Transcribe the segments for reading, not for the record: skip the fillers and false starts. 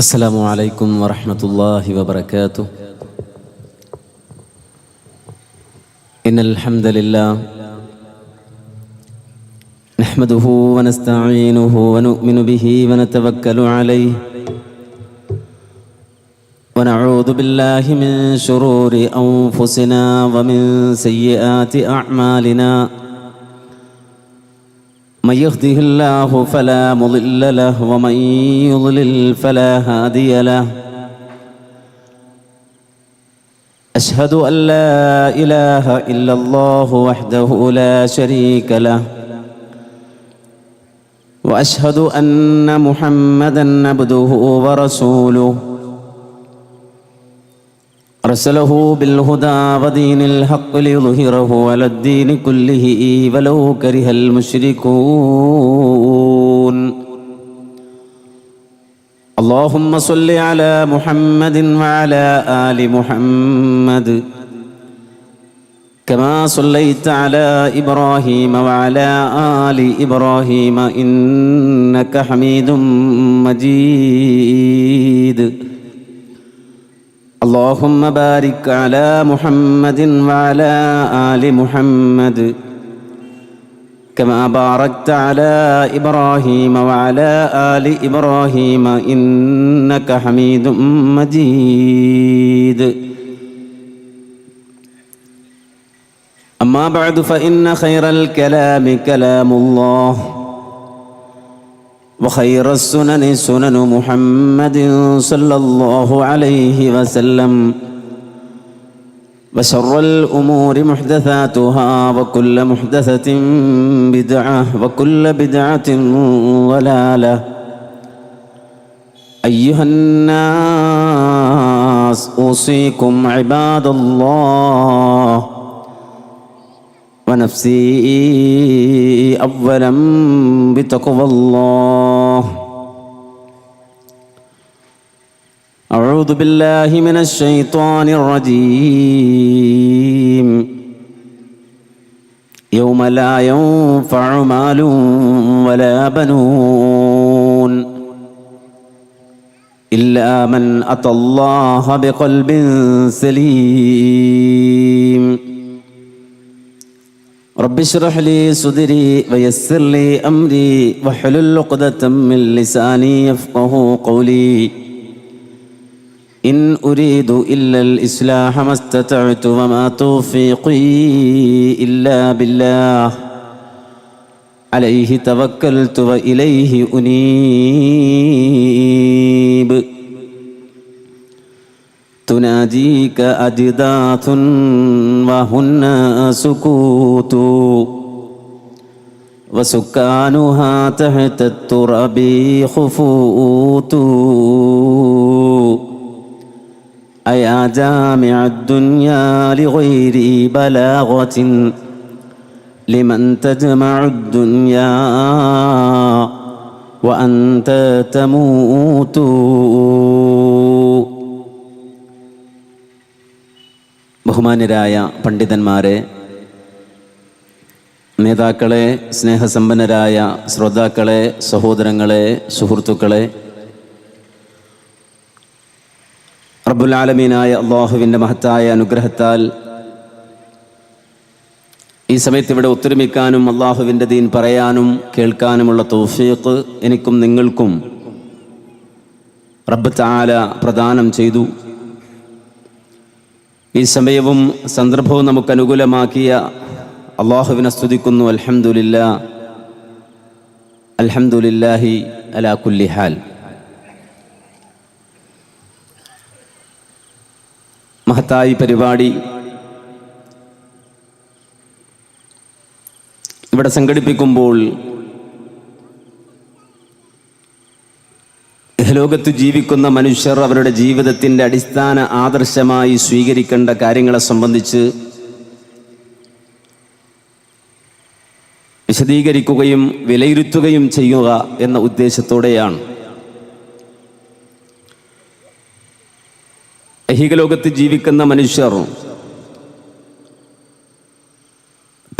السلام عليكم ورحمة الله وبركاته. إن الحمد لله نحمده ونستعينه ونؤمن به ونتوكل عليه ونعوذ بالله من شرور أنفسنا ومن سيئات أعمالنا. من يهده الله فلا مضل له ومن يضلل فلا هادي له. أشهد أن لا إله إلا الله وحده لا شريك له، وأشهد أن محمدًا عبده ورسوله أرسله بالهدى ودين الحق ليظهره على الدين كله ولو كره المشركون. اللهم صل على محمد وعلى آل محمد كما صليت على إبراهيم وعلى آل إبراهيم إنك حميد مجيد. اللهم بارك على محمد وعلى آل محمد كما باركت على إبراهيم وعلى آل إبراهيم إنك حميد مجيد. أما بعد فإن خير الكلام كلام الله، وخير السنن سنن محمد صلى الله عليه وسلم، وشر الأمور محدثاتها وكل محدثة بدعة وكل بدعة ضلالة. أيها الناس أوصيكم عباد الله ونفسي أولا بتقوى الله. أعوذ بالله من الشيطان الرجيم. يوم لا ينفع مال ولا بنون إلا من أتى الله بقلب سليم. رب اشرح لي صدري ويسر لي أمري واحلل عقدة من لساني يفقه قولي. إن أريد إلا الإصلاح ما استطعت وما توفيقي إلا بالله عليه توكلت وإليه أنيب. تناديك أجداث وهن سكوت وسكانها تحت التراب خفوت. أيا جامع الدنيا لغير بلاغة لمن تجمع الدنيا وأنت تموت. ബഹുമാന്യരായ പണ്ഡിതന്മാരെ, നേതാക്കളെ, സ്നേഹസമ്പന്നരായ ശ്രോതാക്കളെ, സഹോദരങ്ങളെ, സുഹൃത്തുക്കളെ, റബ്ബുൽ ആലമീനായ അല്ലാഹുവിൻ്റെ മഹത്തായ അനുഗ്രഹത്താൽ ഈ സമയത്ത് ഇവിടെ ഒത്തൊരുമിക്കാനും അല്ലാഹുവിൻ്റെ ദീൻ പറയാനും കേൾക്കാനുമുള്ള തൗഫീഖ് എനിക്കും നിങ്ങൾക്കും റബ്ബ് തആല പ്രദാനം ചെയ്തു. ഈ സമയവും സന്ദർഭവും നമുക്ക് അനുകൂലമാക്കിയ അല്ലാഹുവിനെ സ്തുതിക്കുന്നു. അൽഹംദുലില്ലാഹ്, അൽഹംദുലില്ലാഹി അലാ കുല്ലി ഹാൽ. മഹത്തായ പരിപാടി ഇവിടെ സംഘടിപ്പിക്കുമ്പോൾ ലോകത്ത് ജീവിക്കുന്ന മനുഷ്യർ അവരുടെ ജീവിതത്തിൻ്റെ അടിസ്ഥാന ആദർശമായി സ്വീകരിക്കേണ്ട കാര്യങ്ങളെ സംബന്ധിച്ച് വിശദീകരിക്കുകയും വിലയിരുത്തുകയും ചെയ്യുക എന്ന ഉദ്ദേശത്തോടെയാണ്. ഐഹിക ലോകത്ത് ജീവിക്കുന്ന മനുഷ്യർ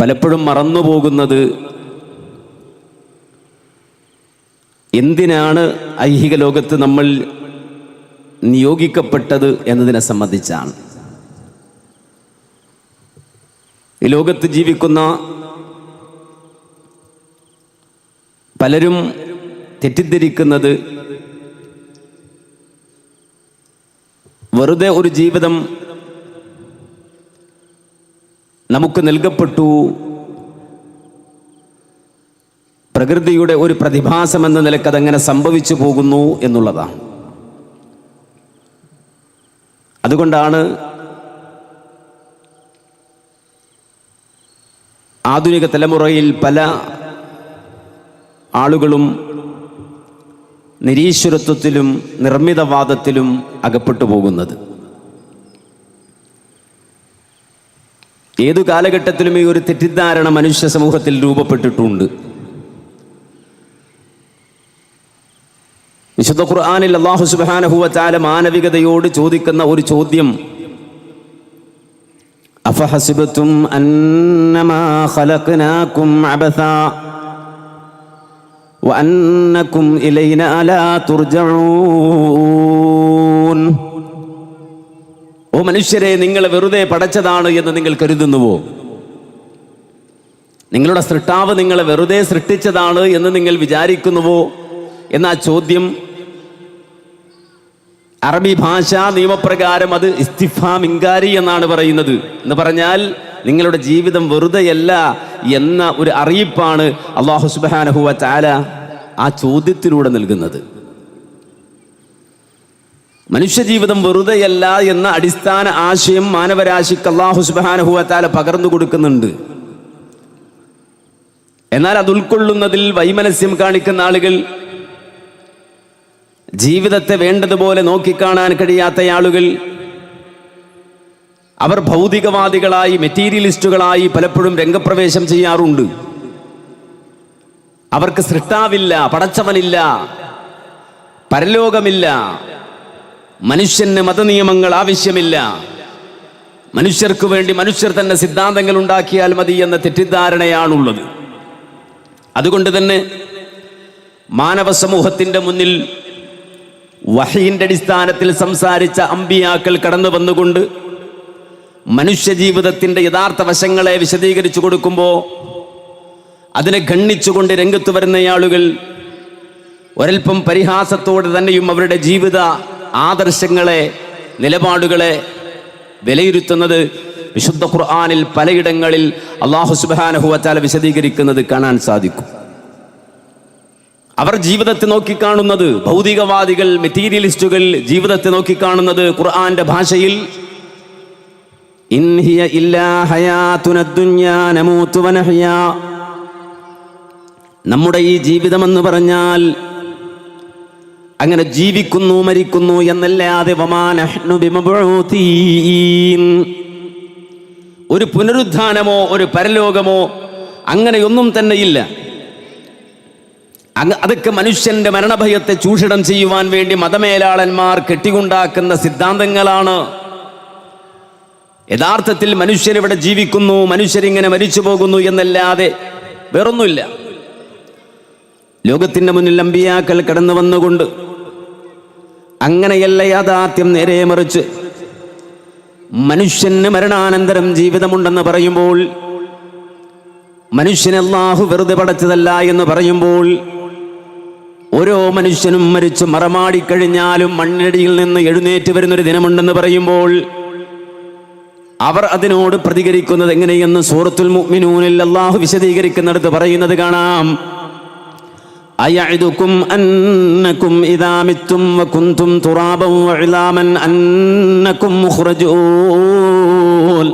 പലപ്പോഴും മറന്നുപോകുന്നത് എന്തിനാണ് ഐഹിക ലോകത്ത് നമ്മൾ നിയോഗിക്കപ്പെട്ടത് എന്നതിനെ സംബന്ധിച്ചാണ്. ഈ ലോകത്ത് ജീവിക്കുന്ന പലരും തെറ്റിദ്ധരിക്കുന്നത് വെറുതെ ഒരു ജീവിതം നമുക്ക് നൽകപ്പെട്ടു, പ്രകൃതിയുടെ ഒരു പ്രതിഭാസം എന്ന നിലക്ക് അതങ്ങനെ സംഭവിച്ചു പോകുന്നു എന്നുള്ളതാണ്. അതുകൊണ്ടാണ് ആധുനിക തലമുറയിൽ പല ആളുകളും നിരീശ്വരത്വത്തിലും നിർമ്മിതവാദത്തിലും അകപ്പെട്ടു പോകുന്നത്. ഏതു കാലഘട്ടത്തിലും ഈ ഒരു തെറ്റിദ്ധാരണ മനുഷ്യ സമൂഹത്തിൽ രൂപപ്പെട്ടിട്ടുണ്ട്. വിശുദ്ധ ഖുർആനിൽ അല്ലാഹു സുബ്ഹാനഹു വ തആല മാനവികതയോട് ചോദിക്കുന്ന ഒരു ചോദ്യം, അഫഹസിബതും അന്നമാ ഖലഖനാകും അബസാ വഅന്നകും ഇലൈനാ ലാ തുർജഊൻ. ഓ മനുഷ്യരെ, നിങ്ങളെ വെറുതെ പടച്ചതാണ് എന്ന് നിങ്ങൾ കരുതുന്നുവോ? നിങ്ങളുടെ സൃഷ്ടാവ് നിങ്ങളെ വെറുതെ സൃഷ്ടിച്ചതാണ് എന്ന് നിങ്ങൾ വിചാരിക്കുന്നുവോ എന്ന ചോദ്യം അറബി ഭാഷാ നിയമപ്രകാരം അത് ഇസ്തിഫാം ഇൻകാരി എന്നാണ് പറയുന്നത്. എന്ന് പറഞ്ഞാൽ നിങ്ങളുടെ ജീവിതം വെറുതെയല്ല എന്ന ഒരു അറിയിപ്പാണ് അല്ലാഹു സുബ്ഹാനഹു വ തആല ആ ചോദ്യത്തിലൂടെ നൽകുന്നത്. മനുഷ്യജീവിതം വെറുതെയല്ല എന്ന അടിസ്ഥാന ആശയം മാനവരാശിക്ക് അല്ലാഹു സുബ്ഹാനഹു വ തആല പകർന്നു കൊടുക്കുന്നുണ്ട്. എന്നാൽ അത് ഉൾക്കൊള്ളുന്നതിൽ വൈമനസ്യം കാണിക്കുന്ന ആളുകൾ, ജീവിതത്തെ വേണ്ടതുപോലെ നോക്കിക്കാണാൻ കഴിയാത്ത ആളുകൾ, അവർ ഭൗതികവാദികളായി മെറ്റീരിയലിസ്റ്റുകളായി പലപ്പോഴും രംഗപ്രവേശം ചെയ്യാറുണ്ട്. അവർക്ക് സൃഷ്ടാവില്ല, പടച്ചവനില്ല, പരലോകമില്ല, മനുഷ്യന് മതനിയമങ്ങൾ ആവശ്യമില്ല, മനുഷ്യർക്ക് വേണ്ടി മനുഷ്യർ തന്നെ സിദ്ധാന്തങ്ങൾ ഉണ്ടാക്കിയാൽ മതി എന്ന തെറ്റിദ്ധാരണയാണുള്ളത്. അതുകൊണ്ട് തന്നെ മാനവ സമൂഹത്തിൻ്റെ മുന്നിൽ വഹീന്റെ അടിസ്ഥാനത്തിൽ സംസാരിച്ച അമ്പിയാക്കൾ കടന്നു വന്നുകൊണ്ട് മനുഷ്യജീവിതത്തിൻ്റെ യഥാർത്ഥ വശങ്ങളെ വിശദീകരിച്ചു കൊടുക്കുമ്പോൾ അതിനെ ഖണ്ഡിച്ചുകൊണ്ട് രംഗത്ത് വരുന്ന ആളുകൾ ഒരൽപ്പം പരിഹാസത്തോടെ തന്നെയും അവരുടെ ജീവിത ആദർശങ്ങളെ, നിലപാടുകളെ വിലയിരുത്തുന്നത് വിശുദ്ധ ഖുർആനിൽ പലയിടങ്ങളിൽ അല്ലാഹു സുബ്ഹാനഹു വ തആല വിശദീകരിക്കുന്നത് കാണാൻ സാധിക്കും. അവർ ജീവിതത്തെ നോക്കിക്കാണുന്നത്, ഭൗതികവാദികൾ, മെറ്റീരിയലിസ്റ്റുകൾ ജീവിതത്തെ നോക്കിക്കാണുന്നത് ഖുർആന്റെ ഭാഷയിൽ ഇൻ ഹിയ ഇല്ലാ ഹയാതുനദ് ദുനിയാ നമൂതു വ നഹ്യാ. നമ്മുടെ ഈ ജീവിതമെന്ന് പറഞ്ഞാൽ അങ്ങനെ ജീവിക്കുന്നു മരിക്കുന്നു എന്നല്ലാതെ വമാ നഹ്നു ബിമബ്ഊതീൻ, ഒരു പുനരുദ്ധാനമോ ഒരു പരലോകമോ അങ്ങനെയൊന്നും തന്നെയില്ല. അതൊക്കെ മനുഷ്യന്റെ മരണഭയത്തെ ചൂഷണം ചെയ്യുവാൻ വേണ്ടി മതമേലാളന്മാർ കെട്ടിക്കൊണ്ടാക്കുന്ന സിദ്ധാന്തങ്ങളാണ്. യഥാർത്ഥത്തിൽ മനുഷ്യരിവിടെ ജീവിക്കുന്നു, മനുഷ്യരിങ്ങനെ മരിച്ചു പോകുന്നു എന്നല്ലാതെ വേറൊന്നുമില്ല. ലോകത്തിന്റെ മുന്നിൽ അമ്പിയാക്കൾ കടന്നു വന്നുകൊണ്ട് അങ്ങനെയല്ല യാഥാർത്ഥ്യം, നേരെ മറിച്ച് മനുഷ്യന് മരണാനന്തരം ജീവിതമുണ്ടെന്ന് പറയുമ്പോൾ, മനുഷ്യനെ അല്ലാഹു വെറുതെ പടച്ചതല്ല എന്ന് പറയുമ്പോൾ, ഓരോ മനുഷ്യനും മരിച്ച് മറമാടിക്കഴിഞ്ഞാലും മണ്ണിനടിയിൽ നിന്ന് എഴുന്നേറ്റ് വരുന്നൊരു ദിനമുണ്ടെന്ന് പറയുമ്പോൾ അവർ അതിനോട് പ്രതികരിക്കുന്നത് എങ്ങനെയെന്ന് സൂറത്തുൽ മുഅ്മിനൂനിൽ അല്ലാഹു വിശദീകരിക്കുന്നിടത്ത് പറയുന്നത് കാണാം. അയഇദുകും അന്നകും ഇദാ മിത്തും വകുൻതും തുറാബൻ വഇലാമൻ അന്നകും മുഖ്റജൂൻ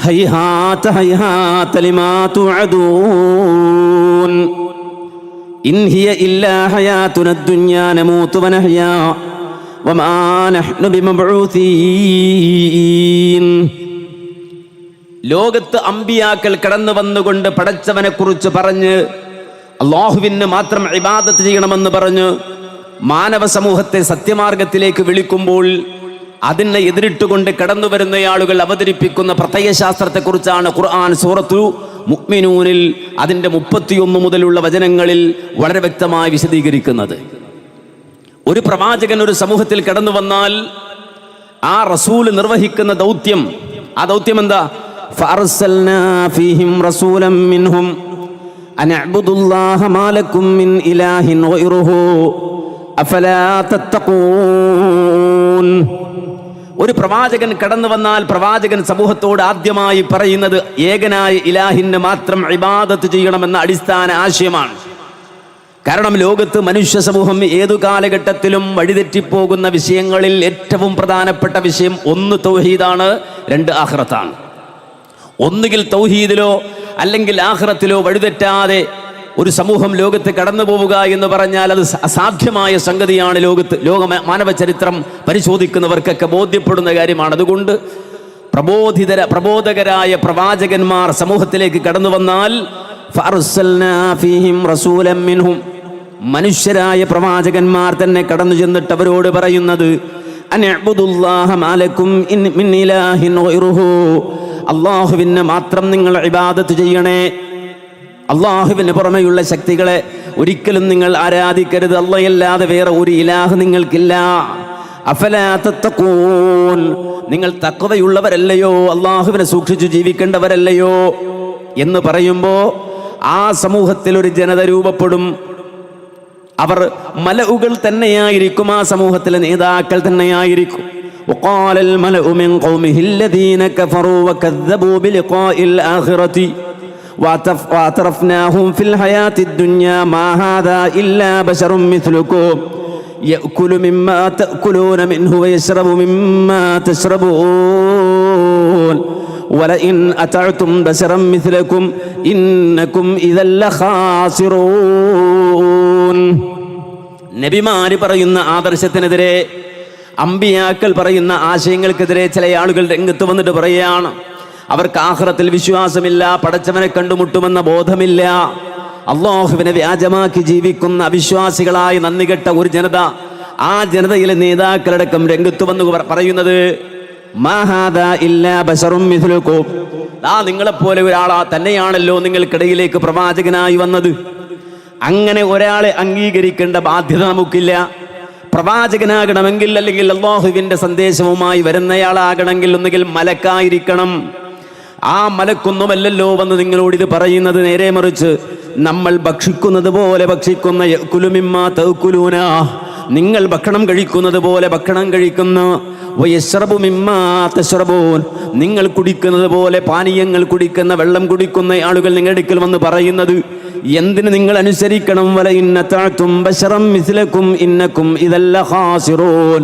ഹൈഹാത ഹൈഹാത ലിമാ തുഅദൂൻ ഇൻ ഹിയ ഇല്ലാ ഹയാതുനദ് ദുനിയാ നമൂതു വ നഹ്യാ വമാ നഹ്നു ബിമബ്ഊതീൻ. ലോകത്ത് അമ്പിയാക്കൾ കടന്നു വന്നുകൊണ്ട് പടച്ചവനെ കുറിച്ച് പറഞ്ഞ് അല്ലാഹുവിന് മാത്രം ഇബാദത്ത് ചെയ്യണമെന്ന് പറഞ്ഞ് മാനവ സമൂഹത്തെ സത്യമാർഗത്തിലേക്ക് വിളിക്കുമ്പോൾ അതിനെ എതിരിട്ടുകൊണ്ട് കടന്നു വരുന്ന ആളുകൾ അവതരിപ്പിക്കുന്ന പ്രത്യയശാസ്ത്രത്തെക്കുറിച്ചാണ് ഖുർആൻ സൂറത്തു മുഅ്മിനൂനിൽ അതിൻ്റെ 31 മുതലുള്ള വചനങ്ങളിൽ വളരെ വ്യക്തമായി വിശദീകരിക്കുന്നത്. ഒരു പ്രവാചകൻ ഒരു സമൂഹത്തിൽ കടന്നു വന്നാൽ ആ റസൂല് നിർവഹിക്കുന്ന ദൗത്യം, ആ ദൗത്യം എന്താ? ഫഅർസൽനാ ഫീഹിം റസൂലൻ മിൻഹും അൻ അഅ്ബുദുല്ലാഹ മാ ലക്കും മിൻ ഇലാഹിൻ ഗൈറുഹു അഫലാ തത്തഖൂൻ. ഒരു പ്രവാചകൻ കടന്നു വന്നാൽ പ്രവാചകൻ സമൂഹത്തോട് ആദ്യമായി പറയുന്നത് ഏകനായ ഇലാഹിന് മാത്രം ഇബാദത്ത് ചെയ്യണമെന്ന അടിസ്ഥാന ആശയമാണ്. കാരണം ലോകത്ത് മനുഷ്യ സമൂഹം ഏതു കാലഘട്ടത്തിലും വഴിതെറ്റിപ്പോകുന്ന വിഷയങ്ങളിൽ ഏറ്റവും പ്രധാനപ്പെട്ട വിഷയം ഒന്ന് തൗഹീദാണ്, രണ്ട് ആഖിറത്താണ്. ഒന്നുകിൽ തൗഹീദിലോ അല്ലെങ്കിൽ ആഖിറത്തിലോ വഴിതെറ്റാതെ ഒരു സമൂഹം ലോകത്ത് കടന്നു പോവുക എന്ന് പറഞ്ഞാൽ അത് അസാധ്യമായ സംഗതിയാണ്. മാനവ ചരിത്രം പരിശോധിക്കുന്നവർക്കൊക്കെ ബോധ്യപ്പെടുന്ന കാര്യമാണ്. അതുകൊണ്ട് പ്രബോധകരായ പ്രവാചകന്മാർ സമൂഹത്തിലേക്ക് കടന്നു വന്നാൽ ഫഅർസൽനാ ഫീഹിം റസൂലൻ മിൻഹും, മനുഷ്യരായ പ്രവാചകന്മാർ തന്നെ കടന്നു ചെന്നിട്ട് അവരോട് പറയുന്നത് അൻ അഅ്ബുദുല്ലാഹ മാ ലക്കും മിൻ ഇലാഹിൻ ഗൈറുഹു, അല്ലാഹുവിനെ മാത്രം നിങ്ങൾ ഇബാദത്ത് ചെയ്യണേ. അള്ളാഹുവിന് പുറമെയുള്ള ശക്തികളെ ഒരിക്കലും നിങ്ങൾ ആരാധിക്കരുത്. അല്ലാഹയല്ലാതെ വേറെ ഒരു ഇലാഹ് നിങ്ങൾക്കില്ല. അഫലാ തത്തഖൂൻ, നിങ്ങൾ തഖ്വയുള്ളവരല്ലയോ, അള്ളാഹുവിനെ സൂക്ഷിച്ചു ജീവിക്കേണ്ടവരല്ലയോ എന്ന് പറയുമ്പോൾ ആ സമൂഹത്തിൽ ഒരു ജനത രൂപപ്പെടും. അവർ മലഉകൾ തന്നെയായിരിക്കും, ആ സമൂഹത്തിലെ നേതാക്കൾ തന്നെയായിരിക്കും. وقال الملأ من قومه الذين كفروا وكذبوا بلقاء الآخرة وأترفناهم في الحياة الدنيا ما هذا إلا بشر مثلكم يأكل مما تأكلون منه ويشرب مما تشربون ولئن أطعتم بشرا مثلكم إنكم إذا لخاسرون. നബിമാര് പറയുന്ന ആദർശത്തിനെതിരെ, അമ്പിയാക്കൾ പറയുന്ന ആശയങ്ങൾക്കെതിരെ ചില ആളുകൾ രംഗത്ത് വന്നിട്ട് പറയുകയാണ്, അവർക്ക് ആഖിറത്തിൽ വിശ്വാസമില്ല, പടച്ചവനെ കണ്ടുമുട്ടുമെന്ന ബോധമില്ല, അല്ലാഹുവിനെ വ്യാജമാക്കി ജീവിക്കുന്ന അവിശ്വാസികളായ നന്ദികെട്ട ഒരു ജനത. ആ ജനതയിലെ നേതാക്കളടക്കം രംഗത്ത് വന്ന് പറയുന്നത് മാ ഹാദാ ഇല്ലാ ബശറും മിഥ്ലുക്കും, നിങ്ങളെപ്പോലെ ഒരാളാ തന്നെയാണല്ലോ നിങ്ങൾക്കിടയിലേക്ക് പ്രവാചകനായി വന്നത്. അങ്ങനെ ഒരാളെ അംഗീകരിക്കേണ്ട ബാധ്യത നമുക്കില്ല. പ്രവാചകനാകണമെങ്കിൽ അല്ലെങ്കിൽ അല്ലാഹുവിൻ്റെ സന്ദേശവുമായി വരുന്നയാളാകണമെങ്കിൽ ഒന്നുകിൽ മലക്കായിരിക്കണം. ആ മലക്കൊന്നുമല്ലല്ലോ വന്ന് നിങ്ങളോട് ഇത് പറയുന്നത്. നേരെ മറിച്ച് നമ്മൾ ഭക്ഷിക്കുന്നത് പോലെ ഭക്ഷിക്കുന്ന യഅ്കുലു മിമ്മാ തഅ്കുലൂന, നിങ്ങൾ ഭക്ഷണം കഴിക്കുന്നത് പോലെ ഭക്ഷണം കഴിക്കുന്നു. വയശ്റബു മിമ്മാ തശ്റബൂൻ, നിങ്ങൾ കുടിക്കുന്നത് പോലെ പാനീയങ്ങൾ കുടിക്കുന്ന, വെള്ളം കുടിക്കുന്ന ആളുകൾ നിങ്ങളുടെ അടുക്കൽ വന്ന് പറയുന്നത് എന്തിന് നിങ്ങൾ അനുസരിക്കണം? വലഇൻ അതഅ്തും ബശറൻ മിസ്ലകും ഇന്നകും ഇദൽ ലഖാസിറൂൻ,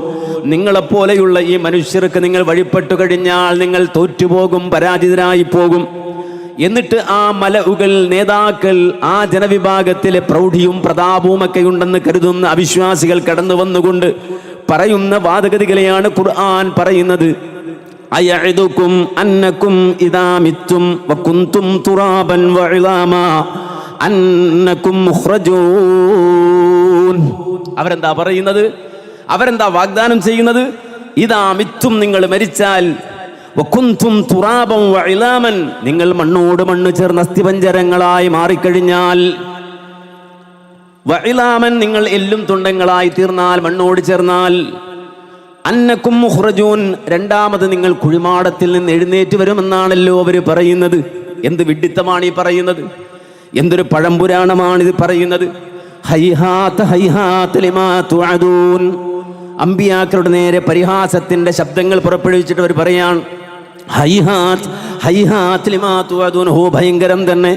നിങ്ങളെപ്പോലെയുള്ള ഈ മനുഷ്യർക്ക് നിങ്ങൾ വഴിപ്പെട്ടു കഴിഞ്ഞാൽ നിങ്ങൾ തോറ്റുപോകും, പരാജിതരായി പോകും. എന്നിട്ട് ആ മലഉകൾ, നേതാക്കൾ, ആ ജനവിഭാഗത്തിലെ പ്രൗഢിയും പ്രതാപവും ഒക്കെ ഉണ്ടെന്ന് കരുതുന്ന അവിശ്വാസികൾ കടന്നു വന്നുകൊണ്ട് പറയുന്ന വാദഗതികളെയാണ് ഖുർആൻ പറയുന്നത്. അയഇദുകും അന്നകും ഇദാ മിത്തും വകുന്തും തുറാബൻ വഇളാമാ അന്നകും മുഖ്റജൂൻ. അവരെന്താ പറയുന്നത്? അവരെന്താ വാഗ്ദാനം ചെയ്യുന്നത്? ഇദാ മിത്തും, നിങ്ങൾ മരിച്ചാൽ, വകുന്തും തുറാബൻ വഇളാമൻ, നിങ്ങൾ മണ്ണോട് മണ്ണ് ചേർന്ന അസ്ഥിപഞ്ജരങ്ങളായി മാറിക്കഴിഞ്ഞാൽ, വഇളാമൻ, നിങ്ങൾ എല്ലും തുണ്ടങ്ങളായി തീർന്നാൽ, മണ്ണോട് ചേർന്നാൽ, അന്നകും മുഖ്റജൂൻ, രണ്ടാമത് നിങ്ങൾ കുഴിമാടത്തിൽ നിന്ന് എഴുന്നേറ്റ് വരുമെന്നാണല്ലോ അവർ പറയുന്നത്. എന്ത് വിഡ്ഢിത്തമാണ് ഈ പറയുന്നത്? എന്തൊരു പഴംപുരാണമാണ് ഇത് പറയുന്നത്? ഹൈഹാത്ത് ഹൈഹാത്ത് ലിമാ തുഅദൂൻ. അമ്പിയാക്കളുടെ നേരെ പരിഹാസത്തിന്റെ ശബ്ദങ്ങൾ പുറപ്പെടുവിച്ചിട്ട് അവർ പറയാൻ, ഹൈഹാത്ത് ഹൈഹാത്ത് ലിമാ തുഅദൂൻ, ഹോ ഭയങ്കരം തന്നെ,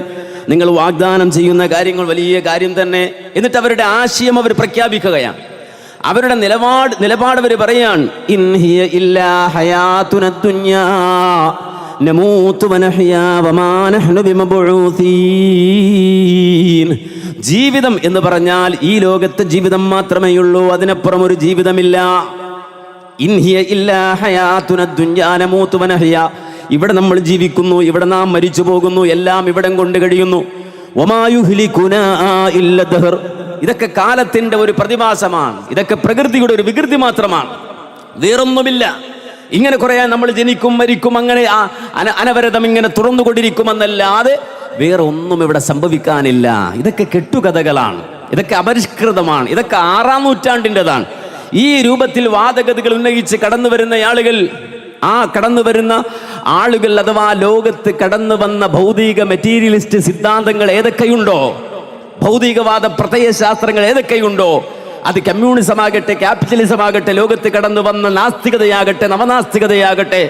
നിങ്ങൾ വാഗ്ദാനം ചെയ്യുന്ന കാര്യങ്ങൾ വലിയ കാര്യം തന്നെ. എന്നിട്ട് അവരുടെ ആശയം അവർ പ്രഖ്യാപിക്കുകയാണ്. അവരുടെ നിലപാട് അവർ പറയാൻ, ഇൻ ഹിയ ഇല്ലാ ഹയാതുനദ് ദുനിയാ നമൂതു വനഹ്യാ വമാ നഹ്നു ബിമബ്ഊസീൻ. ജീവിതം എന്ന് പറഞ്ഞാൽ ഈ ലോകത്തെ ജീവിതം മാത്രമേ ഉള്ളൂ, അതിനപ്പുറം ഒരു ജീവിതമില്ല. ഇൻ ഹിയ ഇല്ലാ ഹയാതുനദ് ദുനിയാ നമൂതു വനഹ്യാ, ഇവിടെ നമ്മൾ ജീവിക്കുന്നു, ഇവിടെ നാം മരിച്ചു പോകുന്നു, എല്ലാം ഇവിടം കൊണ്ട് കഴിയുന്നു. വമാ യുഹ്ലികുനാ ഇല്ല ദഹർ, ഇതൊക്കെ കാലത്തിന്റെ ഒരു പ്രതിഭാസമാണ്, ഇതൊക്കെ പ്രകൃതിയുടെ ഒരു വികൃതി മാത്രമാണ്, വേറൊന്നുമില്ല. ഇങ്ങനെ കുറെ നമ്മൾ ജനിക്കും മരിക്കും, അങ്ങനെ അനവരതം ഇങ്ങനെ തുറന്നുകൊണ്ടിരിക്കുമെന്നല്ലാതെ വേറെ ഒന്നും ഇവിടെ സംഭവിക്കാനില്ല. ഇതൊക്കെ കെട്ടുകഥകളാണ്. ഇതൊക്കെ അപരിഷ്കൃതമാണ്, ഇതൊക്കെ 6-ാം നൂറ്റാണ്ടിൻ്റെതാണ്. ഈ രൂപത്തിൽ വാദഗതികൾ ഉന്നയിച്ച് കടന്നു വരുന്ന ആളുകൾ അഥവാ ലോകത്ത് കടന്നു വന്ന ഭൗതിക മെറ്റീരിയലിസ്റ്റ് സിദ്ധാന്തങ്ങൾ ഏതൊക്കെയുണ്ടോ, ഭൗതികവാദ പ്രത്യയശാസ്ത്രങ്ങൾ ഏതൊക്കെയുണ്ടോ, അത് കമ്മ്യൂണിസം ആകട്ടെ, ക്യാപിറ്റലിസം ആകട്ടെ, ലോകത്ത് കടന്നു വന്ന നാസ്തികതയാകട്ടെ, നവനാസ്തികതയാകട്ടെ,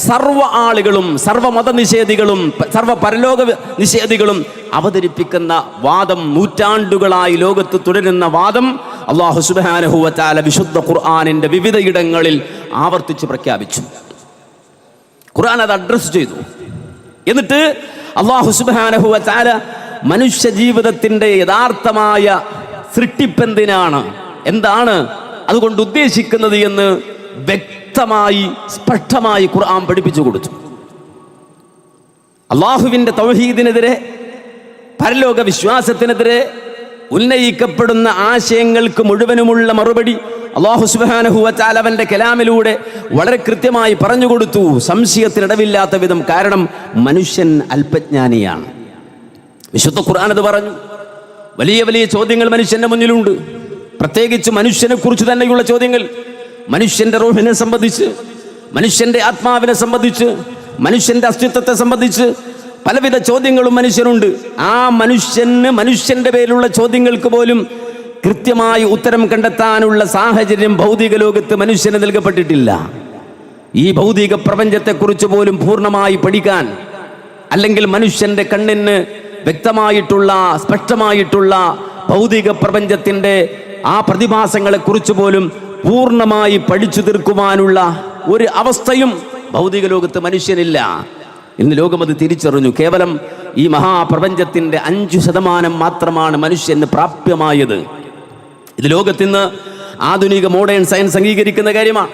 സർവ്വ ആളുകളും, സർവ്വ മതനിഷേധികളും, സർവ്വ പരലോക നിഷേധികളും അവതരിപ്പിക്കുന്ന വാദം, നൂറ്റാണ്ടുകളായി ലോകത്ത് തുടരുന്ന വാദം അല്ലാഹു സുബ്ഹാനഹു വ തആല വിശുദ്ധ ഖുർആനിന്റെ വിവിധ ഇടങ്ങളിൽ ആവർത്തിച്ച് പ്രഖ്യാപിച്ചു. ഖുർആൻ അത് അഡ്രസ് ചെയ്തു. എന്നിട്ട് അല്ലാഹു സുബ്ഹാനഹു വ തആല മനുഷ്യ ജീവിതത്തിന്റെ യഥാർത്ഥമായ സൃഷ്ടിപ്പെന്തിനാണ്, എന്താണ് അതുകൊണ്ട് ഉദ്ദേശിക്കുന്നത് എന്ന് വ്യക്തമായി സ്പഷ്ടമായി ഖുർആൻ പഠിപ്പിച്ചു കൊടുത്തു. അള്ളാഹുവിന്റെ തൗഹീദിനെതിരെ, പരലോക വിശ്വാസത്തിനെതിരെ ഉന്നയിക്കപ്പെടുന്ന ആശയങ്ങൾക്ക് മുഴുവനുമുള്ള മറുപടി അല്ലാഹു സുബ്ഹാനഹു വ തആല അവന്റെ കലാമിലൂടെ വളരെ കൃത്യമായി പറഞ്ഞു കൊടുത്തു, സംശയത്തിനിടവില്ലാത്ത വിധം. കാരണം മനുഷ്യൻ അല്പജ്ഞാനിയാണ്. വിശുദ്ധ ഖുർആൻ അത് പറഞ്ഞു. വലിയ വലിയ ചോദ്യങ്ങൾ മനുഷ്യന്റെ മുന്നിലുണ്ട്. പ്രത്യേകിച്ച് മനുഷ്യനെ കുറിച്ച് തന്നെയുള്ള ചോദ്യങ്ങൾ, മനുഷ്യന്റെ റൂഹിനെ സംബന്ധിച്ച്, മനുഷ്യന്റെ ആത്മാവിനെ സംബന്ധിച്ച്, മനുഷ്യന്റെ അസ്തിത്വത്തെ സംബന്ധിച്ച് പലവിധ ചോദ്യങ്ങളും മനുഷ്യനുണ്ട്. ആ മനുഷ്യന്റെ പേരിലുള്ള ചോദ്യങ്ങൾക്ക് പോലും കൃത്യമായി ഉത്തരം കണ്ടെത്താനുള്ള സാഹചര്യം ഭൗതിക ലോകത്ത് മനുഷ്യന് നൽകപ്പെട്ടിട്ടില്ല. ഈ ഭൗതിക പ്രപഞ്ചത്തെക്കുറിച്ച് പോലും പൂർണ്ണമായി പഠിക്കാൻ, അല്ലെങ്കിൽ മനുഷ്യന്റെ കണ്ണിന് വ്യക്തമായിട്ടുള്ള, സ്പഷ്ടമായിട്ടുള്ള ഭൗതിക പ്രപഞ്ചത്തിന്റെ ആ പ്രതിഭാസങ്ങളെ കുറിച്ച് പോലും പൂർണ്ണമായി പഠിച്ചു തീർക്കുവാനുള്ള ഒരു അവസ്ഥയും ഭൗതിക ലോകത്ത് മനുഷ്യനില്ല. ഇന്ന് ലോകം അത് തിരിച്ചറിഞ്ഞു. കേവലം ഈ മഹാപ്രപഞ്ചത്തിന്റെ 5% മാത്രമാണ് മനുഷ്യന് പ്രാപ്യമായത്. ഇത് ലോകത്തിന്ന് ആധുനിക മോഡേൺ സയൻസ് അംഗീകരിക്കുന്ന കാര്യമാണ്.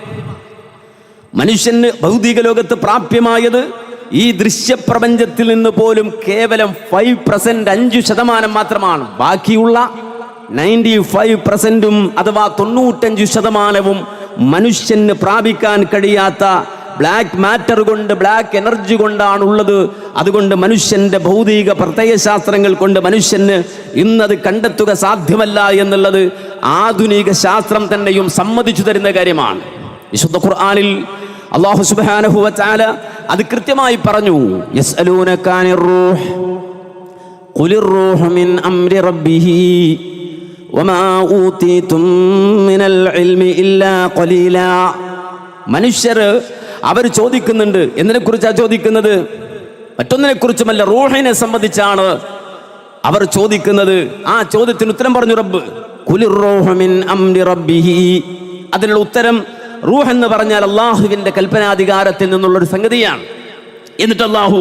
മനുഷ്യന് ഭൗതിക ലോകത്ത് പ്രാപ്യമായത് ഈ ദൃശ്യപ്രപഞ്ചത്തിൽ നിന്ന് പോലും കേവലം 5%, 5% മാത്രമാണ്. ബാക്കിയുള്ള 95%, അഥവാ 95% മനുഷ്യന് പ്രാപിക്കാൻ കഴിയാത്ത ബ്ലാക്ക് മാറ്റർ കൊണ്ട്, ബ്ലാക്ക് എനർജി കൊണ്ടാണുള്ളത്. അതുകൊണ്ട് മനുഷ്യന്റെ ഭൗതിക പ്രത്യയശാസ്ത്രങ്ങൾ കൊണ്ട് മനുഷ്യന് ഇന്നത് കണ്ടെത്തുക സാധ്യമല്ല എന്നുള്ളത് ആധുനിക ശാസ്ത്രം തന്നെയും സമ്മതിച്ചു തരുന്ന കാര്യമാണ്. വിശുദ്ധ ഖുർആനിൽ അല്ലാഹു സുബ്ഹാനഹു വ തആല അത് കൃത്യമായി പറഞ്ഞു. യസ്അലൂനക അനിർ റൂഹ് ഖുലിർ റൂഹു മിൻ അംരി റബ്ബിഹി വമാ ഊതീതും മിനൽ ഇൽമി ഇല്ലാ ഖലീലാ. മനുഷ്യർ അവർ ചോദിക്കുന്നുണ്ട്. എന്തിനെക്കുറിച്ചാണ് ചോദിക്കുന്നത്? മറ്റൊന്നിനെ കുറിച്ചുമല്ല, റൂഹിനെ സംബന്ധിച്ചാണ് അവർ ചോദിക്കുന്നത്. ആ ചോദ്യത്തിന് ഉത്തരം പറഞ്ഞു റബ്ബ്. ഖുലിർ റൂഹു മിൻ അംരി റബ്ബിഹി. അതിനുള്ള ഉത്തരം റൂഹ് എന്ന് പറഞ്ഞാൽ അള്ളാഹുവിന്റെ കൽപ്പനാധികാരത്തിൽ നിന്നുള്ളൊരു സംഗതിയാണ്. എന്നിട്ട് അള്ളാഹു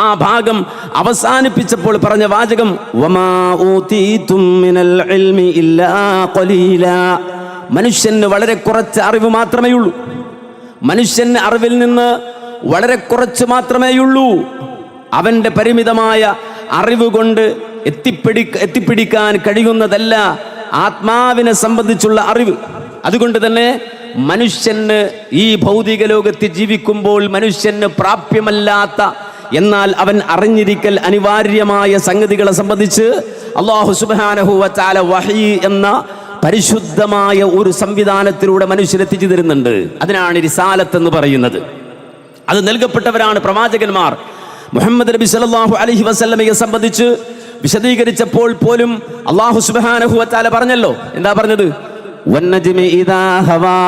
ആ ഭാഗം അവസാനിപ്പിച്ചപ്പോൾ പറഞ്ഞ വാചകം വമാ ഊതീതും മിനൽ ഇൽമി ഇല്ലാ ഖലീലാ. മനുഷ്യന് വളരെ കുറച്ച് അറിവ് മാത്രമേ ഉള്ളൂ. മനുഷ്യന് അറിവിൽ നിന്ന് വളരെ കുറച്ച് മാത്രമേയുള്ളൂ. അവന്റെ പരിമിതമായ അറിവ് കൊണ്ട് എത്തിപ്പിടിക്കാൻ കഴിയുന്നതല്ല ആത്മാവിനെ സംബന്ധിച്ചുള്ള അറിവ്. അതുകൊണ്ട് തന്നെ മനുഷ്യന് ഈ ഭൗതിക ലോകത്ത് ജീവിക്കുമ്പോൾ മനുഷ്യന് പ്രാപ്യമല്ലാത്ത, എന്നാൽ അവൻ അറിഞ്ഞിരിക്കൽ അനിവാര്യമായ സംഗതികളെ സംബന്ധിച്ച് അല്ലാഹു സുബ്ഹാനഹു വ തആല വഹി എന്ന പരിശുദ്ധമായ ഒരു സംവിധാനത്തിലൂടെ മനുഷ്യരെത്തിച്ചു തരുന്നുണ്ട്. അതിനാണ് റിസാലത്ത് എന്ന് പറയുന്നത്. അത് നൽകപ്പെട്ടവരാണ് പ്രവാചകന്മാർ. മുഹമ്മദ് നബി സല്ലല്ലാഹു അലൈഹി വസല്ലമയെ സംബന്ധിച്ച് വിശദീകരിച്ചപ്പോൾ പോലും അല്ലാഹു സുബ്ഹാനഹു വ തആല പറഞ്ഞല്ലോ. എന്താ പറഞ്ഞത്? വന്നജ്മി ഇദാ ഹവാ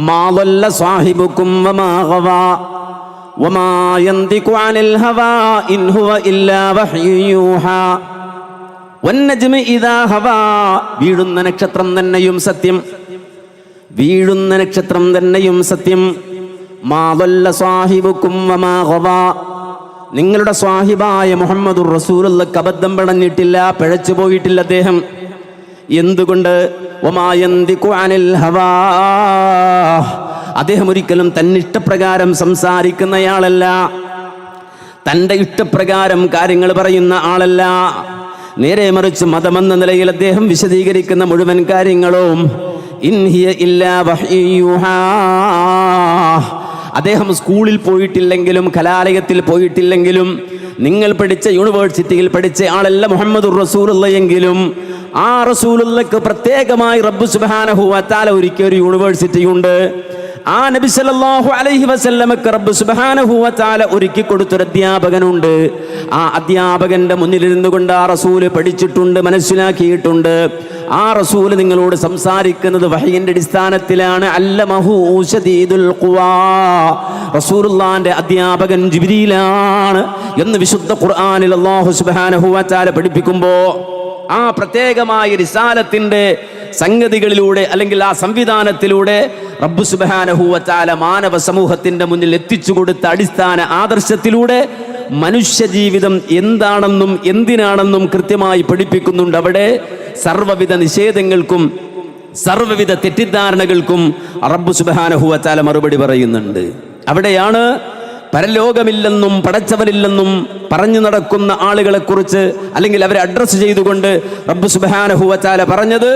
മാ ളല്ല സാഹിബുകും വമാ ഗവാ വമാ യന്തിഖു അനിൽ ഹവാ ഇൻ ഹുവ ഇല്ലാ വഹ്യു യൂഹാ. വന്നജ്മി ഇദാ ഹവാ. വീഴുന്ന നക്ഷത്രം തന്നെയും സത്യം, വീഴുന്ന നക്ഷത്രം തന്നെയും സത്യം. മാ ളല്ല സാഹിബുകും വമാ ഗവാ. നിങ്ങളുടെ സ്വാഹിബായ മുഹമ്മദുർ റസൂലുള്ളാഹിക്ക് അബദ്ധം പിണഞ്ഞിട്ടില്ല, പിഴച്ചു പോയിട്ടില്ല അദ്ദേഹം. എന്തുകൊണ്ട്? വമാ യന്തിഖു അനിൽ ഹവാ. അദ്ദേഹം ഒരിക്കലും തന്നിഷ്ടപ്രകാരം സംസാരിക്കുന്നയാളല്ല, തൻ്റെ ഇഷ്ടപ്രകാരം കാര്യങ്ങൾ പറയുന്ന ആളല്ല. നേരെ മറിച്ച് മതമെന്ന നിലയിൽ അദ്ദേഹം വിശദീകരിക്കുന്ന മുഴുവൻ കാര്യങ്ങളും ഇൻ ഹിയ ഇല്ലാ വഹ്യു യൂഹാ. അദ്ദേഹം സ്കൂളിൽ പോയിട്ടില്ലെങ്കിലും, കലാലയത്തിൽ പോയിട്ടില്ലെങ്കിലും, നിങ്ങൾ പഠിച്ച യൂണിവേഴ്സിറ്റിയിൽ പഠിച്ച ആളല്ല മുഹമ്മദുർ റസൂലുള്ളാഹി എങ്കിലും ആ റസൂലുള്ളാഹിക്ക് പ്രത്യേകമായി റബ്ബ് സുബ്ഹാനഹു വ തആല ഒരുക്കിയ ഒരു യൂണിവേഴ്സിറ്റി ഉണ്ട്. ആ നബി സല്ലല്ലാഹു അലൈഹി വസല്ലമക്ക് റബ്ബ് സുബ്ഹാനഹു വ തആല ഒരുക്കി കൊടുത്തൊരു അധ്യാപകനുണ്ട്. ആ അധ്യാപകന്റെ മുന്നിലിരുന്നു കൊണ്ട് ആ റസൂല് പഠിച്ചിട്ടുണ്ട്, മനസ്സിലാക്കിയിട്ടുണ്ട്. ആ റസൂല് നിങ്ങളോട് സംസാരിക്കുന്നത് വഹയിന്റെ അടിസ്ഥാനത്തിലാണ്. അല്ലമഹു ശദീദുൽ ഖുവാ, റസൂലുള്ളാഹിന്റെ അധ്യാപകൻ ജിബ്രീലാണ് എന്ന് വിശുദ്ധ ഖുർആനിൽ അല്ലാഹു സുബ്ഹാനഹു വ തആല പഠിപ്പിക്കുമ്പോൾ ആ പ്രത്യേകമായ റിസാലത്തിന്റെ സംഗതികളിലൂടെ അല്ലെങ്കിൽ ആ സംവിധാനത്തിലൂടെ റബ്ബ് സുബ്ഹാനഹു വ തആല മാനവ സമൂഹത്തിന്റെ മുന്നിൽ എത്തിച്ചു കൊടുത്ത അടിസ്ഥാന ആദർശത്തിലൂടെ മനുഷ്യ ജീവിതം എന്താണെന്നും എന്തിനാണെന്നും കൃത്യമായി പഠിപ്പിക്കുന്നുണ്ട്. അവിടെ സർവ്വവിധ നിഷേധങ്ങൾക്കും സർവ്വവിധ തെറ്റിദ്ധാരണകൾക്കും റബ്ബ് സുബ്ഹാനഹു വ തആല മറുപടി പറയുന്നുണ്ട്. അവിടെയാണ് പരലോകമില്ലെന്നും പടച്ചവനില്ലെന്നും പറഞ്ഞു നടക്കുന്ന ആളുകളെ കുറിച്ച് അല്ലെങ്കിൽ അവരെ അഡ്രസ് ചെയ്തുകൊണ്ട് റബ്ബ് സുബ്ഹാനഹു വ തആല പറഞ്ഞത്,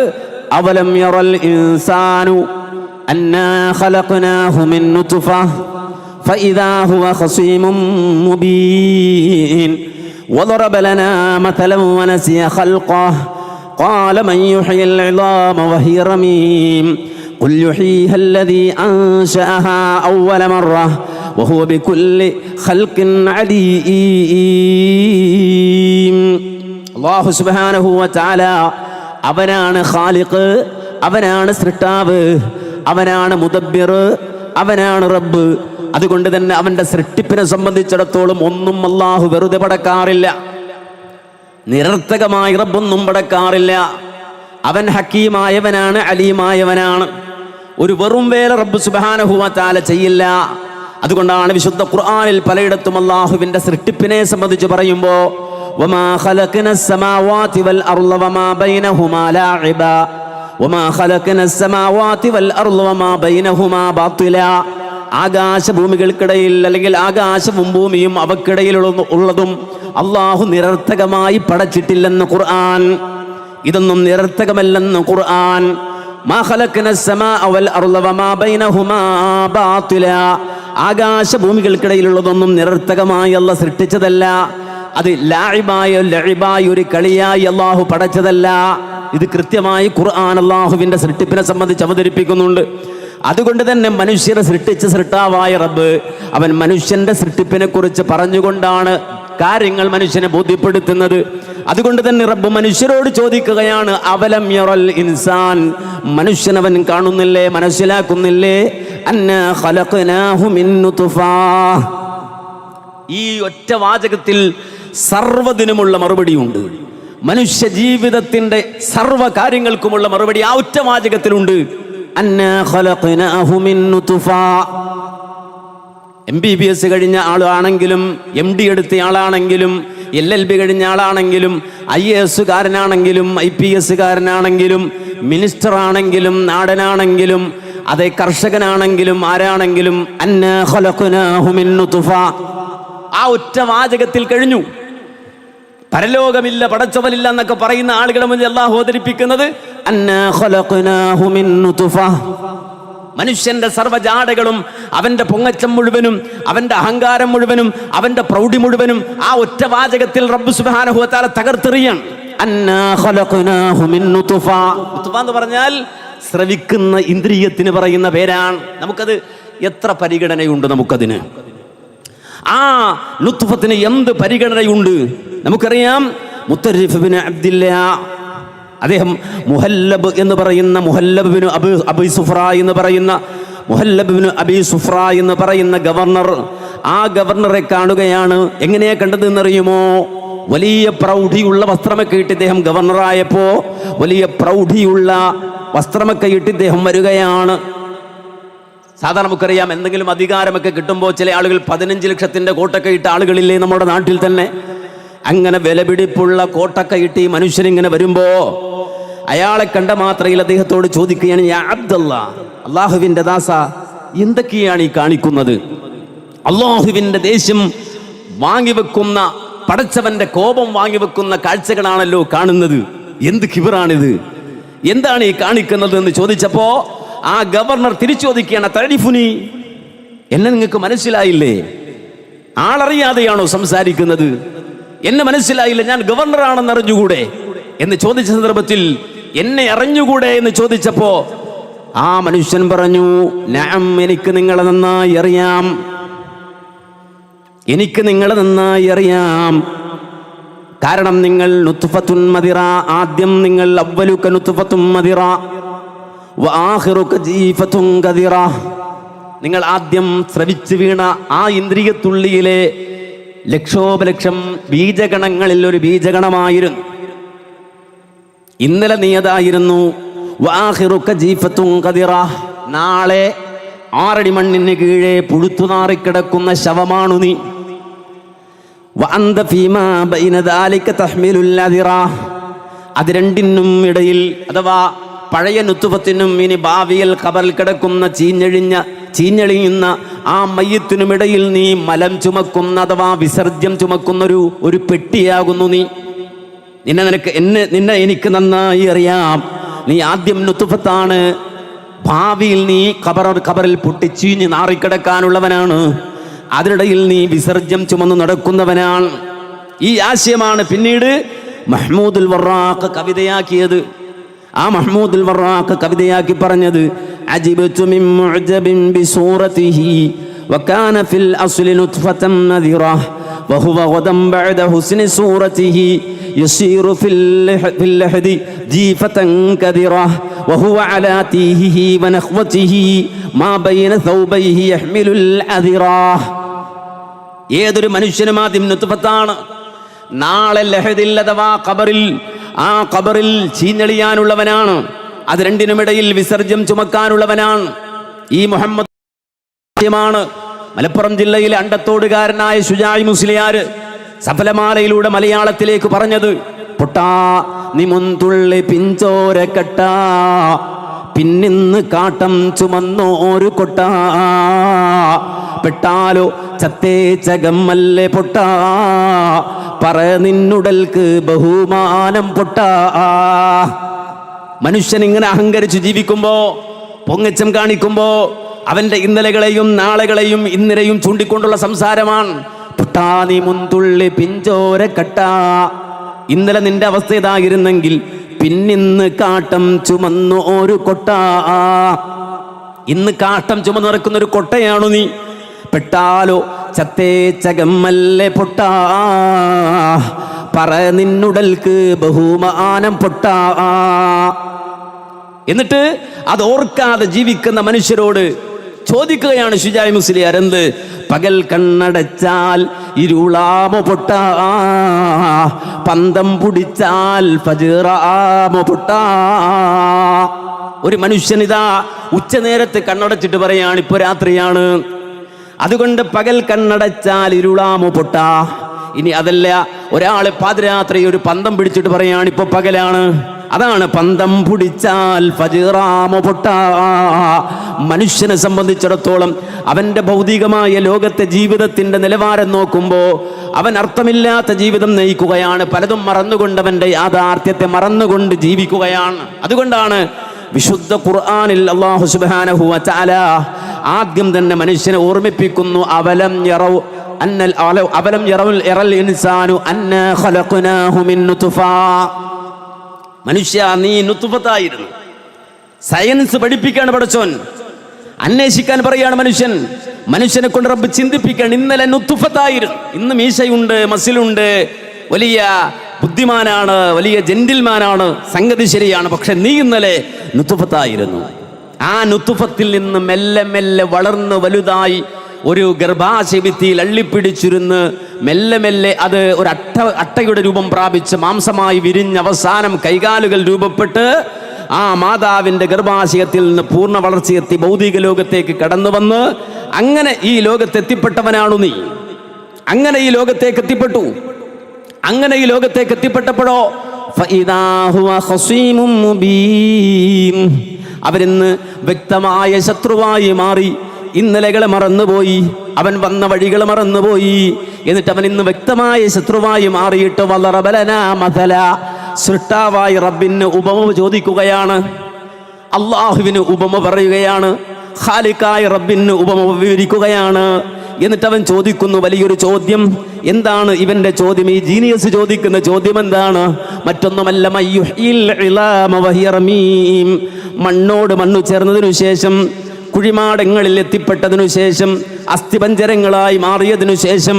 അവലം യറൽ ഇൻസാനു അന്നാ ഖലഖനാഹു മിൻ നുത്ഫ ഫഇദാ ഹുവ ഖസീമും മുബീൻ വദറബ ലനാ മതലൻ വനസിയ ഖൽഖഹു ഖാല മൻ യുഹ്യിൽ ഇളാമ വഹിയ റമീം ഖുൽ യുഹീഹാ അല്ലദീ അൻശഅഹാ അവ്വല മറ വഹുവ ബികുല്ലി ഖൽഖിൻ അലീം. അല്ലാഹു സുബ്ഹാനഹു വ തആല അവനാണ് ഖാലിഖ്, അവനാണ് സൃഷ്ടാവ്, അവനാണ് മുദബ്ബിർ, അവനാണ് റബ്ബ്. അതുകൊണ്ട് തന്നെ അവന്റെ സൃഷ്ടിപ്പിനെ സംബന്ധിച്ചിടത്തോളം ഒന്നും അല്ലാഹു വെറുതെ പടക്കാറില്ല, നിരർത്ഥകമായി റബ്ബൊന്നും പടക്കാറില്ല. അവൻ ഹക്കീമായവനാണ്, അലീമായവനാണ്. ഒരു വെറും വേല റബ്ബ് സുബ്ഹാനഹു വ തആല ചെയ്യില്ല. അതുകൊണ്ടാണ് വിശുദ്ധ ഖുർആനിൽ പലയിടത്തും അല്ലാഹുവിന്റെ സൃഷ്ടിപ്പിനെ സംബന്ധിച്ച് പറയുമ്പോൾ വമാ ഖലഖനസ് സമാവാതി വൽ അർള വമാ ബൈനഹുമാ ലാഇബ വമാ ഖലഖനസ് സമാവാതി വൽ അർള വമാ ബൈനഹുമാ ബാത്തില. ആകാശഭൂമികൾക്കിടയിൽ അല്ലെങ്കിൽ ആകാശവും ഭൂമിയും അവക്കിടയിൽ ഉള്ളതും അല്ലാഹു നിരർത്ഥകമായി പടച്ചിട്ടില്ലെന്ന് ഖുർആൻ. ഇതൊന്നും നിരർത്ഥകമല്ലെന്ന് ഖുർആൻ. മാ ഖലഖനസ് സമാഅ വൽ അർള വമാ ബൈനഹുമാ ബാത്തില. ആകാശഭൂമികൾക്കിടയിലുള്ളതൊന്നും നിരർത്ഥകമായി അല്ലാഹു സൃഷ്ടിച്ചതല്ല. അത് ലഇബായ ഒരു കളിയായി അല്ലാഹു പടച്ചതല്ല. ഇത് കൃത്യമായി ഖുർആൻ അല്ലാഹുവിന്റെ സൃഷ്ടിപ്പിനെ സംബന്ധിച്ച് അവതരിപ്പിക്കുന്നുണ്ട്. അതുകൊണ്ട് തന്നെ മനുഷ്യരെ സൃഷ്ടിച്ച സൃഷ്ടാവായ റബ്ബ് അവൻ മനുഷ്യന്റെ സൃഷ്ടിപ്പിനെ കുറിച്ച് പറഞ്ഞുകൊണ്ടാണ് കാര്യങ്ങൾ മനുഷ്യനെ ബോധ്യപ്പെടുത്തുന്നത്. അതുകൊണ്ട് തന്നെ റബ്ബ് മനുഷ്യരോട് ചോദിക്കുകയാണ്, അവലം യറൽ ഇൻസാൻ, മനുഷ്യനവൻ കാണുന്നില്ലേ, മനസ്സിലാക്കുന്നില്ലേ, അന്നാ ഖലഖനാഹു മിൻ നുത്ഫ. ഈ ഒറ്റ വാചകത്തിൽ സർവ്വതിനുമുള്ള മറുപടിയുണ്ട്. മനുഷ്യ ജീവിതത്തിന്റെ സർവ്വ കാര്യങ്ങൾക്കുമുള്ള മറുപടി ആ ഒറ്റ വാചകത്തിലുണ്ട്. അന്നാ ഖലഖനാഹു മിൻ നുത്ഫ. MBBS കഴിഞ്ഞ ആളാണെങ്കിലും MD എടുത്ത ആളാണെങ്കിലും LLB കഴിഞ്ഞ ആളാണെങ്കിലും IAS കാരനാണെങ്കിലും IPS കാരനാണെങ്കിലും മിനിസ്റ്റർ ആണെങ്കിലും നാടനാണെങ്കിലും അതേ കർഷകനാണെങ്കിലും ആരാണെങ്കിലും അന്നാ ഖലഖനാഹു മിൻ നുത്ഫ. ആ ഒറ്റ വാചകത്തിൽ കഴിഞ്ഞു. പരലോകമില്ല, പടച്ചവനില്ല എന്നൊക്കെ പറയുന്ന ആളുകളെ മുന്നിൽ അല്ലാഹു അവതരിപ്പിക്കുന്നത് അന്നാ ഖലഖനാഹു മിൻ നുത്ഫ. മനുഷ്യന്റെ സർവ്വജാടകളും അവന്റെ പൊങ്ങച്ചം മുഴുവനും അവന്റെ അഹങ്കാരം മുഴുവനും അവന്റെ പ്രൗഢി മുഴുവനും ആ ഒറ്റ വാചകത്തിൽ റബ്ബ് സുബ്ഹാനഹു വ തആല തകർത്തെറിയാണ്. അന്നാ ഖലഖനാഹു മിൻ നുത്ഫ. നുത്ഫ എന്ന് പറഞ്ഞാൽ ശ്രവിക്കുന്ന ഇന്ദ്രിയത്തിന് പറയുന്ന പേരാണ്. നമുക്കത് എത്ര പരിഗണനയുണ്ട് നമുക്കതിന്. ആ ലുത്ഫത്തിന് എന്ത് പരിഗണനയുണ്ട് നമുക്കറിയാം. മുത്തരിഫ് ബിൻ അബ്ദില്ലാ, അദ്ദേഹം മുഹല്ലബ് എന്ന് പറയുന്ന മുഹല്ലബ് ബിൻ അബി സുഫ്ര എന്ന് പറയുന്ന മുഹല്ലബ് ബിൻ അബി സുഫ്ര എന്ന് പറയുന്ന ഗവർണർ, ആ ഗവർണറെ കാണുകയാണ്. എങ്ങനെയാ കണ്ടത് എന്നറിയുമോ? വലിയ പ്രൗഢിയുള്ള വസ്ത്രമൊക്കെ ഇട്ട് ഇദ്ദേഹം ഗവർണറായപ്പോ വലിയ പ്രൗഢിയുള്ള വസ്ത്രമൊക്കെ ഇട്ട് ഇദ്ദേഹം വരികയാണ്. സാധാരണ നമുക്കറിയാം, എന്തെങ്കിലും അധികാരമൊക്കെ കിട്ടുമ്പോൾ ചില ആളുകൾ 15 ലക്ഷത്തിന്റെ കോട്ടൊക്കെ ഇട്ട ആളുകളില്ലേ നമ്മുടെ നാട്ടിൽ തന്നെ. അങ്ങനെ വിലപിടിപ്പുള്ള കോട്ടൊക്കെ ഇട്ട് ഈ മനുഷ്യനിങ്ങനെ വരുമ്പോ അയാളെ കണ്ട മാത്രയിൽ അദ്ദേഹത്തോട് ചോദിക്കുകയാണ്, യാ അബ്ദല്ലാ, അള്ളാഹുവിന്റെ ദാസ, എന്തൊക്കെയാണ് ഈ കാണിക്കുന്നത്? അള്ളാഹുവിന്റെ ദേഷ്യം വാങ്ങിവെക്കുന്ന, പടച്ചവന്റെ കോപം വാങ്ങിവെക്കുന്ന കാഴ്ചകളാണല്ലോ കാണുന്നത്. എന്ത് കിബറാണിത്, എന്താണ് ഈ കാണിക്കുന്നത് എന്ന് ചോദിച്ചപ്പോ ആ ഗവർണർ തിരിച്ചു ചോദിക്കുകയാണ്, തഅരിഫുനി, എന്നെ നിങ്ങൾക്ക് മനസ്സിലായില്ലേ? ആളറിയാതെയാണോ സംസാരിക്കുന്നത്? എന്നെ മനസ്സിലായില്ല, ഞാൻ ഗവർണറാണെന്ന് അറിഞ്ഞുകൂടെ എന്ന് ചോദിച്ച സന്ദർഭത്തിൽ എന്നെ അറിഞ്ഞുകൂടെ എന്ന് ചോദിച്ചപ്പോ ആ മനുഷ്യൻ പറഞ്ഞു, നഅം, എനിക്ക് നിങ്ങളെ നന്നായി അറിയാം, എനിക്ക് നിങ്ങളെ നന്നായി അറിയാം. കാരണം നിങ്ങൾ നുത്ഫത്തുൻ മദിറ, ആദ്യം നിങ്ങൾ അവ്വലുക നുത്ഫത്തുൻ മദിറ വആഖിറുക ജീഫത്തുൻ കദിറ, നിങ്ങൾ ആദ്യം സ്രവിച്ചു വീണ ആ ഇന്ദ്രിയത്തുള്ളിയിലെ ലക്ഷോപലക്ഷം ബീജഗണങ്ങളിൽ ഒരു ബീജഗണമായിരുന്നു. ഇന്നലെ നീ അതായിരുന്നു. വആഖിറുക ജീഫത്തുൻ കദിറ, നാളെ 6 അടി മണ്ണിന് കീഴെ പുഴുത്തുനാറിക്കിടക്കുന്ന ശവമാണു നീ. വഅന്ത ഫീമാ ബൈന ദാലിക തഹ്മിലുൽ അദിറ, അത് രണ്ടിനും ഇടയിൽ അഥവാ പഴയ നുത്ഫത്തിനും ഇനി ഭാവിയിൽ ഖബറിൽ കിടക്കുന്ന ചീഞ്ഞെളിയുന്ന ആ മയ്യത്തിനുമിടയിൽ നീ മലം ചുമക്കുന്ന അഥവാ വിസർജ്യം ചുമക്കുന്ന ഒരു പെട്ടിയാകുന്നു നീ. നിന്നെ എനിക്ക് നന്നായി അറിയാം. നീ ആദ്യം നുത്ഫത്താണ്, ഭാവിയിൽ നീ ഖബറിൽ പൊട്ടിച്ചീഞ്ഞ് നാറിക്കിടക്കാനുള്ളവനാണ്, അതിനിടയിൽ നീ വിസർജ്യം ചുമന്നു നടക്കുന്നവനാണ്. ഈ ആശയമാണ് പിന്നീട് മഹ്മൂദുൽ വറാഖ് കവിതയാക്കിയത്. ആ മഹ്മൂദുൽ വറാഖ് കവിതയാക്കി പറഞ്ഞത്, അജിബ്തു മിൻ മുഅ്ജബിൻ ബിസൂറതിഹി വകാന ഫിൽ അസ്ലി നുത്ഫതൻ നദിറ വഹുവ ഗദൻ ബഅദ ഹുസ്നി സൂറതിഹി യസീറു ഫിൽ ലഹദി ജീഫതൻ കദിറ വഹുവ അലാ തീഹിഹി വനഖ്വതിഹി മാ ബൈന സൗബൈഹി യഹ്മിലുൽ അദിറ. ഏതൊരു മനുഷ്യനും ആദ്യം നുത്ഫത്താണ്, നാളെ ലഹദിൽ അഥവാ ആ ഖബറിൽ ചീഞ്ഞെളിയാനുള്ളവനാണ്, അത് രണ്ടിനുമിടയിൽ വിസർജ്യം ചുമക്കാനുള്ളവനാണ്. ഈ മുഹമ്മദ് മലപ്പുറം ജില്ലയിലെ അണ്ടത്തോടുകാരനായ ശുജാഇ മുസ്ലിയാർ സഫലമാലയിലൂടെ മലയാളത്തിലേക്ക് പറഞ്ഞത്, പൊട്ടാ നീ മുൻതുള്ളി പിഞ്ചോര കെട്ടാ, പിന്നിന്ന് കാട്ടം ചുമന്നോരു കൊട്ടാ, പെട്ടാലോ ചത്തേ ചകമ്മല്ലേ പൊട്ടാ, പറ നിന്നുടൽക്ക് ബഹുമാനം പൊട്ടാ. മനുഷ്യൻ ഇങ്ങനെ അഹങ്കരിച്ച് ജീവിക്കുമ്പോ, പൊങ്ങച്ചം കാണിക്കുമ്പോ അവന്റെ ഇന്നലകളെയും നാളെകളെയും ഇന്നലെയും ചൂണ്ടിക്കൊണ്ടുള്ള സംസാരമാണ്. പൊട്ടാ നീ മുൻതുള്ളി പിഞ്ചോര കെട്ടാ, ഇന്നലെ നിന്റെ അവസ്ഥ ഇതായിരുന്നെങ്കിൽ പിന്നിന്ന് കാട്ടം ചുമന്നു ഒരു കൊട്ട, ഇന്ന് കാട്ടം ചുമന്ന് നടക്കുന്ന ഒരു കൊട്ടയാണു നീ. പെട്ടാലോ ചത്തേ ചകമ്മല്ലേ പൊട്ടാ, പറ നിന്നുടൽക്ക് ബഹുമാനം പൊട്ടാ. എന്നിട്ട് അത് ഓർക്കാതെ ജീവിക്കുന്ന മനുഷ്യരോട് ചോദിക്കുകയാണ് ശുജാഇ മുസ്ലിയാർ, എന്ത്? പകൽ കണ്ണടച്ചാൽ ഇരുളാമോ പൊട്ടാ, പന്തം പിടിച്ചാൽ ഫജ്റാമോ പൊട്ടാ. ഒരു മനുഷ്യനിതാ ഉച്ചനേരത്ത് കണ്ണടച്ചിട്ട് പറയാണ് ഇപ്പൊ രാത്രിയാണ്, അതുകൊണ്ട് പകൽ കണ്ണടച്ചാൽ ഇരുളാമോ പൊട്ടാ. ഇനി അതല്ല, ഒരാള് പാതിരാത്രി ഒരു പന്തം പിടിച്ചിട്ട് പറയാണ് ഇപ്പൊ പകലാണ്, അതാണ് പന്തം പിടിച്ചാൽ ഫജ്റാമോ പൊട്ടാ. മനുഷ്യനെ സംബന്ധിച്ചിടത്തോളം അവന്റെ ഭൗതികമായ ലോകത്തെ ജീവിതത്തിന്റെ നിലവാരം നോക്കുമ്പോൾ അവൻ അർത്ഥമില്ലാത്ത ജീവിതം നയിക്കുകയാണ്. പലതും മറന്നുകൊണ്ട് അവന്റെ യാഥാർത്ഥ്യത്തെ മറന്നുകൊണ്ട് ജീവിക്കുകയാണ്. അതുകൊണ്ടാണ് വിശുദ്ധ ഖുർആനിൽ അല്ലാഹു സുബ്ഹാനഹു വ തആല ആദ്യം തന്നെ മനുഷ്യനെ ഓർമ്മിപ്പിക്കുന്നു, അവലം യറൽ ഇൻസാനു അന്നാ ഖലഖനാഹു മിൻ നുത്ഫ. മനുഷ്യ, നീ നുത്ഫത്തായിരുന്നു. സയൻസ് പഠിപ്പിക്കാണ് പടച്ചോൻ, അന്വേഷിക്കാൻ പറയാണ് മനുഷ്യനെ കൊണ്ട് റബ്ബ് ചിന്തിപ്പിക്കാൻ. ഇന്നലെ നുത്ഫത്തായിരുന്നു, ഇന്ന് മീശയുണ്ട്, മസിലുണ്ട്, വലിയ ബുദ്ധിമാനാണ്, വലിയ ജെന്റിൽമാനാണ്, സംഗതി ശരിയാണ്. പക്ഷെ നീ ഇന്നലെ നുത്ഫത്തായിരുന്നു. ആ നുത്ഫത്തിൽ നിന്ന് മെല്ലെ മെല്ലെ വളർന്ന് വലുതായി ഒരു ഗർഭാശയഭിത്തിയിൽ അള്ളിപ്പിടിച്ചിരുന്ന് മെല്ലെ മെല്ലെ അത് ഒരു അട്ടയുടെ രൂപം പ്രാപിച്ച് മാംസമായി വിരിഞ്ഞ് അവസാനം കൈകാലുകൾ രൂപപ്പെട്ട് ആ മാതാവിന്റെ ഗർഭാശയത്തിൽ നിന്ന് പൂർണ്ണ വളർച്ചയെത്തി ഭൗതിക ലോകത്തേക്ക് കടന്നു വന്ന് അങ്ങനെ ഈ ലോകത്തെത്തിപ്പെട്ടവനാണു നീ. അങ്ങനെ ഈ ലോകത്തേക്ക് എത്തിപ്പെട്ടപ്പോഴോ അവരിന്ന് വ്യക്തമായ ശത്രുവായി മാറി. ഇന്നലകളെ മറന്നുപോയി, അവൻ വന്ന വഴികൾ മറന്നുപോയി. എന്നിട്ട് അവൻ ഇന്ന് വ്യക്തമായ ശത്രുവായി മാറിയിട്ട് വളറബലന മതല, സൃഷ്ടാവായി റബ്ബിന് ഉപമ ചോദിക്കുകയാണ്, അള്ളാഹുവിന് ഉപമ പറയുകയാണ്, ഖാലിഖായ റബ്ബിന് ഉപമ വിവരിക്കുകയാണ്. എന്നിട്ട് അവൻ ചോദിക്കുന്നു വലിയൊരു ചോദ്യം, എന്താണ് ഇവന്റെ ചോദ്യം? ഈ ജീനിയസ് ചോദിക്കുന്ന ചോദ്യം എന്താണ്? മറ്റൊന്നുമല്ല, മണ്ണോട് മണ്ണു ചേർന്നതിനു ശേഷം, കുഴിമാടങ്ങളിൽ എത്തിപ്പെട്ടതിനു ശേഷം, അസ്ഥിപഞ്ചരങ്ങളായി മാറിയതിനു ശേഷം,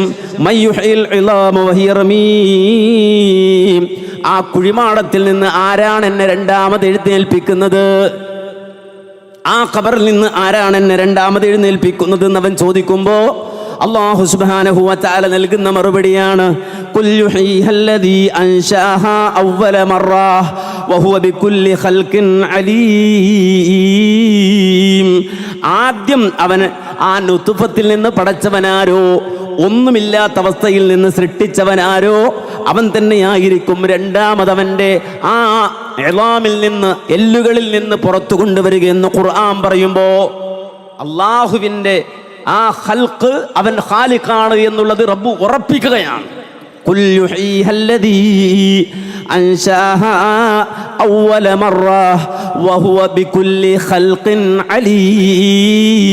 ആ കുഴിമാടത്തിൽ നിന്ന് ആരാണ് എന്നെ രണ്ടാമത് എഴുന്നേൽപ്പിക്കുന്നത്? ആ ഖബറിൽ നിന്ന് ആരാണ് എന്നെ രണ്ടാമത് എഴുന്നേൽപ്പിക്കുന്നത് എന്ന് അവൻ ചോദിക്കുമ്പോ അല്ലാഹു സുബ്ഹാനഹു വ തആല നൽകുന്ന മറുപടിയാണ്, ഖുൽ യുഹീഹല്ലദീ അൻശാഹാ അവ്വല മറ വഹുവ ബികുല്ലി ഖൽഖിൻ അലീം. ആദ്യം അവൻ ആ നുത്ഫത്തിൽ നിന്ന് പടച്ചവനാരോ, ഒന്നുമില്ലാത്ത അവസ്ഥയിൽ നിന്ന് സൃഷ്ടിച്ചവനാരോ അവൻ തന്നെയായിരിക്കും രണ്ടാമതവൻ്റെ ആ ഇളാമിൽ നിന്ന്, എല്ലുകളിൽ നിന്ന് പുറത്തു കൊണ്ടുവരികയെന്ന് ഖുർആൻ പറയുമ്പോ അള്ളാഹുവിൻ്റെ ആ ഖൽഖ് അവൻ ഖാലിഖാണ് എന്നുള്ളത് റബ്ബ് ഉറപ്പിക്കുകയാണ്. ഖുൽ യുഹീഹല്ലദീ അൻശാഹാ അവ്വല മറ വഹുവ ബികുല്ലി ഖൽഖിൻ അലീം.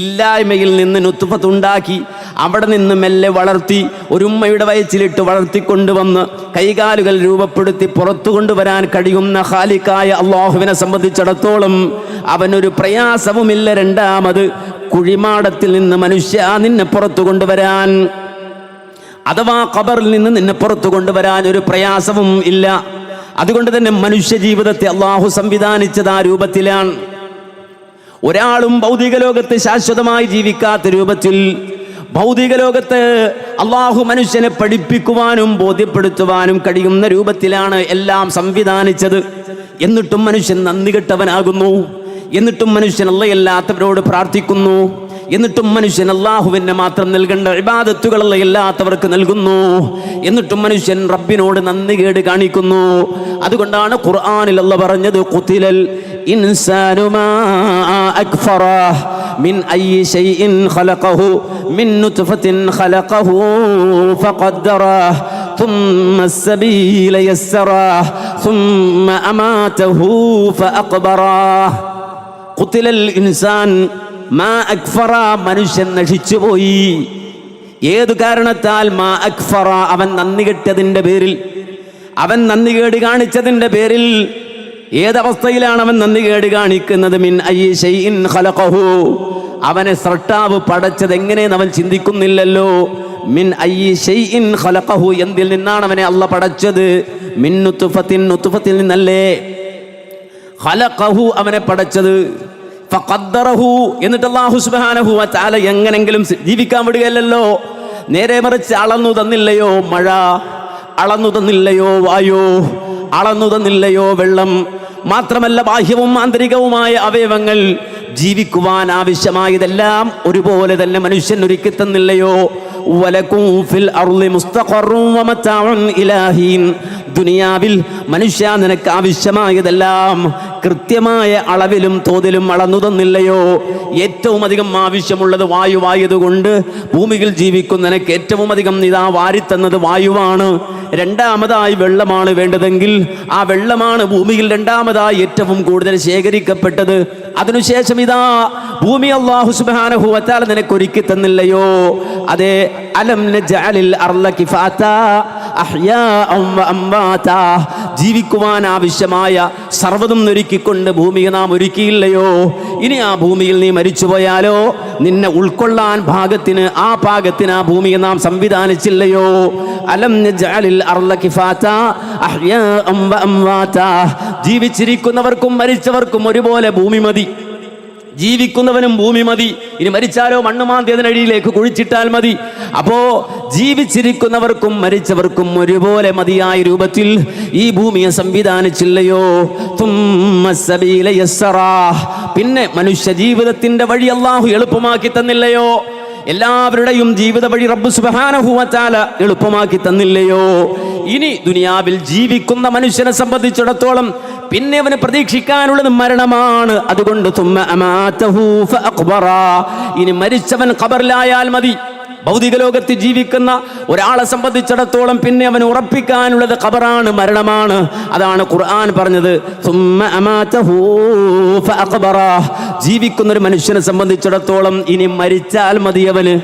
ഇല്ലായ്മയിൽ നിന്ന് നുത്ഫത്തുണ്ടാക്കി അവിടെ നിന്ന് മെല്ലെ വളർത്തി ഒരു ഉമ്മയുടെ വയറ്റിലിട്ട് വളർത്തിക്കൊണ്ടുവന്ന് കൈകാലുകൾ രൂപപ്പെടുത്തി പുറത്തു കൊണ്ടുവരാൻ കഴിയുന്ന ഖാലിഖായ അള്ളാഹുവിനെ സംബന്ധിച്ചിടത്തോളം അവനൊരു പ്രയാസവുമില്ല രണ്ടാമത് കുഴിമാടത്തിൽ നിന്ന് മനുഷ്യ നിന്നെ പുറത്തു കൊണ്ടുവരാൻ, അഥവാ ഖബറിൽ നിന്ന് നിന്നെ പുറത്തു കൊണ്ടുവരാൻ ഒരു പ്രയാസവും ഇല്ല. അതുകൊണ്ട് തന്നെ മനുഷ്യ ജീവിതത്തെ അള്ളാഹു സംവിധാനിച്ചത് ആ രൂപത്തിലാണ്. ഒരാളും ഭൗതിക ലോകത്ത് ശാശ്വതമായി ജീവിക്കാത്ത രൂപത്തിൽ ഭൗതിക ലോകത്ത് അള്ളാഹു മനുഷ്യനെ പഠിപ്പിക്കുവാനും ബോധ്യപ്പെടുത്തുവാനും കഴിയുന്ന രൂപത്തിലാണ് എല്ലാം സംവിധാനിച്ചത്. എന്നിട്ടും മനുഷ്യൻ നന്ദി കെട്ടവനാകുന്നു. എന്നിട്ടും മനുഷ്യൻ അല്ലാത്തവരോട് പ്രാർത്ഥിക്കുന്നു. എന്നിട്ടും മനുഷ്യൻ അള്ളാഹുവിനെ മാത്രം നൽകേണ്ട ഇബാദത്തുകൾ അല്ലാത്തവർക്ക് നൽകുന്നു. എന്നിട്ടും മനുഷ്യൻ റബ്ബിനോട് നന്ദി കേട് കാണിക്കുന്നു. അതുകൊണ്ടാണ് ഖുർആനിൽ അല്ലാഹു പറഞ്ഞത്, ഖുതിലൽ ഇൻസാനു മാ അക്ഫറഹ് മിൻ അയ്യി ശൈഇൻ ഖലഖഹു മിൻ നുത്ഫത്തിൻ ഖലഖഹു ഫഖദ്ദറഹ് ثم السبيل يسره ثم أماته فأقبره. قتل الإنسان ما أكفر. മനുഷ്യൻ നശിച്ചുപോയി. ഏതു കാരണത്താൽ? മാ അക്ഫറ, അവൻ നന്ദി കെട്ടതിൻ്റെ പേരിൽ, അവൻ നന്ദി കേട് കാണിച്ചതിൻ്റെ പേരിൽ. ഏതവസ്ഥയിലാണ് അവൻ നന്ദി കേട് കാണിക്കുന്നത്? മിൻ അയ്യി ശൈഇൻ ഖലഖഹു, അവനെ സൃഷ്ടാവ് പടച്ചത് എങ്ങനെയെന്ന് അവൻ ചിന്തിക്കുന്നില്ലല്ലോ. മിൻ അയ്യി ശൈഇൻ ഖലഖഹു, എന്തിൽ നിന്നാണ് അവനെ അല്ലാഹു പടച്ചത്? മിൻ നുത്ഫത്തിൻ, നുത്ഫത്തിൽ നിന്നല്ലേ ഖലഖഹു അവനെ പടച്ചത്. ഫഖദ്ദറഹു, എന്നിട്ട് അല്ലാഹു സുബ്ഹാനഹു വ തആല എങ്ങനെങ്കിലും ജീവിക്കാൻ വിടുകയല്ലോ. നേരെ മറിച്ച് അളന്നു തന്നില്ലയോ മഴ, അളന്നു തന്നില്ലയോ വായു, അളന്നു തന്നില്ലയോ വെള്ളം. മാത്രമല്ല ബാഹ്യവും ആന്തരികവുമായ അവയവങ്ങൾ ജീവിക്കുവാൻ ആവശ്യമായതെല്ലാം ഒരുപോലെ തന്നെ മനുഷ്യൻ ഒരുക്കി തന്നില്ലയോ. വലകും ഫിൽ അർളി മുസ്തഖറുൻ വമതാഉൻ ഇലാഹീൻ. ദുനിയാവിൽ മനുഷ്യ നിനക്ക് ആവശ്യമായതെല്ലാം കൃത്യമായ അളവിലും തോതിലും അളന്നു തന്നില്ലയോ. ഏറ്റവും അധികം ആവശ്യമുള്ളത് വായുവായതുകൊണ്ട് ഭൂമിയിൽ ജീവിക്കുന്ന നിനക്ക് ഏറ്റവും അധികം ഇതാ വാരിത്തന്നത് വായുവാണ്. രണ്ടാമതായി വെള്ളമാണ് വേണ്ടതെങ്കിൽ ആ വെള്ളമാണ് ഭൂമിയിൽ രണ്ടാമതായി ഏറ്റവും കൂടുതൽ ശേഖരിക്കപ്പെട്ടത്. അതിനുശേഷം ഇതാ ഭൂമി അല്ലാഹു സുബ്ഹാനഹു വ തആല നിനക്ക് ഒരുക്കി തന്നില്ലയോ. അതെ, അലം നജഅലിൽ അർള കിഫാതാ അഹ്യാഅൻ വ അംവാതാ. ജീവിക്കുവാൻ ആവശ്യമായ സർവ്വതും ഒരുക്കിക്കൊണ്ട് ഭൂമിയെ നാം ഒരുക്കിയില്ലയോ. ഇനി ആ ഭൂമിയിൽ നീ മരിച്ചുപോയാലോ നിന്നെ ഉൾക്കൊള്ളാൻ പാകത്തിന് ആ ഭൂമിയെ നാം സംവിധാനിച്ചില്ലയോ. അലം നജഅലിൽ അർള കിഫാതാ അഹ്യാഅൻ വ അംവാതാ. ജീവിച്ചിരിക്കുന്നവർക്കും മരിച്ചവർക്കും ഒരുപോലെ ഭൂമി മതി. ജീവിക്കുന്നവനും ഭൂമി മതി. ഇനി മരിച്ചാലോ മണ്ണുമാന്തി അതിനടിയിലേക്ക് കുഴിച്ചിട്ടാൽ മതി. അപ്പോ ജീവിച്ചിരിക്കുന്നവർക്കും മരിച്ചവർക്കും ഒരുപോലെ മതിയായ രൂപത്തിൽ ഈ ഭൂമിയെ സംവിധാനിച്ചില്ലയോ. പിന്നെ മനുഷ്യ ജീവിതത്തിന്റെ വഴി അല്ലാഹു എളുപ്പമാക്കി തന്നില്ലയോ. എല്ലാവരുടെയും ജീവിത വഴി റബ്ബ് സുബ്ഹാനഹു വ തആല എളുപ്പമാക്കി തന്നില്ലയോ. ഇനി ദുനിയാവിൽ ജീവിക്കുന്ന മനുഷ്യനെ സംബന്ധിച്ചിടത്തോളം പിന്നെ അവന് പ്രതീക്ഷിക്കാനുള്ളത് മരണമാണ്. അതുകൊണ്ട് തുമ്മ അമാതഹു ഫഅഖ്ബറ. ഇനി മരിച്ചവൻ ഖബറിലായാൽ മതി. ഭൗതിക ലോകത്ത് ജീവിക്കുന്ന ഒരാളെ സംബന്ധിച്ചിടത്തോളം പിന്നെ അവന് ഉറപ്പിക്കാനുള്ളത് ഖബറാണ്, മരണമാണ്. അതാണ് ഖുർആൻ പറഞ്ഞത്, തുമ്മ അമാതഹു ഫഅഖ്ബറ. ജീവിക്കുന്നൊരു മനുഷ്യനെ സംബന്ധിച്ചിടത്തോളം ഇനി മരിച്ചാൽ മതിയവന്.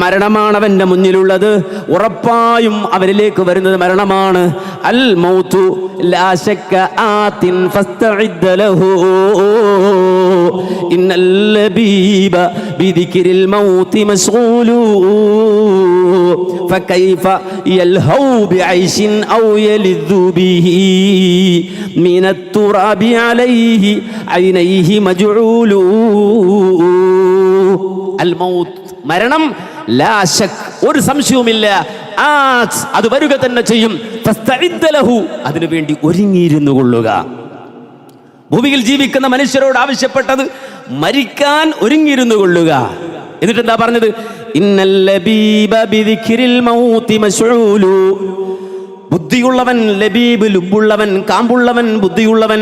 മരണമാണ് അവന്റെ മുന്നിലുള്ളത്. ഉറപ്പായും അവരിലേക്ക് വരുന്നത് മരണമാണ്. അൽ മൗതു ലാ ശക്ക ആതിൻ ഫസ്തഇദ് ലഹു ഇന്നൽ ലബീബ ബിദിക്രിൽ മൗതി മശ്ഗൂലു ഫകൈഫ യൽഹൗ ബിഐശിൻ ഔ യലിദു ബിഹി മിനത് തുറാബി അലൈഹി ഐനൈഹി മജ്ഊലു. അൽ മൗത്ത്, മരണം, ലാ ശക്, ഒരു സംശയവുമില്ല, അത് വരിക തന്നെ ചെയ്യും. ഫസ്തഇദ് ലഹു, അതിനുവേണ്ടി ഒരുങ്ങിയിരുന്നു കൊള്ളുക. ഭൂമിയിൽ ജീവിക്കുന്ന മനുഷ്യരോട് ആവശ്യപ്പെട്ടത് മരിക്കാൻ ഒരുങ്ങിയിരുന്നു കൊള്ളുക. എന്നിട്ട് എന്താ പറഞ്ഞത്? ഇന്നൽ ലബീബ ബിദിക്രിൽ മൗതി മശ്ഊലു. ബുദ്ധിയുള്ളവൻ, ലബീബ്, ലുബുള്ളവൻ, കാമ്പുള്ളവൻ, ബുദ്ധിയുള്ളവൻ.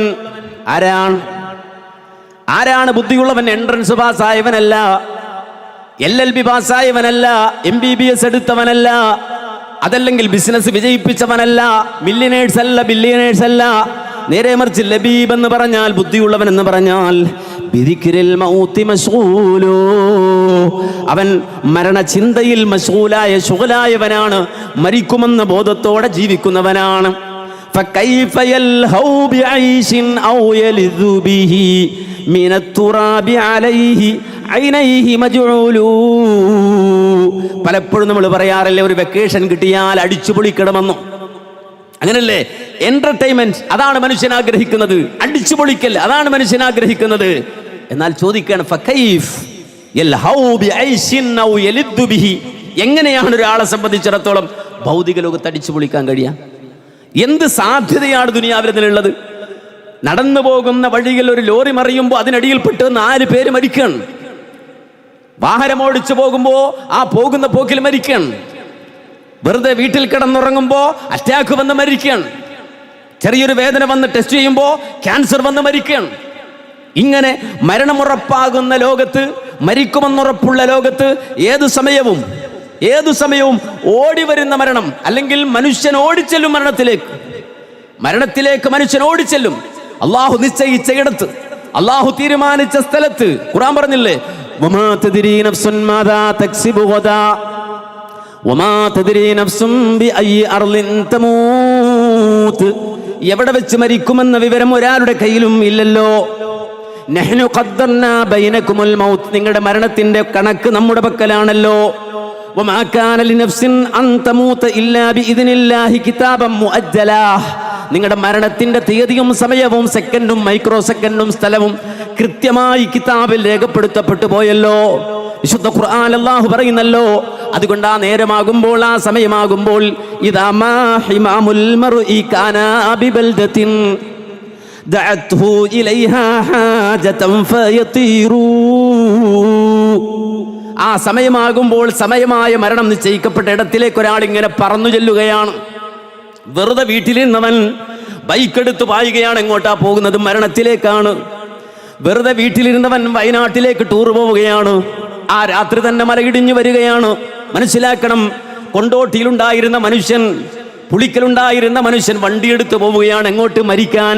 ആരാണ് ബുദ്ധിയുള്ളവൻ? എൻട്രൻസ് പാസ്സായവനല്ല, LLB പാസ്സായവനല്ല, MBBS എടുത്തവനല്ല, അതല്ലെങ്കിൽ ബിസിനസ് വിജയിപ്പിച്ചവനല്ല, മില്യനേഴ്സ് അല്ല, ബില്യനേഴ്സ് അല്ല. നേരെ മറിച്ച് ലബീബ് എന്ന് പറഞ്ഞാൽ, ബുദ്ധിയുള്ളവൻ എന്ന് പറഞ്ഞാൽ ബിദിക്രിൽ മൗതി മശ്ഗൂലു, അവൻ മരണചിന്തയിൽ മശ്ഗൂലായ, ശുഗലായവനാണ്, മരിക്കുമെന്ന ബോധത്തോടെ ജീവിക്കുന്നവനാണ്. ഫകൈഫ യൽഹൗ ബിഐശിൻ ഔ യലിദു ബിഹി മിനത് തുറാബി അലൈഹി ഐനൈഹി മജ്ഊലു. പലപ്പോഴും നമ്മൾ പറയാറില്ലേ, ഒരു വെക്കേഷൻ കിട്ടിയാൽ അടിച്ചു പൊളിക്കണമെന്നോ? അങ്ങനല്ലേ? എന്റർടൈൻമെന്റ്, അതാണ് മനുഷ്യൻ ആഗ്രഹിക്കുന്നത്. അടിച്ചു പൊളിക്കൽ, അതാണ് മനുഷ്യൻ ആഗ്രഹിക്കുന്നത്. എന്നാൽ ചോദിക്കുകയാണ്, ഫകൈഫ് യൽഹൗ ബിഐശിൻ ഔ യലിദു ബിഹി, എങ്ങനെയാണ് ഒരാളെ സംബന്ധിച്ചിടത്തോളം ഭൗതിക ലോകത്ത് അടിച്ചു പൊളിക്കാൻ കഴിയുക? എന്ത് സാധ്യതയാണ് ദുനിയാവിൽ അതിലുള്ളത്? നടന്നു പോകുന്ന വഴിയിൽ ഒരു ലോറി മറിയുമ്പോൾ അതിനടിയിൽപ്പെട്ട് 4 പേര് മരിക്കണം. വാഹനം ഓടിച്ചു പോകുമ്പോ ആ പോകുന്ന പോക്കിൽ മരിക്കണം. വെറുതെ വീട്ടിൽ കിടന്നുറങ്ങുമ്പോ അറ്റാക്ക് വന്ന് മരിക്കണം. ചെറിയൊരു വേദന വന്ന് ടെസ്റ്റ് ചെയ്യുമ്പോ ക്യാൻസർ വന്ന് മരിക്കണം. ഇങ്ങനെ മരണമുറപ്പാകുന്ന ലോകത്ത്, മരിക്കുമെന്നുറപ്പുള്ള ലോകത്ത് ഏതു സമയവും ഓടി വരുന്ന മരണം, അല്ലെങ്കിൽ മനുഷ്യൻ ഓടിച്ചെല്ലും മരണത്തിലേക്ക് മനുഷ്യൻ ഓടിച്ചെല്ലും. അള്ളാഹു നിശ്ചയിച്ച ഇടത്ത്, അള്ളാഹു തീരുമാനിച്ച സ്ഥലത്ത്. ഖുർആൻ പറഞ്ഞില്ലേ, വമാ തദ്രീ നഫ്സുൻ മാദാ തക്സിബു ഗദാ വമാ തദ്രീ നഫ്സുൻ ബിഅയ്യി അർളിൻ തമൂത്. എവിടെ വെച്ച് മരിക്കുമെന്ന വിവരം ഒരാളുടെ കയ്യിലും ഇല്ലല്ലോ. നഹ്നു ഖദ്ദർനാ ബൈനകുമുൽ മൗത്ത്, നിങ്ങളുടെ മരണത്തിന്റെ കണക്ക് നമ്മുടെ പക്കലാണല്ലോ. വമാ കാന ലിനഫ്സിൻ അൻ തമൂത ഇല്ലാ ബിഇദ്നില്ലാഹി കിതാബൻ മുഅജ്ജലാ. നിങ്ങളുടെ മരണത്തിന്റെ തീയതിയും സമയവും സെക്കൻഡും മൈക്രോ സെക്കൻഡും സ്ഥലവും കൃത്യമായി കിതാബിൽ രേഖപ്പെടുത്തപ്പെട്ടു പോയല്ലോ. വിശുദ്ധ ഖുർആൻ അല്ലാഹു പറയുന്നല്ലോ. അതുകൊണ്ട് ആ നേരമാകുമ്പോൾ, ആ സമയമാകുമ്പോൾ, ഇദാ മാ ഹിമാമുൽ മർഇ കാനാ ബിബൽദത്തിൻ ദഅത്ഹു ഇലൈഹാ ഹാജതൻ ഫയതീറു. ആ സമയമാകുമ്പോൾ, സമയമായ മരണം നിശ്ചയിക്കപ്പെട്ട ഇടത്തിലേക്ക് ഒരാൾ ഇങ്ങനെ പറന്നു ചെല്ലുകയാണ്. വെറുതെ വീട്ടിലിരുന്നവൻ ബൈക്കെടുത്ത് പായുകയാണ്. എങ്ങോട്ടാ പോകുന്നത്? മരണത്തിലേക്കാണ്. വെറുതെ വീട്ടിലിരുന്നവൻ വയനാട്ടിലേക്ക് ടൂർ പോവുകയാണ്. ആ രാത്രി തന്നെ മലയിടിഞ്ഞു വരികയാണ്. മനസ്സിലാക്കണം, കൊണ്ടോട്ടിയിലുണ്ടായിരുന്ന മനുഷ്യൻ, പുളിക്കലുണ്ടായിരുന്ന മനുഷ്യൻ വണ്ടിയെടുത്ത് പോവുകയാണ്. എങ്ങോട്ട്? മരിക്കാൻ.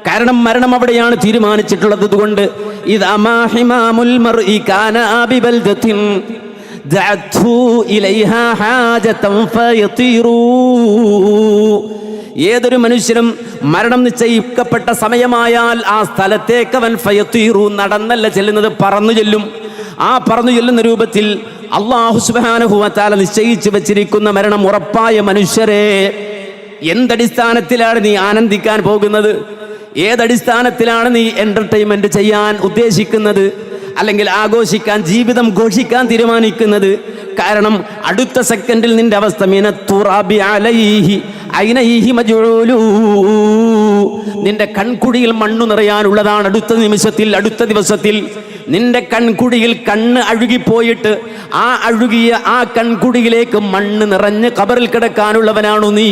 കാരണം മരണം അവിടെയാണ് തീരുമാനിച്ചിട്ടുള്ളത്. അതുകൊണ്ട് ഇദാ മാ ഹിമാമുൽ മർഇ കാനാ ബിബൽദത്തിൻ ദഅത്ഹു ഇലൈഹാ ഹാജതൻ ഫയതീറു. ഏതൊരു മനുഷ്യനും മരണം നിശ്ചയിക്കപ്പെട്ട സമയമായാൽ ആ സ്ഥലത്തേക്ക് അവൻ ഫയതീറു, നടന്നല്ല ചെല്ലുന്നത്, പറന്നു ചെല്ലും. ആ പറന്നു ചെല്ലുന്ന രൂപത്തിൽ അല്ലാഹു സുബ്ഹാനഹു വ തആല നിശ്ചയിച്ചു വെച്ചിരിക്കുന്ന മരണം ഉറപ്പായ മനുഷ്യരെ, എന്തടിസ്ഥാനത്തിലാണ് നീ ആനന്ദിക്കാൻ പോകുന്നത്? ഏതടിസ്ഥാനത്തിലാണ് നീ എന്റർടൈൻമെന്റ് ചെയ്യാൻ ഉദ്ദേശിക്കുന്നത്, അല്ലെങ്കിൽ ആഘോഷിക്കാൻ, ജീവിതം ഘോഷിക്കാൻ തീരുമാനിക്കുന്നത്? കാരണം അടുത്ത സെക്കൻഡിൽ നിന്റെ അവസ്ഥ മിനത്തുറാബി അലൈഹി ഐനൈഹി മജ്ഊലു, നിന്റെ കൺകുടിയിൽ മണ്ണു നിറയാനുള്ളതാണ്. അടുത്ത നിമിഷത്തിൽ, അടുത്ത ദിവസത്തിൽ നിന്റെ കൺകുടിയിൽ കണ്ണ് അഴുകിപ്പോയിട്ട് ആ അഴുകിയ ആ കൺകുടിയിലേക്ക് മണ്ണ് നിറഞ്ഞ് ഖബറിൽ കിടക്കാനുള്ളവനാണു നീ.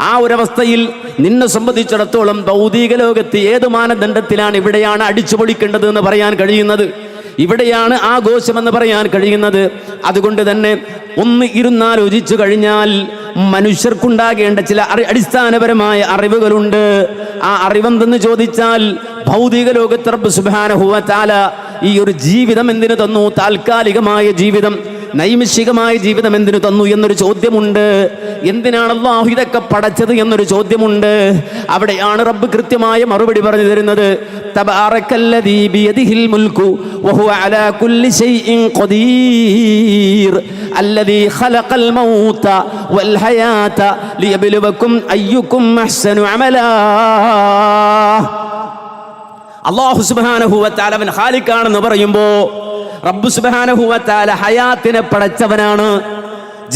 ആ ഒരവസ്ഥയിൽ നിന്നെ സംബന്ധിച്ചിടത്തോളം ഭൗതിക ലോകത്ത് ഏത് മാനദണ്ഡത്തിലാണ്, ഇവിടെയാണ് അടിച്ചു പൊളിക്കേണ്ടത് എന്ന് പറയാൻ കഴിയുന്നത്, ഇവിടെയാണ് ആഘോഷമെന്ന് പറയാൻ കഴിയുന്നത്. അതുകൊണ്ട് തന്നെ ഒന്ന് ഇരുന്നാലോചിച്ചു കഴിഞ്ഞാൽ മനുഷ്യർക്കുണ്ടാകേണ്ട ചില അടിസ്ഥാനപരമായ അറിവുകളുണ്ട്. ആ അറിവെന്തെന്ന് ചോദിച്ചാൽ, ഭൗതിക ലോകത്ത് റബ്ബ് സുബ്ഹാനഹു വ തആല ഈ ഒരു ജീവിതം എന്തിനു തന്നു? താൽക്കാലികമായ ജീവിതം, നൈമിഷികമായ ജീവിതം എന്തിനു തന്നു എന്നൊരു ചോദ്യമുണ്ട്. എന്തിനാണ് അല്ലാഹു ഇതൊക്കെ പടച്ചത് എന്നൊരു ചോദ്യമുണ്ട്. അവിടെയാണ് റബ്ബ് കൃത്യമായ മറുപടി പറഞ്ഞു തരുന്നത്. തബാറക്കല്ലദീ ബിയദിഹിൽ മുൽക്കു വഹുവ അലാ കുല്ലി ശൈഇൻ ഖദീർ അല്ലദീ ഖലഖൽ മൗത വൽ ഹയാത ലിയബ്ലുവക്കും അയ്യുക്കും അഹ്സനു അമലാ. അല്ലാഹു സുബ്ഹാനഹു വ തആല അവൻ ഖാലിഖാണെന്ന് പറയുമ്പോൾ റബ്ബ് സുബ്ഹാനഹു വ തആല ഹയാത്തിനെ പടച്ചവനാണ്,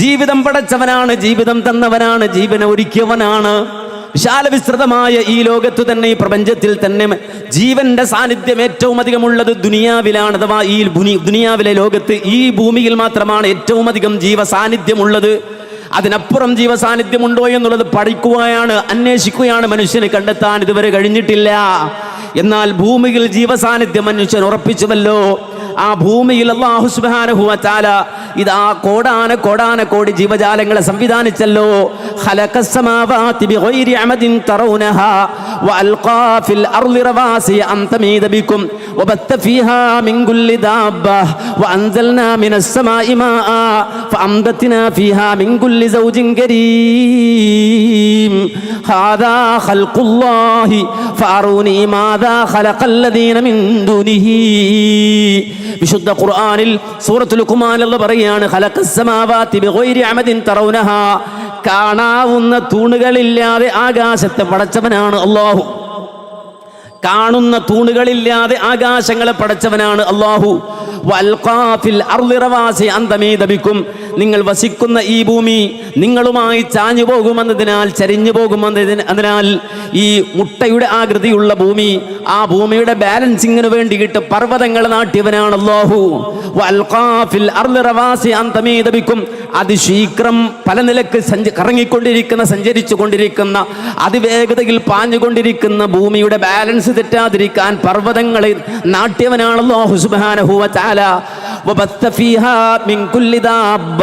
ജീവിതം പടച്ചവനാണ്, ജീവിതം തന്നവനാണ്, ജീവനെ ഒരുക്കിയവനാണ്. വിശാല വിസ്തൃതമായ ഈ ലോകത്ത് തന്നെ, ഈ പ്രപഞ്ചത്തിൽ തന്നെ ജീവന്റെ സാന്നിധ്യം ഏറ്റവും അധികമുള്ളത് ദുനിയാവിലാണ്. അഥവാ ഈ ദുനിയാവിലെ ലോകത്ത് ഈ ഭൂമിയിൽ മാത്രമാണ് ഏറ്റവും അധികം ജീവസാന്നിധ്യമുള്ളത്. അതിനപ്പുറം ജീവസാന്നിധ്യമുണ്ടോ എന്നുള്ളത് പഠിക്കുകയാണ്, അന്വേഷിക്കുകയാണ് മനുഷ്യന് കണ്ടെത്താൻ ഇതുവരെ കഴിഞ്ഞിട്ടില്ല. എന്നാൽ ഭൂമിയിൽ ജീവസാന്നിധ്യം മനുഷ്യൻ ഉറപ്പിച്ചുവല്ലോ. ആ ഭൂമിയിൽ അല്ലാഹു സുബ്ഹാനഹു വ തആല ഇതാ കോടാന കോടി ജീവജാലങ്ങളെ സംവിധാനിച്ചല്ലോ. ഖലഖസ് സമാവാതി ബിഗൈരി അമദിൻ തറൗനഹാ വഅൽഖാ ഫിൽ അർളി റവാസിയ അൻ തമീദ ബികും വബത്ത ഫീഹാ മിൻ കുല്ലി ദാബ്ബ വഅൻസൽനാ മിനസ് സമാഇ മാഅ ഫഅംദത്നാ ഫീഹാ മിൻ കുല്ലി സൗജിൻ കരീം ഹാദാ ഖൽഖുല്ലാഹി ഫഅറൂനി മാദാ ഖലഖല്ലദീന മിൻ ദൂനിഹി. വിശുദ്ധ ഖുർആനിൽ സൂറത്തുൽ ലുഖ്മാൻ അല്ലാഹു പറയാണ്, ഖലഖസ് സമാവാതി ബിഗൈരി അമദിൻ തറൗനഹാ, കാണാവുന്ന തൂണുകളില്ലാതെ ആകാശത്തെ പടച്ചവനാണ് അല്ലാഹു. കാണുന്ന തൂണുകളില്ലാതെ ആകാശങ്ങളെ പടച്ചവനാണ് അല്ലാഹു. വൽഖാ ഫിൽ അർളി റവാസി അൻ തമീദ ബികും, നിങ്ങൾ വസിക്കുന്ന ഈ ഭൂമി നിങ്ങളുമായി ചാഞ്ഞു പോകുമെന്നതിനാൽ, ചരിഞ്ഞു പോകുമെന്നതിനാൽ ഈ മുട്ടയുടെ ആകൃതിയുള്ള ഭൂമി, ആ ഭൂമിയുടെ ബാലൻസിങ്ങിന് വേണ്ടിയിട്ട് പർവ്വതങ്ങൾ നാട്ടിയവനാണ് അല്ലാഹു. വൽഖാ ഫിൽ അർളി റവാസി അൻ തമീദ ബികും, അതിശീഘ്രം പല നിലക്ക് സഞ്ചരിച്ചു കൊണ്ടിരിക്കുന്ന അതിവേഗതയിൽ പാഞ്ഞുകൊണ്ടിരിക്കുന്ന ഭൂമിയുടെ ബാലൻസ് തെറ്റാതിരിക്കാൻ പർവ്വതങ്ങളെ നാട്യവനാണ് അല്ലാഹു സുബ്ഹാനഹു വ തആല. വബത്ത ഫീഹാ മിൻ കുല്ലി ദാബ്ബ,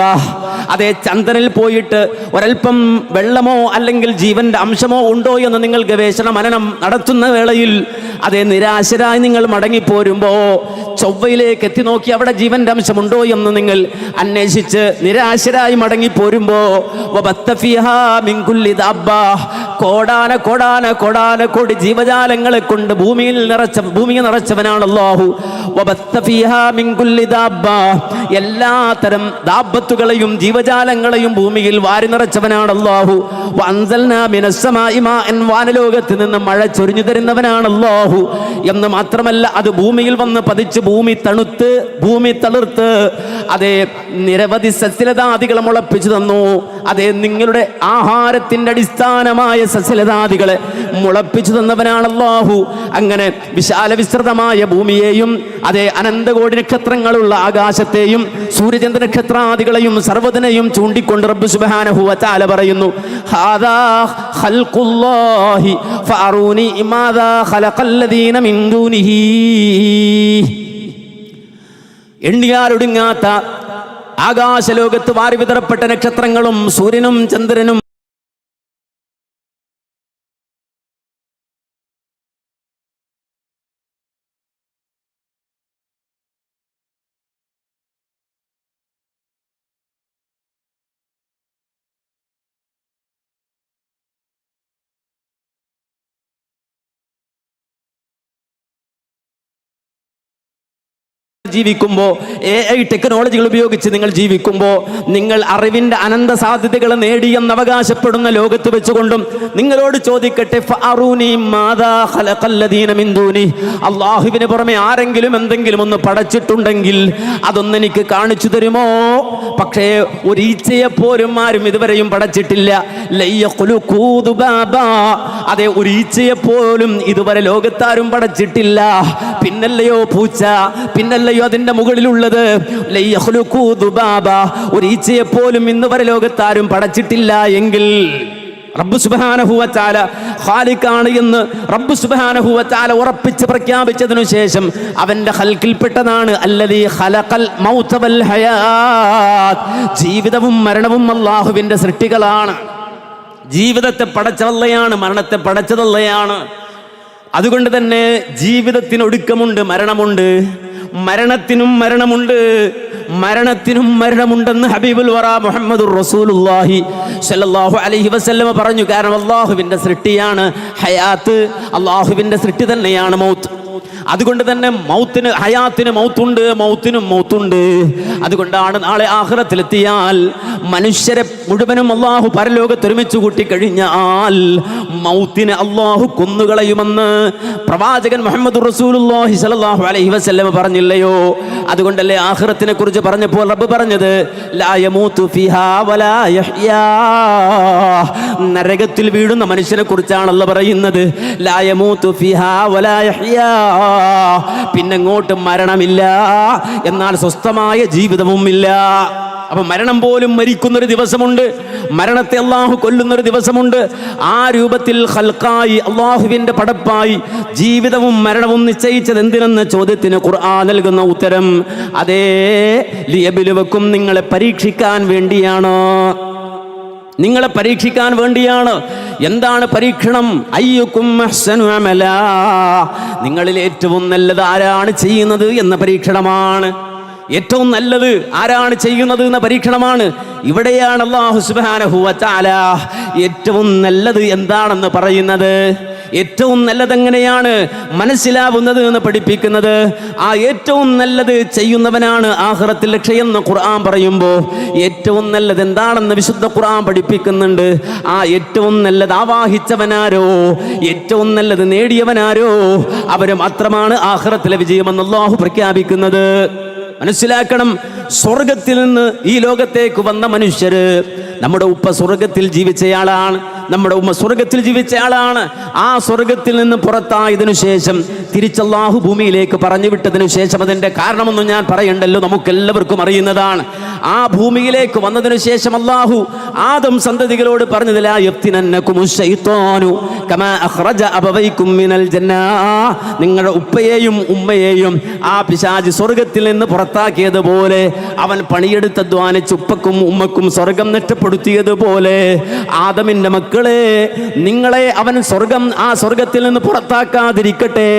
അതേ ചന്ദ്രനിൽ പോയിട്ട് ഒരൽപ്പം വെള്ളമോ അല്ലെങ്കിൽ ജീവന്റെ അംശമോ ഉണ്ടോ എന്ന് നിങ്ങൾ ഗവേഷണ മനനം നടത്തുന്ന വേളയിൽ അതേ നിരാശരായി നിങ്ങൾ മടങ്ങിപ്പോരുമ്പോ ചൊവ്വയിലേക്ക് എത്തി നോക്കി അവിടെ ജീവന്റെ അംശമുണ്ടോ എന്ന് നിങ്ങൾ അന്വേഷിച്ച് നിരാശരായി മടങ്ങിപ്പോരുമ്പോ വബത്ത ഫീഹാ മിൻ കുല്ലി ദാബ്ബ, കോടാന കോടി ജീവജാലങ്ങളെ കൊണ്ട് ഭൂമിയെ നിറച്ചവനാണ് അല്ലാഹു. വബത്ത ഫീഹാ മിൻ കുല്ലി ദാബ്ബ, എല്ലാത്തരം ദാബത്തുകളെയും ജീവജാലങ്ങളെയും ഭൂമിയിൽ വാരി നിറച്ചവനാണ് അല്ലാഹു. വഅൻസൽനാ മിനസ് സമാഇ മാഅൻ, വാനലോകത്ത് നിന്ന് മഴ ചൊരിഞ്ഞു തരുന്നവനാണ് അല്ലാഹു. എന്ന് മാത്രമല്ല, അത് ഭൂമിയിൽ വന്ന് പതിച്ച് ഭൂമി തളിർത്ത് അതേ നിരവധി സസ്യലതാദികളെ മുളപ്പിച്ചു തന്നു. അതേ നിങ്ങളുടെ ആഹാരത്തിന്റെ അടിസ്ഥാനമായ സസ്യലതാദികളെ മുളപ്പിച്ചു തന്നവനാണ് അല്ലാഹു. അങ്ങനെ വിശാല വിസ്തൃതമായ ഭൂമിയെയും അതേ അനന്തകോടി നക്ഷത്രങ്ങളുള്ള ആകാശത്തെയും സൂര്യചന്ദ്ര നക്ഷത്രാദികളെയും സർവ്വതിനെയും ചൂണ്ടിക്കൊണ്ട് റബ്ബ് സുബ്ഹാനഹു വ തആല പറയുന്നു, ഹാദാ ഖൽഖുല്ലാഹി ഫഅറൂനി മാദാ ഖലഖല്ലദീന മിൻ ദൂനിഹി. എണ്ണിയാലൊടുങ്ങാത്ത ആകാശലോകത്ത് വാരി വിതറപ്പെട്ട നക്ഷത്രങ്ങളും സൂര്യനും ചന്ദ്രനും ജീവിക്കുമ്പോൾ, AI ടെക്നോളജികൾ ഉപയോഗിച്ച് നിങ്ങൾ ജീവിക്കുമ്പോൾ, നിങ്ങൾ അറിവിന്റെ അനന്ത സാധ്യതകൾ നേടിയെന്ന് അവകാശപ്പെടുന്ന ലോകത്ത് വെച്ചുകൊണ്ടും നിങ്ങളോട് ചോദിക്കട്ടെ, ഫഅറൂനി മാദാ ഖലഖല്ലദീന മിൻ ദൂനി, അല്ലാഹുവിന് പുറമെ ആരെങ്കിലും എന്തെങ്കിലും ഒന്ന് പടച്ചിട്ടുണ്ടെങ്കിൽ അതൊന്നെനിക്ക് കാണിച്ചു തരുമോ? പക്ഷേ ഒരു ഈച്ചയെ പോലും ആരും ഇതുവരെയും പടച്ചിട്ടില്ല. അതെ, ഒരു ഈച്ചയെ പോലും ഇതുവരെ ലോകത്താരും പടച്ചിട്ടില്ല. പിന്നല്ലയോ പൂച്ച, പിന്നല്ലയോ അതിന്റെ മുകളിലുള്ളത്. ഒരു ഈച്ചയെ പോലും ഇന്ന് വരെ ലോകത്താരും പടച്ചിട്ടില്ല എങ്കിൽ റബ്ബ് സുബ്ഹാനഹു വ തആല ഖാലിഖാണ് എന്ന് റബ്ബ് സുബ്ഹാനഹു വ തആല ഉറപ്പിച്ച് പ്രഖ്യാപിച്ചതിനു ശേഷം അവന്റെ ഖൽഖിൽപ്പെട്ടതാണ് അല്ലദീ ഖലഖൽ മൗത വൽ ഹയാത്ത്. ജീവിതവും മരണവും അല്ലാഹുവിന്റെ സൃഷ്ടികളാണ്. ജീവിതത്തെ പടച്ചതല്ലയാണ്, മരണത്തെ പടച്ചതല്ലയാണ്. അതുകൊണ്ട് തന്നെ ജീവിതത്തിന് ഒടുക്കമുണ്ട്, മരണമുണ്ട്. മരണത്തിനും മരണമുണ്ട്, മരണത്തിനും മരണമുണ്ടെന്ന് ഹബീബുൽ വറ മുഹമ്മദുർ റസൂലുള്ളാഹി സ്വല്ലല്ലാഹു അലൈഹി വസല്ലം പറഞ്ഞു. കാരണം അള്ളാഹുവിൻ്റെ സൃഷ്ടിയാണ് ഹയാത്ത്, അള്ളാഹുവിൻ്റെ സൃഷ്ടി തന്നെയാണ് മൗത്ത്. അതുകൊണ്ട് തന്നെ മൗത്തിന് ഹയാത്തിന് മൗത്തുണ്ട്, മൗത്തിനും മൗത്തുണ്ട്. അതുകൊണ്ടാണ് നാളെ ആഖിറത്തിലെത്തിയാൽ മനുഷ്യരെ മുഴുവനും അള്ളാഹു പരലോകത്ത് ഒരുമിച്ച് കൂട്ടിക്കഴിഞ്ഞാൽ മൗത്തിനെ അള്ളാഹു കൊന്നുകളയുമെന്ന് പ്രവാചകൻ മുഹമ്മദ് റസൂലുള്ളാഹി സ്വല്ലല്ലാഹു അലൈഹി വസല്ലം പറഞ്ഞില്ലയോ? അതുകൊണ്ടല്ലേ ആഖിറത്തിനെ കുറിച്ച് പറഞ്ഞപ്പോൾ റബ്ബ് പറഞ്ഞത് ലാ യമൂതു ഫിഹാ വലാ യഹ്യാ. നരകത്തിൽ വീഴുന്ന മനുഷ്യനെ കുറിച്ചാണ് അല്ലാഹു പറയുന്നത്. ലാ യമൂതു ഫിഹാ വലാ യഹ്യാ. പിന്നങ്ങോട്ട് മരണമില്ല, എന്നാൽ സ്വസ്ഥമായ ജീവിതവും ഇല്ല. അപ്പൊ മരണം പോലും മരിക്കുന്നൊരു ദിവസമുണ്ട്, മരണത്തെ അള്ളാഹു കൊല്ലുന്നൊരു ദിവസമുണ്ട്. ആ രൂപത്തിൽ ഖൽഖായി അള്ളാഹുവിന്റെ പടപ്പായി ജീവിതവും മരണവും നിശ്ചയിച്ചത് എന്തിനെന്ന ചോദ്യത്തിന് ഖുർആൻ നൽകുന്ന ഉത്തരം അതേ ലിയബ്ലുവക്കും, നിങ്ങളെ പരീക്ഷിക്കാൻ വേണ്ടിയാണ്, നിങ്ങളെ പരീക്ഷിക്കാൻ വേണ്ടിയാണ്. എന്താണ് പരീക്ഷണം? അയ്യുക്കും അഹ്സനു അമലാ, നിങ്ങളിൽ ഏറ്റവും നല്ലത് ആരാണ് ചെയ്യുന്നത് എന്ന പരീക്ഷണമാണ്. ഏറ്റവും നല്ലത് ആരാണ് ചെയ്യുന്നത് എന്ന പരീക്ഷണമാണ്. ഇവിടെയാണ് അല്ലാഹു സുബ്ഹാനഹു വ തആല ഏറ്റവും നല്ലത് എന്താണെന്ന് പറയുന്നത്. ഏറ്റവും നല്ലത് എങ്ങനെയാണ് മനസ്സിലാവുന്നത് എന്ന് പഠിപ്പിക്കുന്നത്. ആ ഏറ്റവും നല്ലത് ചെയ്യുന്നവനാണ് ആഖിറത്തിൽ രക്ഷയെന്ന് ഖുർആൻ പറയുമ്പോൾ ഏറ്റവും നല്ലത് എന്താണെന്ന് വിശുദ്ധ ഖുർആൻ പഠിപ്പിക്കുന്നുണ്ട്. ആ ഏറ്റവും നല്ലത് ആവാഹിച്ചവനാരോ, ഏറ്റവും നല്ലത് നേടിയവനാരോ, അവര് മാത്രമാണ് ആഖിറത്തിലെ വിജയമെന്ന് അല്ലാഹു പ്രഖ്യാപിക്കുന്നത്. മനസ്സിലാക്കണം, സ്വർഗത്തിൽ നിന്ന് ഈ ലോകത്തേക്ക് വന്ന മനുഷ്യര്, നമ്മുടെ ഉപ്പ സ്വർഗത്തിൽ ജീവിച്ചയാളാണ്, നമ്മുടെ ഉമ്മ സ്വർഗത്തിൽ ജീവിച്ചയാളാണ്. ആ സ്വർഗത്തിൽ നിന്ന് പുറത്തായതിനു ശേഷം തിരിച്ചല്ലാഹു ഭൂമിയിലേക്ക് പറഞ്ഞു വിട്ടതിനു ശേഷം അതിന്റെ കാരണമൊന്നും ഞാൻ പറയണ്ടല്ലോ, നമുക്കെല്ലാവർക്കും അറിയുന്നതാണ്. ആ ഭൂമിയിലേക്ക് വന്നതിനു ശേഷം അല്ലാഹു ആദം സന്തതികളോട് പറഞ്ഞത് ലാ യഫ്തിനന്നകുമുശ് ശൈത്വാനു കമാ അഖ്റജ അബവൈകും മിനൽ ജന്നാ, നിങ്ങളുടെ ഉപ്പയെയും ഉമ്മയെയും ആ പിശാച് സ്വർഗത്തിൽ നിന്ന് പുറത്താക്കിയതുപോലെ, അവൻ പണിയെടുത്ത് അധ്വാനിച്ച് ഉപ്പക്കും ഉമ്മക്കും സ്വർഗം നഷ്ടപ്പെടുത്തിയതുപോലെ ആദമിന്റെ മക്കളെ നിങ്ങളെ അവൻ ആ സ്വർഗത്തിൽ നിന്ന് പുറത്താക്കാതിരിക്കട്ടെ,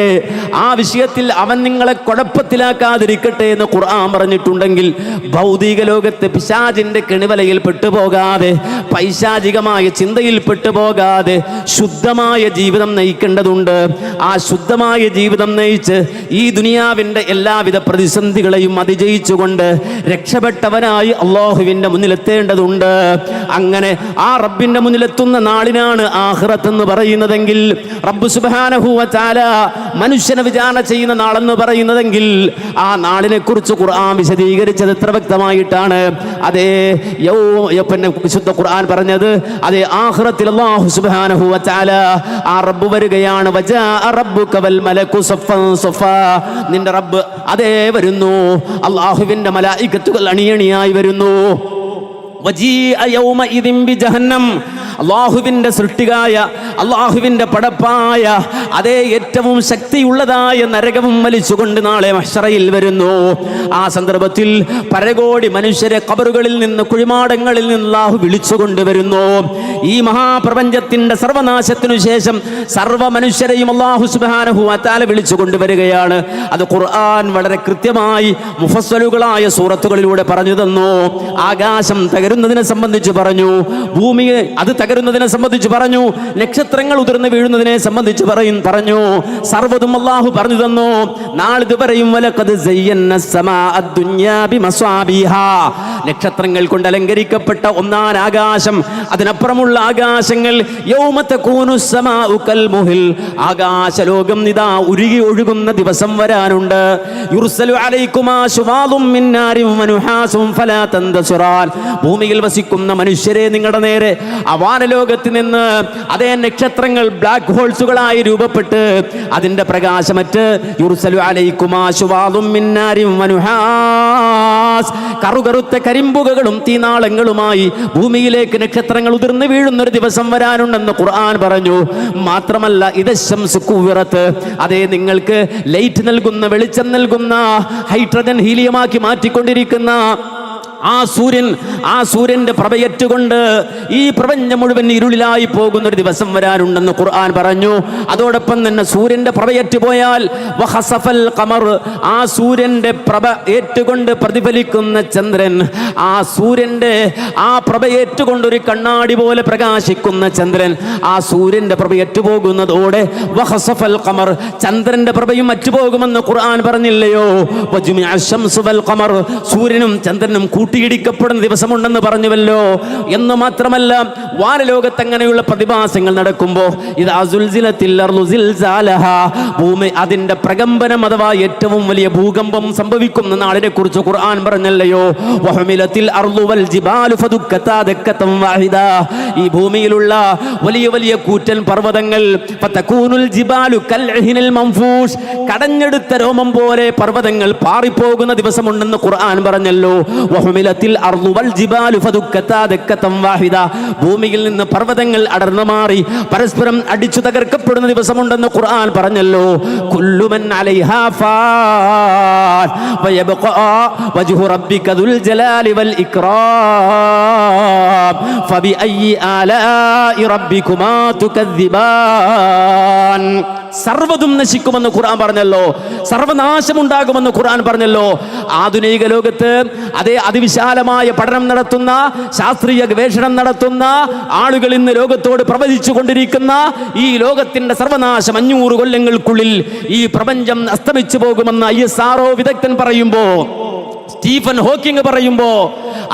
ആ വിഷയത്തിൽ അവൻ നിങ്ങളെ കുഴപ്പത്തിലാക്കാതിരിക്കട്ടെ എന്ന് ഖുർആൻ പറഞ്ഞിട്ടുണ്ടെങ്കിൽ ഭൗതിക ലോകത്തെ പിശാചിന്റെ കെണിവലയിൽ പെട്ടുപോകാതെ, പൈശാചികമായ ചിന്തയിൽ പെട്ടുപോകാതെ ശുദ്ധമായ ജീവിതം നയിക്കേണ്ടതുണ്ട്. ആ ശുദ്ധമായ ജീവിതം നയിച്ച് ഈ ദുനിയാവിന്റെ എല്ലാവിധ പ്രതിസന്ധികളെയും അതിജയിച്ചുകൊണ്ട് രക്ഷപ്പെട്ടവനായി അല്ലാഹുവിന്റെ മുന്നിലെത്തേണ്ടതുണ്ട്. അങ്ങനെ ആ റബ്ബിന്റെ മുന്നിലെത്തുന്ന നാളിനാണ് ആഖിറത്ത് എന്ന് പറയുന്നതെങ്കിൽ, റബ്ബ് സുബ്ഹാനഹു വ തആല മനുഷ്യനെ വിചാരണ ചെയ്യുന്ന നാളെന്ന് പറയുന്നതെങ്കിൽ, ആ നാളിനെ കുറിച്ച് ഖുർആൻ വിശദീകരിച്ചത് എത്ര വ്യക്തമായിട്ടാണ്. അതേ പിന്നെ വിശുദ്ധ ഖുർആൻ പറഞ്ഞത്, അതേ ആഖിറത്തിൽ അല്ലാഹു സുബ്ഹാനഹു വ തആല ആ റബ്ബ് വരികയാണ്. വജാഅ റബ്ബുക വൽ മലകു സഫൻ സഫാ, നിന്റെ റബ്ബ് അതേ വരുന്നു, അല്ലാഹുവിന്റെ മലായികത്തുകൾ അണിയണിയായി വരുന്നു. വജീഅ യൗമഇദിൻ ബിജഹന്നം, അള്ളാഹുവിൻ്റെ സൃഷ്ടികായ അള്ളാഹുവിൻ്റെ പടപ്പായ അതേ ഏറ്റവും ശക്തിയുള്ളതായ നരകവും വലിച്ചുകൊണ്ട് നാളെ മഹ്ശറയിൽ വരുന്നു. ആ സന്ദർഭത്തിൽ പരകോടി മനുഷ്യരെ ഖബറുകളിൽ നിന്ന്, കുഴിമാടങ്ങളിൽ നിന്ന് അള്ളാഹു വിളിച്ചുകൊണ്ടുവരുന്നു. ഈ മഹാപ്രപഞ്ചത്തിൻ്റെ സർവനാശത്തിനു ശേഷം സർവ്വ മനുഷ്യരെയും അള്ളാഹു സുബ്ഹാനഹു വ തആല വിളിച്ചുകൊണ്ടുവരികയാണ്. അത് ഖുർആൻ വളരെ കൃത്യമായി മുഫസ്സലുകളായ സൂറത്തുകളിലൂടെ പറഞ്ഞു തന്നു. ആകാശം തകരുന്നതിനെ സംബന്ധിച്ച് പറഞ്ഞു, ഭൂമി അത് തകരുന്നതിനെ സംബന്ധിച്ച് പറഞ്ഞു, നക്ഷത്രങ്ങൾ ഉതിർന്ന് വീഴുന്നതിനെ സംബന്ധിച്ച് പറഞ്ഞു. സർവ്വതും അല്ലാഹു പറഞ്ഞു തന്നു. നാളിത് പറയും, വലഖദ് സയ്യന്ന സമാഅ ദുനിയാ ബിമസ്വാബിഹാ, നക്ഷത്രങ്ങൾ കൊണ്ട് അലങ്കരിക്കപ്പെട്ട ഒന്നാൻ ആകാശം, അതിനപ്പുറമുള്ള ആകാശങ്ങൾ, യൗമ തകൂനു സമാഉ കൽമുഹിൽ, ആകാശലോകം നിതാ ഉരുകി ഒഴുകുന്ന ദിവസം വരാനുണ്ട്. യുർസലു അലൈക്കുമാ ശുവാദും മിൻ നാരിൻ വനുഹാസും ഫലാ തന്തസുറാൻ, ഭൂമിയിൽ വസിക്കുന്ന മനുഷ്യരെ നിങ്ങളുടെ നേരെ വാനലോകത്ത് നിന്ന് അതേ നക്ഷത്രങ്ങൾ ബ്ലാക്ക് ഹോൾസുകളായി രൂപപ്പെട്ട് അതിന്റെ പ്രകാശമറ്റ് യുർസലു അലൈക്കുമാ ശുവാദും മിൻ നാരിൻ വനുഹാസ്, കറുകറുത്ത കരിമ്പുകകളും തീനാളങ്ങളുമായി ഭൂമിയിലേക്ക് നക്ഷത്രങ്ങൾ ഉതിർന്നു വീഴുന്ന ഒരു ദിവസം വരാനുണ്ടെന്ന് ഖുർആൻ പറഞ്ഞു. മാത്രമല്ല, ഇദശംസു കുവിറത്ത്, അതേ നിങ്ങൾക്ക് ലൈറ്റ് നൽകുന്ന, വെളിച്ചം നൽകുന്ന, ഹൈഡ്രജൻ ഹീലിയമാക്കി മാറ്റിക്കൊണ്ടിരിക്കുന്ന ആ സൂര്യന്റെ പ്രഭയേറ്റുകൊണ്ട് ഈ പ്രപഞ്ചം മുഴുവൻ ഇരുളിലായി പോകുന്ന ഒരു ദിവസം വരാനുണ്ടെന്ന് ഖുർആൻ പറഞ്ഞു. അതോടൊപ്പം തന്നെ സൂര്യന്റെ പ്രഭയേറ്റു പോയാൽ വഖസഫൽ ഖമർ, ആ സൂര്യന്റെ പ്രഭ ഏറ്റുകൊണ്ട് പ്രതിഫലിക്കുന്ന ചന്ദ്രൻ, ആ സൂര്യന്റെ ആ പ്രഭയേറ്റുകൊണ്ട് ഒരു കണ്ണാടി പോലെ പ്രകാശിക്കുന്ന ചന്ദ്രൻ, ആ സൂര്യന്റെ പ്രഭയേറ്റു പോകുന്നതോടെ വഖസഫൽ ഖമർ, ചന്ദ്രന്റെ പ്രഭയും അറ്റുപോകുമെന്ന് ഖുർആൻ പറഞ്ഞില്ലയോ? വജുമിഅ ശംസു വൽ ഖമർ, സൂര്യനും ചന്ദ്രനും കൂട്ടിയിടിക്കപ്പെടുന്ന ദിവസമുണ്ടെന്ന് പറഞ്ഞുവല്ലോ. എന്ന് മാത്രമല്ല, വാനലോകത്ത് അങ്ങനെയുള്ള പ്രതിഭാസങ്ങൾ നടക്കുമ്പോൾ ഭൂമി അതിന്റെ പ്രകമ്പനം അഥവാ ഏറ്റവും വലിയ ഭൂകമ്പം സംഭവിക്കുന്ന നാളിനെ കുറിച്ച് ഖുർആൻ പറഞ്ഞല്ലയോ? ഈ ഭൂമിയിലുള്ള വലിയ വലിയ കൂറ്റൻ പർവ്വതങ്ങൾ കടഞ്ഞെടുത്ത രോമം പോലെ പർവ്വതങ്ങൾ പാറിപ്പോകുന്ന ദിവസമുണ്ടെന്ന് ഖുർആൻ പറഞ്ഞല്ലോ. ഭൂമിയിൽ നിന്ന് പർവ്വതങ്ങൾ അടർന്നു മാറി പരസ്പരം അടിച്ചു തകർക്കപ്പെടുന്ന ദിവസമുണ്ടെന്ന് ഖുർആൻ പറഞ്ഞല്ലോ. കുല്ലുമൻ അലൈഹാ ഫാൻ വയബ്ഖാ വജ്ഹു റബ്ബിക ദുൽ ജലാലി വൽ ഇക്റാം ഫബിഅയ്യി ആലാഇ റബ്ബികുമാ തുകദ്ദിബാൻ. സർവ്വതും നശിക്കുമെന്ന് ഖുർആൻ പറഞ്ഞല്ലോ, സർവനാശമുണ്ടാകുമെന്ന് ഖുർആൻ പറഞ്ഞല്ലോ. ആധുനിക ലോകത്ത് അതേ അതിവിശാലമായ പഠനം നടത്തുന്ന, ശാസ്ത്രീയ ഗവേഷണം നടത്തുന്ന ആളുകൾ ഇന്ന് ലോകത്തോട് പ്രവചിച്ചു കൊണ്ടിരിക്കുന്ന ഈ ലോകത്തിന്റെ സർവനാശം 500 കൊല്ലങ്ങൾക്കുള്ളിൽ ഈ പ്രപഞ്ചം അസ്തമിച്ചു പോകുമെന്ന് ISRO വിദഗ്ധൻ പറയുമ്പോ, സ്റ്റീഫൻ ഹോക്കിംഗ് പറയുമ്പോ,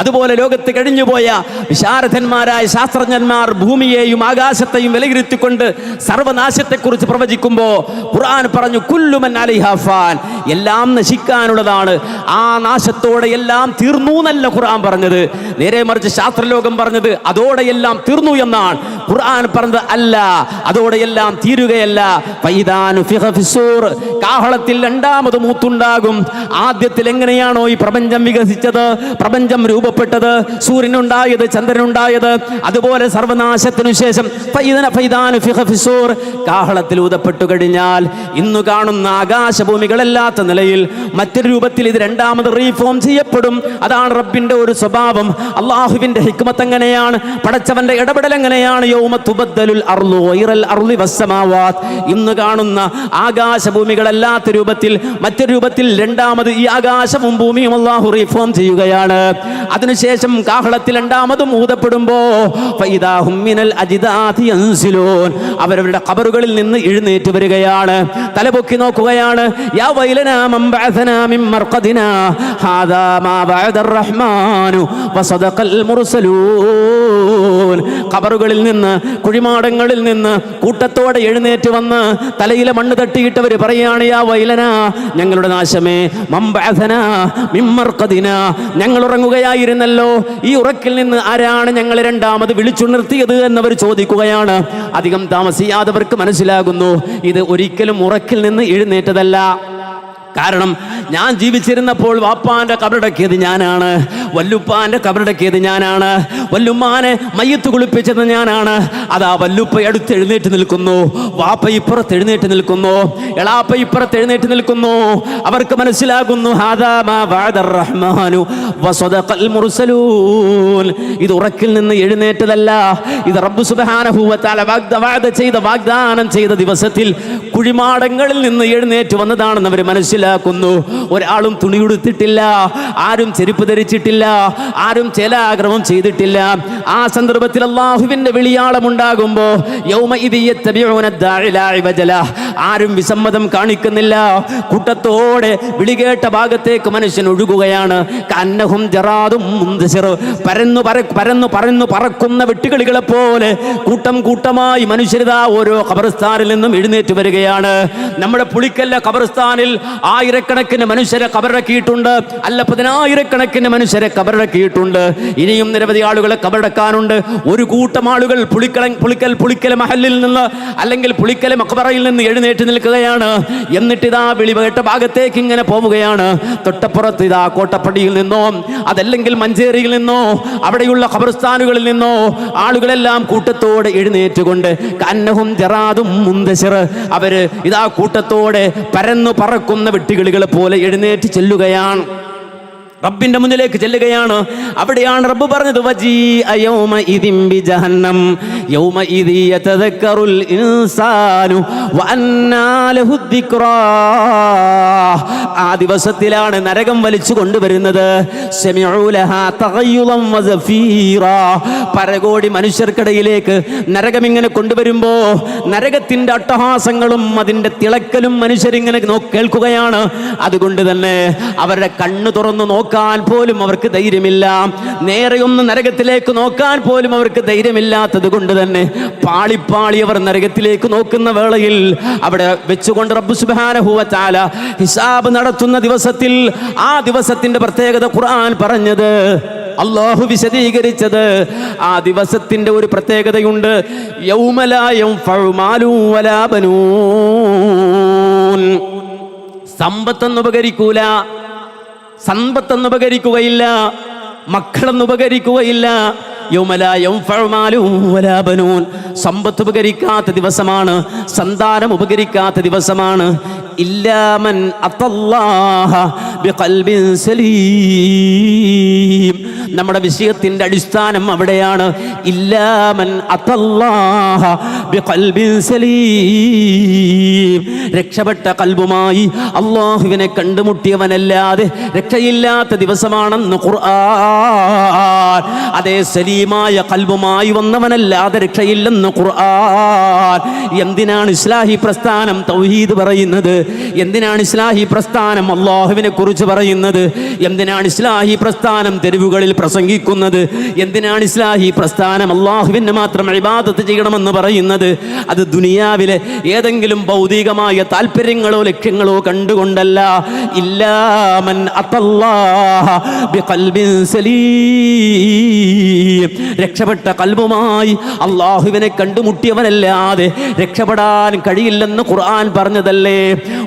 അതുപോലെ ലോകത്ത് കഴിഞ്ഞുപോയ വിശാരദന്മാരായ ശാസ്ത്രജ്ഞന്മാർ ഭൂമിയെയും ആകാശത്തെയും വിലയിരുത്തിക്കൊണ്ട് സർവനാശത്തെക്കുറിച്ച് പ്രവചിക്കുമ്പോ ഖുർആൻ പറഞ്ഞു കുല്ലുമൻ അലൈഹാ ഫാൻ, എല്ലാം നശിക്കാനുള്ളതാണ്. ആ നാശത്തോടെ എല്ലാം തീർന്നു എന്നല്ല ഖുർആൻ പറഞ്ഞത്. നേരെ മറിച്ച് ശാസ്ത്രലോകം പറഞ്ഞത് അതോടെ എല്ലാം തീർന്നു എന്നാണ്. ഖുർആൻ പറഞ്ഞത് അല്ല, അതോടെ എല്ലാം തീരുകയല്ല. കാഹളത്തിൽ രണ്ടാമത് മൂത്തുണ്ടാകും. ആദ്യത്തിൽ എങ്ങനെയാണോ ഈ പ്രപഞ്ചം വികസിച്ചത്, പ്രപഞ്ചം രൂപപ്പെട്ടത്, സൂര്യനുണ്ടായത്, ചന്ദ്രനുണ്ടായത്, അതുപോലെ സർവനാശത്തിനു ശേഷം കാഹളത്തിൽ ഊതപ്പെട്ടു കഴിഞ്ഞാൽ ഇന്നു കാണുന്ന ആകാശഭൂമികളല്ലാത്ത നിലയിൽ മറ്റൊരു രൂപത്തിൽ ഇത് രണ്ടാമത് റീഫോം ചെയ്യപ്പെടും. അതാണ് റബ്ബിന്റെ ഒരു സ്വഭാവം. അള്ളാഹുവിന്റെ ഹിക്മത്ത് എങ്ങനെയാണ്, പടച്ചവന്റെ ഇടപെടൽ എങ്ങനെയാണ്. യൗമ തുബദ്ദലുൽ അർളു ഗൈറൽ അർളി വസ്സമാവാത്, ഇന്ന് കാണുന്ന ആകാശഭൂമികളല്ലാത്ത രൂപത്തിൽ മറ്റൊരു രൂപത്തിൽ രണ്ടാമത് ഈ ആകാശവും ഭൂമിയും അള്ളാഹു റീഫോം ചെയ്യുകയാണ്. അതിനുശേഷം കാഹളത്തിൽ രണ്ടാമതും ഊതപ്പെടുമ്പോ അവരവരുടെ ഖബറുകളിൽ നിന്ന് എഴുന്നേറ്റ് വരികയാണ്, തലപൊക്കി നോക്കുകയാണ്. യാ വൈലനാ മൻ ബഅസനാ മിൻ മർഖദിനാ ഹാദാ മാ ബഅദർ റഹ്മാനു വസദഖൽ മുർസലൂൻ. ഖബറുകളിൽ നിന്ന്, കുഴിമാടങ്ങളിൽ നിന്ന് കൂട്ടത്തോടെ എഴുന്നേറ്റ് വന്ന് തലയിലെ മണ്ണ് തട്ടിയിട്ടവർ പറയാണ്, യാ വൈലനാ, ഞങ്ങളുടെ നാശമേ, മൻ ബഅസനാ മിൻ മർഖദിനാ, ഞങ്ങൾ ഉറങ്ങുകയായിരുന്നല്ലോ, ഈ ഉറക്കിൽ നിന്ന് ആരാണ് ഞങ്ങളെ രണ്ടാമത് വിളിച്ചുണർത്തിയത് എന്നവർ ചോദിക്കുകയാണ്. അധികം താമസിയാതവർക്ക് മനസ്സിലാകുന്നു ഇത് ഒരിക്കലും ഉറക്കിൽ നിന്ന് എഴുന്നേറ്റതല്ല. കാരണം ഞാൻ ജീവിച്ചിരുന്നപ്പോൾ വാപ്പാന്റെ കബറടക്കിയത് ഞാനാണ്, വല്ലുപ്പാന്റെ കബറടക്കിയത് ഞാനാണ്, വല്ലുമ്മാനെ മയ്യത്ത് കുളിപ്പിച്ചത് ഞാനാണ്. അതാ വല്ലുപ്പ അടുത്ത് എഴുന്നേറ്റ് നിൽക്കുന്നു, വാപ്പ ഇപ്പുറത്ത് എഴുന്നേറ്റ് നിൽക്കുന്നു, എളാപ്പ ഇപ്പുറത്ത് എഴുന്നേറ്റ് നിൽക്കുന്നു. അവർക്ക് മനസ്സിലാകുന്നു ഹാദാ മാ വഅദർ റഹ്മാനു വസദഖൽ മുർസലൂൻ. ഇത് ഉറക്കിൽ നിന്ന് എഴുന്നേറ്റതല്ല, ഇത് റബ്ബ് സുബ്ഹാനഹു വ തആല വാഗ്ദാനം ചെയ്ത ദിവസത്തിൽ കുഴിമാടങ്ങളിൽ നിന്ന് എഴുന്നേറ്റ് വന്നതാണെന്ന് അവർ മനസ്സിലാക്കുന്നു. ഒരാളും തുണി ഉടുത്തിട്ടില്ല, ആരും ചെരുപ്പ് ധരിച്ചിട്ടില്ല, ആരും ചേലാഗ്രഹം ചെയ്തിട്ടില്ല. ആ സന്ദർഭത്തിൽ അല്ലാഹുവിന്റെ വിളിയാളം ഉണ്ടാകുമ്പോ ആരും വിസമ്മതം കാണിക്കുന്നില്ല. കൂട്ടത്തോടെ വിളികേട്ട ഭാഗത്തേക്ക് മനുഷ്യൻ ഒഴുകുകയാണ്. കന്നഹും ജറാദും മുന്തസിർ, പരന്നു പറക്കുന്ന വെട്ടുകിളികളെ പോലെ കൂട്ടം കൂട്ടമായി മനുഷ്യരിതാ ഓരോ ഖബർസ്ഥാനിൽ നിന്നും എഴുന്നേറ്റ് വരികയാണ്. നമ്മുടെ പുളിക്കല്ല ഖബർസ്ഥാനിൽ ആയിരക്കണക്കിന് മനുഷ്യരെ കബറടക്കിയിട്ടുണ്ട്, അല്ല 10,000കണക്കിന് മനുഷ്യരെ കബറടക്കിയിട്ടുണ്ട്. ഇനിയും നിരവധി ആളുകളെ കബറടക്കാനുണ്ട്. ഒരു കൂട്ടം ആളുകൾ പുളിക്കൽ മഹലിൽ നിന്ന് അല്ലെങ്കിൽ പുളിക്കൽ മഖബറയിൽ നിന്ന് എഴുന്നേറ്റ് നിൽക്കുകയാണ്. എന്നിട്ട് ഇതാ വിളിവേട്ട ഭാഗത്തേക്ക് ഇങ്ങനെ പോവുകയാണ്. തൊട്ടപ്പുറത്ത് ഇതാ കോട്ടപ്പടിയിൽ നിന്നോ അതല്ലെങ്കിൽ മഞ്ചേരിയിൽ നിന്നോ അവിടെയുള്ള ഖബർസ്ഥാനുകളിൽ നിന്നോ ആളുകളെല്ലാം കൂട്ടത്തോടെ എഴുന്നേറ്റുകൊണ്ട് കന്നഹും ജറാദും മുന്തസിർ, അവര് ഇതാ കൂട്ടത്തോടെ പരന്നു പറക്കുന്ന വെട്ടുകിളികളെ പോലെ എഴുന്നേറ്റ് ചെല്ലുകയാണ്. റബ്ബിന്റെ മുന്നിലേക്ക് ചെല്ലുകയാണ്. അവിടെയാണ് റബ്ബ് പറഞ്ഞത് വജീഅ യൗമഇദിൻ ബിജഹന്നം യൗമഇദി യതദക്കറുൽ ഇൻസാനു വഅന്നാ ലഹു ദിക്റാ. ആ ദിവസത്തിലാണ് നരകം വലിച്ചു കൊണ്ടുവരുന്നത്. സമിഉ ലഹാ തഗയ്യുളൻ വസഫീറാ. പരകോടി മനുഷ്യർക്കിടയിലേക്ക് നരകം ഇങ്ങനെ കൊണ്ടുവരുമ്പോ നരകത്തിന്റെ അട്ടഹാസങ്ങളും അതിന്റെ തിളക്കലും മനുഷ്യരിങ്ങനെ കേൾക്കുകയാണ്. അതുകൊണ്ട് തന്നെ അവരുടെ കണ്ണ് തുറന്നു നോക്കാൻ പോലും അവർക്ക് ധൈര്യമില്ല. നേരെയൊന്ന് നരകത്തിലേക്ക് നോക്കാൻ പോലും അവർക്ക് ധൈര്യമില്ലാത്തത് കൊണ്ട് തന്നെ പാളിപ്പാളി അവർ നരകത്തിലേക്ക് നോക്കുന്ന വേളയിൽ അവിടെ വെച്ചുകൊണ്ട് റബ്ബ് സുബ്ഹാനഹു വ തആല ഹിസാബ് നടത്തുന്ന ദിവസത്തിൽ, ആ ദിവസത്തിന്റെ പ്രത്യേകത ഖുർആൻ പറഞ്ഞത്, അല്ലാഹു വിശദീകരിച്ചത്, ആ ദിവസത്തിന്റെ ഒരു പ്രത്യേകതയുണ്ട്. യൗമ ലാ യൻഫഉ മാലു വലാ ബനൂൻ. സമ്പത്തൊന്നും ഉപകരിക്കൂല, സമ്പത്തൊന്നും ഉപകരിക്കുകയില്ല, മക്കളൊന്നും ഉപകരിക്കുകയില്ല. യൗമ ലാ യൻഫഉ മാലു വലാ ബനൂൻ. സമ്പത്ത് ഉപകരിക്കാത്ത ദിവസമാണ്, സന്താനം ഉപകരിക്കാത്ത ദിവസമാണ്. ഇല്ലാ മൻ അത്തല്ലാഹ ബിഖൽബിൻ സലീം. നമ്മുടെ വിഷയത്തിന്റെ അടിസ്ഥാനം അവിടെയാണ്. ഇല്ലാ മൻ അത്തല്ലാഹ ബിഖൽബിൻ സലീം. രക്ഷപ്പെട്ട കൽബുമായി അല്ലാഹുവിനെ കണ്ടുമുട്ടിയവനല്ലാതെ രക്ഷയില്ലാത്ത ദിവസമാണെന്ന് ഖുർആൻ. അതേ, സലീമായ കൽബുമായി വന്നവനല്ലാതെ രക്ഷയില്ലെന്ന് ഖുർആൻ. എന്തിനാണ് ഇസ്ലാഹി പ്രസ്ഥാനം തൗഹീദ് പറയുന്നത്? എന്തിനാണ് ഇസ്ലാഹി പ്രസ്ഥാനം അല്ലാഹുവിനെ കുറിച്ച് പറയുന്നത്? എന്തിനാണ് ഇസ്ലാഹി പ്രസ്ഥാനം തെരുവുകളിൽ പ്രസംഗിക്കുന്നത്? എന്തിനാണ് ഇസ്ലാഹി പ്രസ്ഥാനം അല്ലാഹുവിനെ മാത്രം ഇബാദത്ത് ചെയ്യണമെന്ന് പറയുന്നത്? അത് ദുനിയാവിലെ ഏതെങ്കിലും ഭൗതികമായ താല്പര്യങ്ങളോ ലക്ഷ്യങ്ങളോ കണ്ടുകൊണ്ടല്ല. ഇല്ലാ മൻ അത്തല്ലാഹ ബിഖൽബിൻ സലീം. രക്ഷപ്പെട്ട കൽബുമായി അല്ലാഹുവിനെ കണ്ടുമുട്ടിയവനല്ലാതെ രക്ഷപ്പെടാൻ കഴിയില്ലെന്ന് ഖുർആൻ പറഞ്ഞതല്ലേ.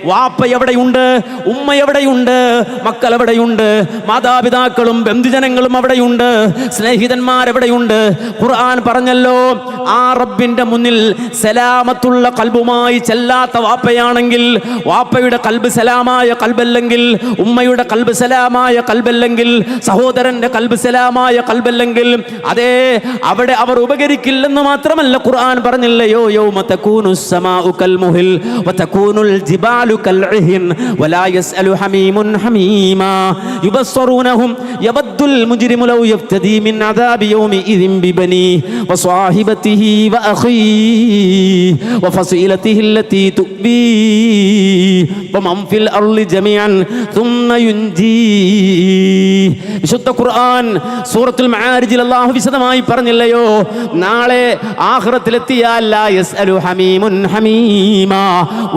വാപ്പ എവിടെയുണ്ട്, ഉമ്മ എവിടെയുണ്ട്, മക്കൾ എവിടെയുണ്ട്, മാതാപിതാക്കളും ബന്ധുജനങ്ങളും അവിടെയുണ്ട്, സ്നേഹിതന്മാരെവിടെയുണ്ട്? ഖുർആൻ പറഞ്ഞല്ലോ, ആ റബ്ബിന്റെ മുന്നിൽ സലാമത്തുള്ള കൽബുമായി ചെല്ലാത്ത വാപ്പയാണെങ്കിൽ, വാപ്പയുടെ കൽബ് സലാമായ കൽബല്ലെങ്കിൽ, ഉമ്മയുടെ കൽബ് സലാമായ കൽബല്ലെങ്കിൽ, സഹോദരന്റെ കൽബ് സലാമായ കൽബല്ലെങ്കിൽ, അതേ അവിടെ അവർ ഉപകരിക്കില്ലെന്ന് മാത്രമല്ല ഖുർആൻ പറഞ്ഞില്ലയോ, യൗമ തകൂനുസ് സമാഉ കൽമുഹിൽ വതകൂനുൽ ജിബാലു കൽഇഹിൻ വലാ യസ്അലു ഹമീമുൻ ഹമീമാ യുബസ്സറൂനഹും യവദ്ദുൽ മുജ്രിമു ലൗ യഫ്തദി മിൻ അദാബി യൗമിഇദിൻ ബിബനി വസ്വാഹിബതിഹി വഅഖീഹി വഫസീലതിഹി അല്ലതി തുബി വമൻ ഫിൽ അർളി ജമീഅൻ തുമ്മ യുൻജി. വിശുദ്ധ ഖുർആൻ സൂറത്തുൽ മആരിജിൽ അല്ലാഹു വിശദമായി പറഞ്ഞില്ലയോ, നാളെ ആഖിറത്തിലെത്തിയാൽ ലാ യസ്അലു ഹമീമുൻ ഹമീമാ.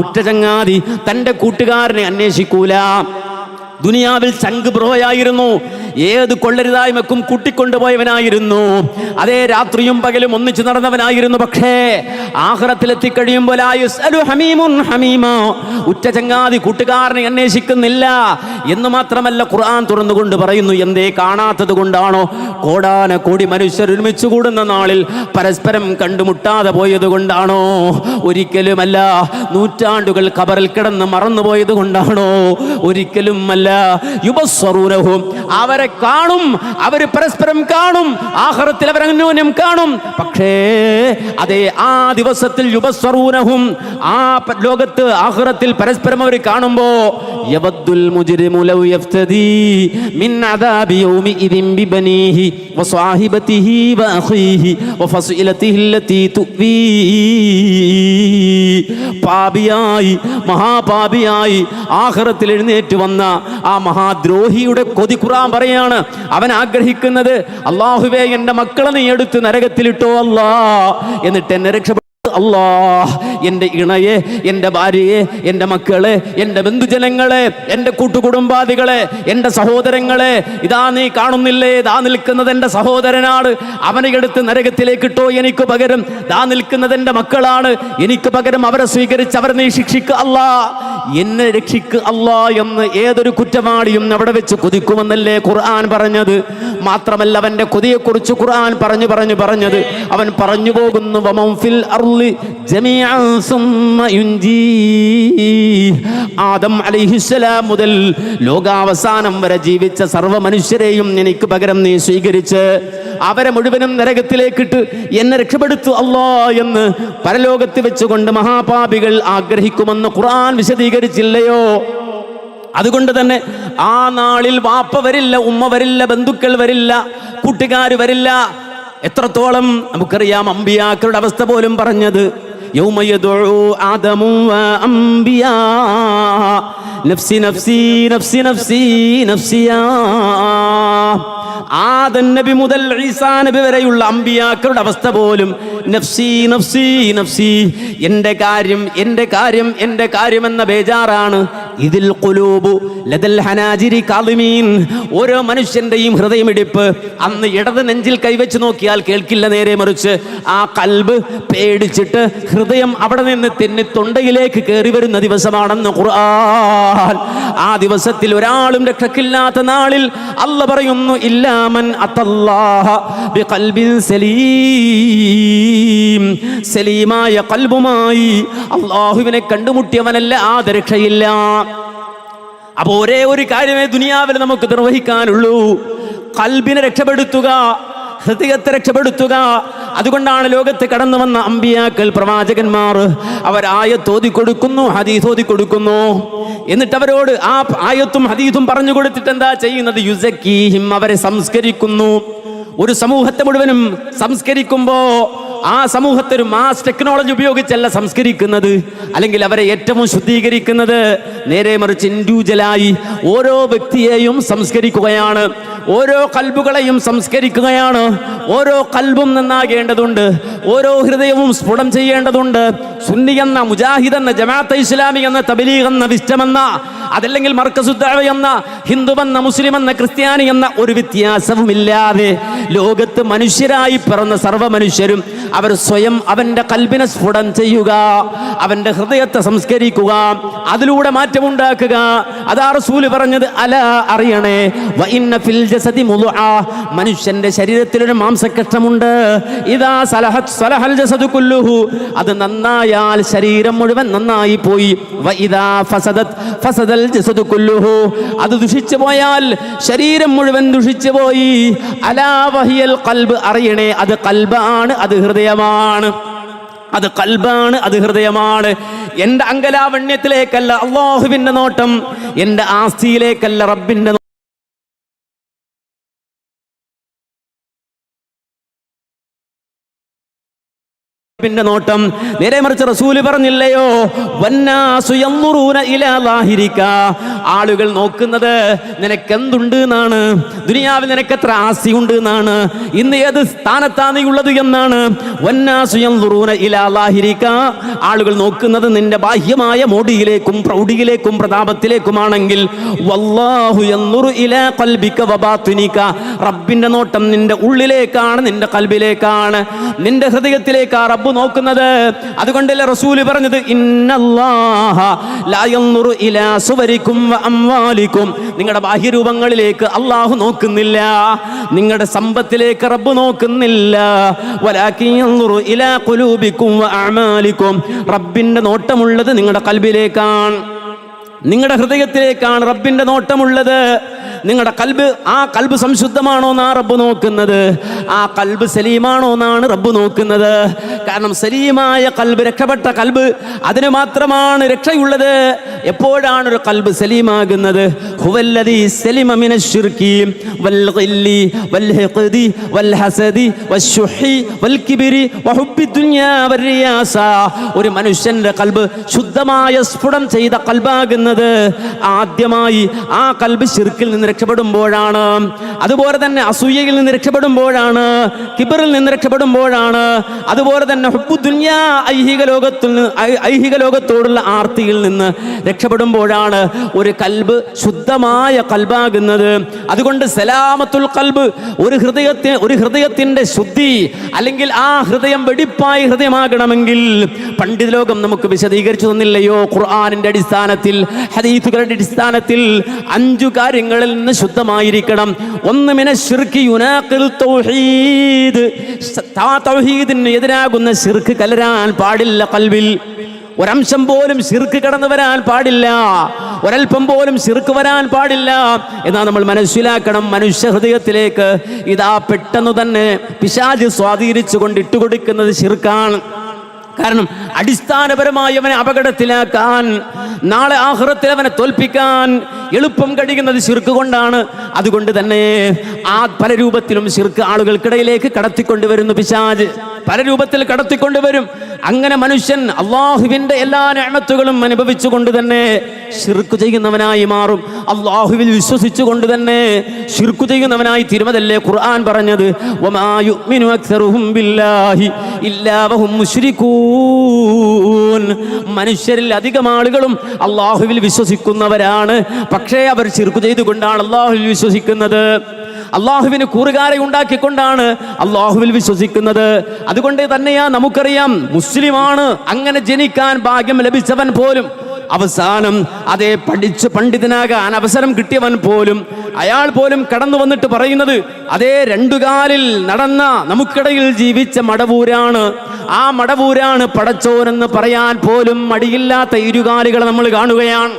ഉറ്റ ചങ്ങാതി തന്റെ കൂട്ടുകാരനെ അന്വേഷിക്കൂല. ദുനിയാവിൽ ചങ്ക് ബ്രോയായിരുന്നു, ഏത് കൊള്ളരുതായ്മക്കും കൂട്ടിക്കൊണ്ടുപോയവനായിരുന്നു, അതേ രാത്രിയും പകലും ഒന്നിച്ചു നടന്നവനായിരുന്നു. പക്ഷേ ആഖിറത്തിലെത്തിക്കഴിയുമ്പോൾ ലാ യസ്അലു ഹമീമുൻ ഹമീമാ, ഉറ്റ ചങ്ങാതി കൂട്ടുകാരനെ അന്വേഷിക്കുന്നില്ല എന്ന് മാത്രമല്ല ഖുർആൻ തുറന്നുകൊണ്ട് പറയുന്നു. എന്തേ? കാണാത്തത് കൊണ്ടാണോ? കോടാന കോടി മനുഷ്യർ ഒരുമിച്ച് കൂടുന്ന നാളിൽ പരസ്പരം കണ്ടുമുട്ടാതെ പോയത് കൊണ്ടാണോ? ഒരിക്കലുമല്ല. നൂറ്റാണ്ടുകൾ ഖബറിൽ കിടന്ന് മറന്നുപോയത് കൊണ്ടാണോ? ഒരിക്കലുമല്ല. യുബസ്സറൂനഹും, അവരെ കാണും, അവർ പരസ്പരം കാണും, ആഖിറത്തിൽ അവർ അന്യോന്യം കാണും. പക്ഷേ അതേ ആ ദിവസത്തിൽ യുബസ്സറൂനഹും, ആ ലോകത്ത് ആഖിറത്തിൽ പരസ്പരം അവർ കാണുമ്പോ യവദ്ദുൽ മുജ്രിമു ലൗ യഫ്തദി മിൻ അദാബി യൗമിഇദിൻ ബിബനീഹി വസ്വാഹിബതിഹി വഅഖീഹി വഫസീലതിഹി അല്ലതി തുബി. പാപിയായി, മഹാപാപിയായി ആഖിറത്തിൽ എഴുന്നേറ്റ് വന്ന ആ മഹാദ്രോഹിയുടെ കൊതി ഖുർആൻ പറയാണ്. അവൻ ആഗ്രഹിക്കുന്നത്, അല്ലാഹുവേ എൻ്റെ മക്കളെ നീ എടുത്ത് നരകത്തിലിട്ടോ അല്ലാ, എന്നിട്ട് എന്നെ രക്ഷപ്പെടും അല്ലാ. എൻ്റെ ഇണയെ, എൻ്റെ ഭാര്യയെ, എൻ്റെ മക്കളെ, എൻ്റെ ബന്ധുജനങ്ങളെ, എൻ്റെ കൂട്ടുകുടുംബാദികളെ, എൻ്റെ സഹോദരങ്ങളെ, ഇതാ നീ കാണുന്നില്ലേ, ദാ നിൽക്കുന്നത് എൻ്റെ സഹോദരനാണ്, അവനെ എടുത്ത് നരകത്തിലേക്ക് ഇട്ടോ എനിക്ക് പകരം. ദാ നിൽക്കുന്നത് എൻ്റെ മക്കളാണ്, എനിക്ക് പകരം അവരെ സ്വീകരിച്ച് അവരെ നീ ശിക്ഷിക്കുക അല്ലാ, എന്നെ രക്ഷിക്കുക അല്ലാ എന്ന് ഏതൊരു കുറ്റവാളിയും അവിടെ വെച്ച് കൊതിക്കുമെന്നല്ലേ ഖുർആൻ പറഞ്ഞത്. മാത്രമല്ല അവൻ്റെ കൊതിയെക്കുറിച്ച് ഖുർആൻ പറഞ്ഞത് അവൻ പറഞ്ഞു പോകുന്നു, വമൻ ഫിൽ അർളി ജമീഅൻ സുമ്മ യുൻജീ. ആദം അലൈഹിസ്സലാം മുതൽ ലോകാവസാനം വരെ ജീവിച്ച സർവ്വ മനുഷ്യരെയും എനിക്ക് പകരം നീ സ്വീകരിച്ച് അവരെ മുഴുവനും നരകത്തിലേക്കിട്ട് എന്നെ രക്ഷപ്പെടുത്തു അല്ലാ എന്ന് പരലോകത്ത് വെച്ചുകൊണ്ട് മഹാപാപികൾ ആഗ്രഹിക്കുമെന്ന് ഖുർആൻ വിശദീകരിച്ചില്ലയോ? അതുകൊണ്ട് തന്നെ ആ നാളിൽ വാപ്പ വരില്ല, ഉമ്മ വരില്ല, ബന്ധുക്കൾ വരില്ല, കൂട്ടുകാർ വരില്ല. എത്രത്തോളം നമുക്കറിയാം. അമ്പിയാക്കളുടെ അവസ്ഥ പോലും പറഞ്ഞത് യൗമ യദ്ഉ ആദമു വഅംബിയാ നഫ്സി നഫ്സി നഫ്സി നഫ്സി നഫ്സിയാ. ആദം നബി മുതൽ ഈസാ നബി വരെയുള്ള അമ്പിയാക്കളുടെ അവസ്ഥ പോലും നഫ്സി നഫ്സി നഫ്സി, എൻ്റെ കാര്യം എൻ്റെ കാര്യം എൻ്റെ കാര്യം എന്ന ബേജാറാണ്. ഇതിൽ ഖുലൂബു ലദൽ ഹനാജിരി കാളിമീൻ. ഓരോ മനുഷ്യന്റെയും ഹൃദയമിടിപ്പ് അന്ന് ഇടത് നെഞ്ചിൽ കൈവച്ച് നോക്കിയാൽ കേൾക്കില്ല, നേരെ മറിച്ച് ആ കൽബ് പേടിച്ചിട്ട് ഹൃദയം അവിടെ നിന്ന് തെന്നി തൊണ്ടയിലേക്ക് കയറി വരുന്ന ദിവസമാണെന്ന് ഖുർആൻ. ആ ദിവസത്തിൽ ഒരാളും രക്ഷക്കില്ലാത്ത നാളിൽ അല്ലാഹ് പറയുന്നു ഇല്ലാമൻ അത്തല്ലാഹ ബിഖൽബിൻ സലീം. സലീമായ ഖൽബുമായി അല്ലാഹുവിനെ കണ്ടുമുട്ടിയവനല്ല ആ രക്ഷയില്ല. അപ്പൊ ഒരേ ഒരു കാര്യമേ ദുനിയാവിൽ നമുക്ക് നിർവഹിക്കാനുള്ളൂ, ഖൽബിനെ രക്ഷപ്പെടുത്തുക, ഹൃദയത്തെ രക്ഷപ്പെടുത്തുക. അതുകൊണ്ടാണ് ലോകത്ത് കടന്നു വന്ന അമ്പിയാക്കൾ, പ്രവാചകന്മാർ, അവർ ആയത്ത് ഓതിക്കൊടുക്കുന്നു, ഹദീസ് ഓതിക്കൊടുക്കുന്നു. എന്നിട്ട് അവരോട് ആ ആയത്തും ഹദീസും പറഞ്ഞു കൊടുത്തിട്ട് എന്താ ചെയ്യുന്നത്? യുസക്കീഹിം, അവരെ സംസ്കരിക്കുന്നു. ഒരു സമൂഹത്തെ മുഴുവനും സംസ്കരിക്കുമ്പോ ആ സമൂഹത്തെ ഒരു മാസ് ടെക്നോളജി ഉപയോഗിച്ചല്ല സംസ്കരിക്കുന്നത്, അല്ലെങ്കിൽ അവരെ ഏറ്റവും ശുദ്ധീകരിക്കുന്നത്. നേരെ മറിച്ച് ഇൻഡിവിജ്വലായി ഓരോ വ്യക്തിയെയും സംസ്കരിക്കുകയാണ്, ഓരോ കൽബുകളെയും സംസ്കരിക്കുകയാണ്. ഓരോ കൽബും നന്നാകേണ്ടതുണ്ട്, ഓരോ ഹൃദയവും സ്ഫുടം ചെയ്യേണ്ടതുണ്ട്. സുന്നി എന്ന, മുജാഹിദ് എന്ന, ജമാഅത്തെ ഇസ്ലാമി എന്ന, തബ്ലീഗ് എന്ന, വിസ്റ്റമെന്ന, അതല്ലെങ്കിൽ മർക്കസുദ്ദഅവ എന്ന, ഹിന്ദു എന്ന, മുസ്ലിം എന്ന, ക്രിസ്ത്യാനി എന്ന ഒരു വ്യത്യാസവുമില്ലാതെ ലോകത്ത് മനുഷ്യരായി പിറന്ന സർവ്വ മനുഷ്യരും അവർ സ്വയം അവന്റെ കൽബിനെ സ്ഫുടം ചെയ്യുക, അവന്റെ ഹൃദയത്തെ സംസ്കരിക്കുക, അതിലൂടെ മാറ്റമുണ്ടാക്കുക. അതാ റസൂല് പറഞ്ഞത്, അല അറിയണേ, വഇന്ന ഫിൽ ജസദി മുദ്അ, മനുഷ്യന്റെ ശരീരത്തിൽ ഒരു മാംസകഷ്ണമുണ്ട്. ഇദാ സലഹത് സലഹൽ ജസദു കുല്ലുഹു, അത് നന്നായാൽ ശരീരം മുഴുവൻ നന്നായി പോയി. വഇദാ ഫസദത് ഫസദൽ ജസദു കുല്ലുഹു, അത് ദുഷിച്ചു പോയാൽ ശരീരം മുഴുവൻ ദുഷിച്ചു പോയി. അലാ വഹിയൽ ഖൽബ്, അറിയണേ, അത് ഖൽബാണ്, അത് ഹൃദയമാണ്. അത് ഖൽബാണ്, അത് ഹൃദയമാണ്. എൻ്റെ അങ്കലാവണ്യത്തിലേക്കല്ല അല്ലാഹുവിൻ്റെ നോട്ടം, എൻ്റെ ആസ്തിയിലേക്കല്ല റബ്ബിൻ്റെ നോട്ടം. നേരെ മറിച്ച് റസൂല് പറഞ്ഞില്ലയോ, വന്നാസു യൻദുറൂന ഇലാ ളാഹിരിക, ആളുകൾ നോക്കുന്നത് നിനക്കെന്തുണ്ട് എന്നാണ്, ദുനിയാവിൽ നിനക്ക് എത്ര ആസ്തി ഉണ്ട് എന്നാണ്, ഇന്ന് ഏത് സ്ഥാനത്താണ് നീ ഉള്ളത് എന്നാണ്. വന്നാസു യൻദുറൂന ഇലാ ളാഹിരിക, ആളുകൾ നോക്കുന്നത് നിന്റെ ബാഹ്യമായ മോടിയിലേക്കും പ്രൗഢിയിലേക്കും പ്രതാപത്തിലേക്കുമാണെങ്കിൽ, വല്ലാഹു യൻദുറു ഇലാ ഖൽബിക വബാതിനിക, റബ്ബിന്റെ നോട്ടം നിന്റെ ഉള്ളിലേക്കാണ്, നിന്റെ ഖൽബിലേക്കാണ്, നിന്റെ ഹൃദയത്തിലേക്കാണ് റബ്ബ് നോക്കുന്നത്. അതുകൊണ്ടല്ലേ റസൂല് പറഞ്ഞത്, ഇന്നല്ലാഹ ലാ യൻദുറു ഇലാ സുവരിക്കും വഅംവാലിക്കും, നിങ്ങളുടെ ബാഹ്യരൂപങ്ങളിലേക്ക് അല്ലാഹു നോക്കുന്നില്ല, നിങ്ങളുടെ സമ്പത്തിലേക്ക് റബ്ബ് നോക്കുന്നില്ല. വലാകിൻ യൻദുറു ഇലാ ഖുലൂബിക്കും വഅഅമാലിക്കും, റബ്ബിന്റെ നോട്ടമുള്ളത് നിങ്ങളുടെ ഖൽബിലേക്കാണ്, നിങ്ങളുടെ ഹൃദയത്തിലേക്കാണ് റബ്ബിന്റെ നോട്ടമുള്ളത്. നിങ്ങളുടെ കൽബ്, ആ കൽബ് സംശുദ്ധമാണോ എന്നാണ് റബ്ബ് നോക്കുന്നത്, ആ കൽബ് സലീമാണോ എന്നാണ് റബ്ബ് നോക്കുന്നത്. കാരണം സലീമായ കൽബ്, രക്ഷപ്പെട്ട കൽബ്, അതിന് മാത്രമാണ് രക്ഷയുള്ളത്. എപ്പോഴാണ് ഒരു കൽബ് സലീമാകുന്നത്? ഹുവല്ലദീ സലിമ മിനശ്ശിർകി വൽഗില്ലി വൽഹിഖദി വൽഹസദി വശുഹി വൽകിബ്രി വഹുബ്ബിദ്ദുനിയാ വറിയാസ. ഒരു മനുഷ്യന്റെ കൽബ് ശുദ്ധമായ സ്ഫുടം ചെയ്ത കൽബാകുന്നത് ആദ്യമായി ആ കൽബ് ശിർക്കിൽ നിന്ന് രക്ഷപ്പെടുമ്പോഴാണ്. അതുപോലെ തന്നെ അസൂയയിൽ നിന്ന് രക്ഷപ്പെടുമ്പോഴാണ്, കിബറിൽ നിന്ന് രക്ഷപ്പെടുമ്പോഴാണ്. അതുപോലെ തന്നെ ഹുബ്ബു ദുനിയാ, ഐഹിക ലോകത്തോടുള്ള ആർത്തിയിൽ നിന്ന് രക്ഷപ്പെടുമ്പോഴാണ് ഒരു കൽബ് ശുദ്ധമായ കൽബാകുന്നത്. അതുകൊണ്ട് സലാമത്തുൽ കൽബ്, ഒരു ഹൃദയത്തിന്റെ ശുദ്ധി, അല്ലെങ്കിൽ ആ ഹൃദയം വെടിപ്പായ ഹൃദയമാകണമെങ്കിൽ പണ്ഡിത ലോകം നമുക്ക് വിശദീകരിച്ചു തന്നില്ലയോ? ഖുർആനിന്റെ അടിസ്ഥാനത്തിൽ, ഹദീസുകളുടെ അടിസ്ഥാനത്തിൽ 5 കാര്യങ്ങളിൽ നിന്ന് ശുദ്ധമായിരിക്കണം. ഒന്ന്, മിനശ്ശിർകി യുനാഖിൽ തൗഹീദ്, തൗഹീദിന് എതിരാകുന്ന ശിർക്ക് കലരാൻ പാടില്ല കൽബിൽ. ഒരംശം പോലും ശിർക്ക് കടന്നു വരാൻ പാടില്ല, ഒരൽപ്പം പോലും ശിർക്ക് വരാൻ പാടില്ല എന്നാ നമ്മൾ മനസ്സിലാക്കണം. മനുഷ്യ ഹൃദയത്തിലേക്ക് ഇതാ പെട്ടെന്ന് തന്നെ പിശാച് സ്വാധീനിച്ചുകൊണ്ട് ഇട്ടുകൊടുക്കുന്നത് ശിർക്കാണ്. കാരണം അടിസ്ഥാനപരമായി അവനെ അപകടത്തിലാക്കാൻ, നാളെ ആഖിറത്തിൽ അവനെ തോൽപ്പിക്കാൻ എളുപ്പം കഴിയുന്നത് ശിർക്ക് കൊണ്ടാണ്. അതുകൊണ്ട് തന്നെ പല രൂപത്തിലും ശിർക്ക് ആളുകൾക്കിടയിലേക്ക് കടത്തിക്കൊണ്ടുവരുന്നു പിശാച്, പല രൂപത്തിൽ കടത്തിക്കൊണ്ടുവരും. അങ്ങനെ മനുഷ്യൻ അള്ളാഹുവിന്റെ എല്ലാ നിഅമത്തുകളും അനുഭവിച്ചുകൊണ്ട് തന്നെ ശിർക്ക് ചെയ്യുന്നവനായി മാറും. അള്ളാഹുവിൽ വിശ്വസിച്ചുകൊണ്ട് തന്നെ ശിർക്ക് ചെയ്യുന്നവനായി തീരുമതല്ലേ ഖുർആൻ പറഞ്ഞത്, വമാ യുഅ്മിനു അക്സറുഹും ബില്ലാഹി ഇല്ലാ വഹും മുശ്രികൂൻ. മനുഷ്യരിൽ അധികം ആളുകളും അള്ളാഹുവിൽ വിശ്വസിക്കുന്നവരാണ്, പക്ഷേ അവർ ശിർക്ക് ചെയ്തുകൊണ്ടാണ് അള്ളാഹുവിൽ വിശ്വസിക്കുന്നത്. അള്ളാഹുവിന് കൂറുകാരെ ഉണ്ടാക്കിക്കൊണ്ടാണ് അള്ളാഹുവിൽ വിശ്വസിക്കുന്നത്. അതുകൊണ്ട് തന്നെയാ നമുക്കറിയാം, മുസ്ലിമാണ് അങ്ങനെ ജനിക്കാൻ ഭാഗ്യം ലഭിച്ചവൻ പോലും അവസാനം അതേ പഠിച്ച് പണ്ഡിതനാകാൻ അവസരം കിട്ടിയവൻ പോലും അയാൾ പോലും കടന്നു വന്നിട്ട് പറയുന്നത് അതേ രണ്ടുകാലിൽ നടന്ന നമുക്കിടയിൽ ജീവിച്ച മടവൂരാണ്, ആ മടവൂരാണ് പടച്ചോനെന്ന് പറയാൻ പോലും മടിയില്ലാത്ത ഇരുകാലികളെ നമ്മൾ കാണുകയാണ്,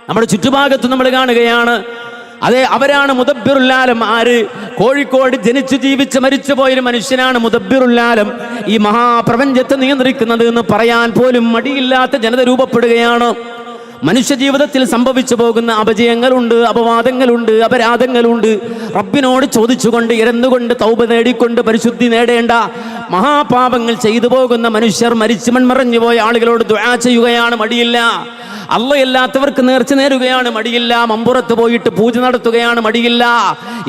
നമ്മുടെ ചുറ്റുഭാഗത്ത് നമ്മൾ കാണുകയാണ്. അതെ, അവരാണ് മുദബ്ബിറുൽ ആലം. ആര്? കോഴിക്കോട് ജനിച്ചു ജീവിച്ച് മരിച്ചു പോയൊരു മനുഷ്യനാണ് മുദബ്ബിറുൽ ആലം, ഈ മഹാപ്രപഞ്ചത്തെ നിയന്ത്രിക്കുന്നത് എന്ന് പറയാൻ പോലും മടിയില്ലാത്ത ജനത രൂപപ്പെടുകയാണ്. മനുഷ്യ ജീവിതത്തിൽ സംഭവിച്ചു പോകുന്ന അപജയങ്ങളുണ്ട്, അപവാദങ്ങളുണ്ട്, അപരാധങ്ങളുണ്ട്. റബ്ബിനോട് ചോദിച്ചുകൊണ്ട് ഇരന്നുകൊണ്ട് തൗബ നേടിക്കൊണ്ട് പരിശുദ്ധി നേടേണ്ട മഹാപാപങ്ങൾ ചെയ്തു പോകുന്ന മനുഷ്യർ, മരിച്ചു മൺമറഞ്ഞു പോയ ആളുകളോട് ദുആ ചെയ്യുകയാണ്, മടിയില്ല. അള്ളയല്ലാത്തവർക്ക് നേർച്ച നേരുകയാണ്, മടിയില്ല. മമ്പുറത്ത് പോയിട്ട് പൂജ നടത്തുകയാണ്, മടിയില്ല.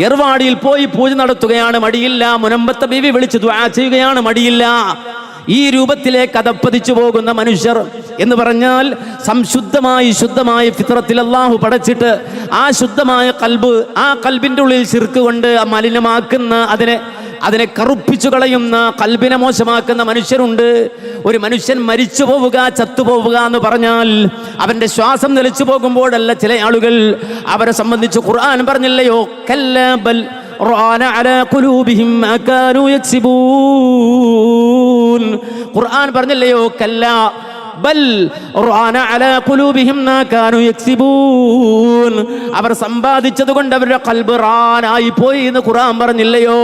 എർവാടിയിൽ പോയി പൂജ നടത്തുകയാണ്, മടിയില്ല. മുനമ്പത്തെ ബീവി വിളിച്ച് ദുആ ചെയ്യുകയാണ്, മടിയില്ല. ഈ രൂപത്തിലേക്ക് അതപ്പതിച്ചു പോകുന്ന മനുഷ്യർ എന്ന് പറഞ്ഞാൽ സംശുദ്ധമായി ശുദ്ധമായ ഫിത്രത്തിൽ അല്ലാഹു പടച്ചിട്ട് ആ ശുദ്ധമായ കൽബ്, ആ കൽബിൻ്റെ ഉള്ളിൽ ശിർക്ക് കൊണ്ട് മലിനമാക്കുന്ന, അതിനെ കറുപ്പിച്ചു കളയുന്ന, കൽബിനെ മോശമാക്കുന്ന മനുഷ്യരുണ്ട്. ഒരു മനുഷ്യൻ മരിച്ചു പോവുക, ചത്തുപോവുക എന്ന് പറഞ്ഞാൽ അവന്റെ ശ്വാസം നിലച്ചു പോകുമ്പോഴല്ല. ചില ആളുകൾ അവരെ സംബന്ധിച്ച് ഖുർആൻ പറഞ്ഞില്ലയോ, കല്ലാ ബൽ റാന അലാ ഖുലൂബിഹിം മാ കാനൂ യക്സിബൂൻ. ഖുർആൻ പറഞ്ഞില്ലയോ, കല്ലാ ബൽ റാന അലാ ഖുലൂബിഹിം മാ കാനൂ യക്സിബൂൻ. അവർ സമ്പാദിച്ചത് കൊണ്ട് അവരുടെ ഖൽബ് റാനായി പോയി എന്ന് ഖുർആൻ പറഞ്ഞില്ലയോ?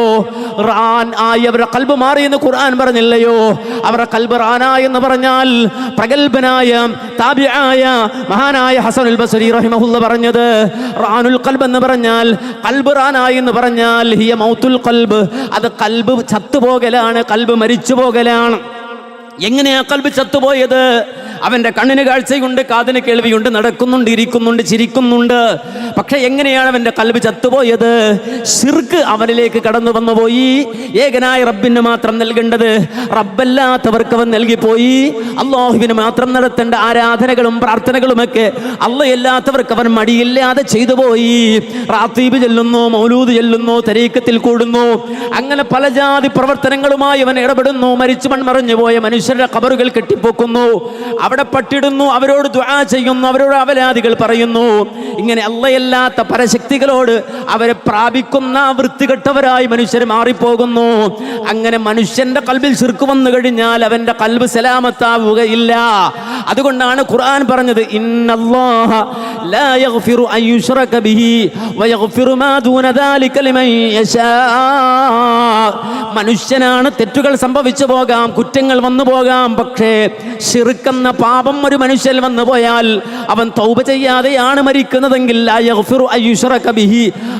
റാൻ ആയി അവരുടെ ഖൽബ് മാറി എന്ന് ഖുർആൻ പറഞ്ഞില്ലയോ? അവരുടെ ഖൽബ് റാനായി എന്ന് പറഞ്ഞാൽ പ്രഗൽഭനായ താബിആയ മഹാനായ ഹസനുൽ ബസ്രി റഹിമഹുല്ലാഹ് പറഞ്ഞത്, റാനുൽ ഖൽബ് എന്ന് പറഞ്ഞാൽ, ഖൽബ് റാനായി എന്ന് പറഞ്ഞാൽ ഹിയ മൗത്തുൽ ഖൽബ്, അത് ഖൽബ് ചത്തുപോകലാണ്, ഖൽബ് മരിച്ചു പോകലാണ്. എങ്ങനെയാ ഖൽബ് ചത്തുപോയത്? അവന്റെ കണ്ണിന് കാഴ്ചയുണ്ട്, കാതിന് കേൾവിയുണ്ട്, നടക്കുന്നുണ്ട്, ഇരിക്കുന്നുണ്ട്, ചിരിക്കുന്നുണ്ട്. പക്ഷെ എങ്ങനെയാണ് അവന്റെ ഖൽബ് ചത്തുപോയത്? ശിർക്ക് അവനിലേക്ക് കടന്നു വന്നുപോയി. ഏകനായ റബ്ബിന് മാത്രം നൽകേണ്ടത് റബ്ബല്ലാത്തവർക്ക് അവൻ നൽകിപ്പോയി. അള്ളാഹുവിന് മാത്രം നടത്തേണ്ട ആരാധനകളും പ്രാർത്ഥനകളുമൊക്കെ അള്ളയല്ലാത്തവർക്ക് അവൻ മടിയില്ലാതെ ചെയ്തു പോയി. റാത്തീബ് ചെല്ലുന്നു, മൗലൂദ് ചെല്ലുന്നു, തരീക്കത്തിൽ കൂടുന്നു, അങ്ങനെ പല ജാതി പ്രവർത്തനങ്ങളുമായി അവൻ ഇടപെടുന്നു. മരിച്ചു മൺമറഞ്ഞു പോയ മനുഷ്യരുടെ ഖബറുകൾ കെട്ടിപ്പൊക്കുന്നു, അവിടെ പട്ടിടുന്നു, അവരോട് ദുആ ചെയ്യുന്നു, അവരോട് അവലാദികൾ പറയുന്നു. ഇങ്ങനെ അള്ളയല്ലാത്ത പരശക്തികളോട് അവരെ പ്രാപിക്കുന്ന വൃത്തികെട്ടവരായി മനുഷ്യർ മാറിപ്പോകുന്നു. അങ്ങനെ മനുഷ്യന്റെ ഖൽബിൽ ശിർക്ക് വന്നു കഴിഞ്ഞാൽ അവന്റെ ഖൽബ് സലാമത്താവുകയില്ല. അതുകൊണ്ടാണ് ഖുർആൻ പറഞ്ഞത്, ഇന്നല്ലാഹ ലാ യഗ്ഫിറു അൻ യുശ്റക ബിഹി വയഗ്ഫിറു മാ ദൂന ദാലിക ലിമൻ യശാ. മനുഷ്യനാണ്, തെറ്റുകൾ സംഭവിച്ചു പോകാം, കുറ്റങ്ങൾ വന്നു പോകാം. പക്ഷേ ശിർക്കെന്ന പാപം ഒരു മനുഷ്യൻ വന്നു പോയാൽ അവൻ തൗബ ചെയ്യാതെയാണ് മരിക്കുന്നതെങ്കിൽ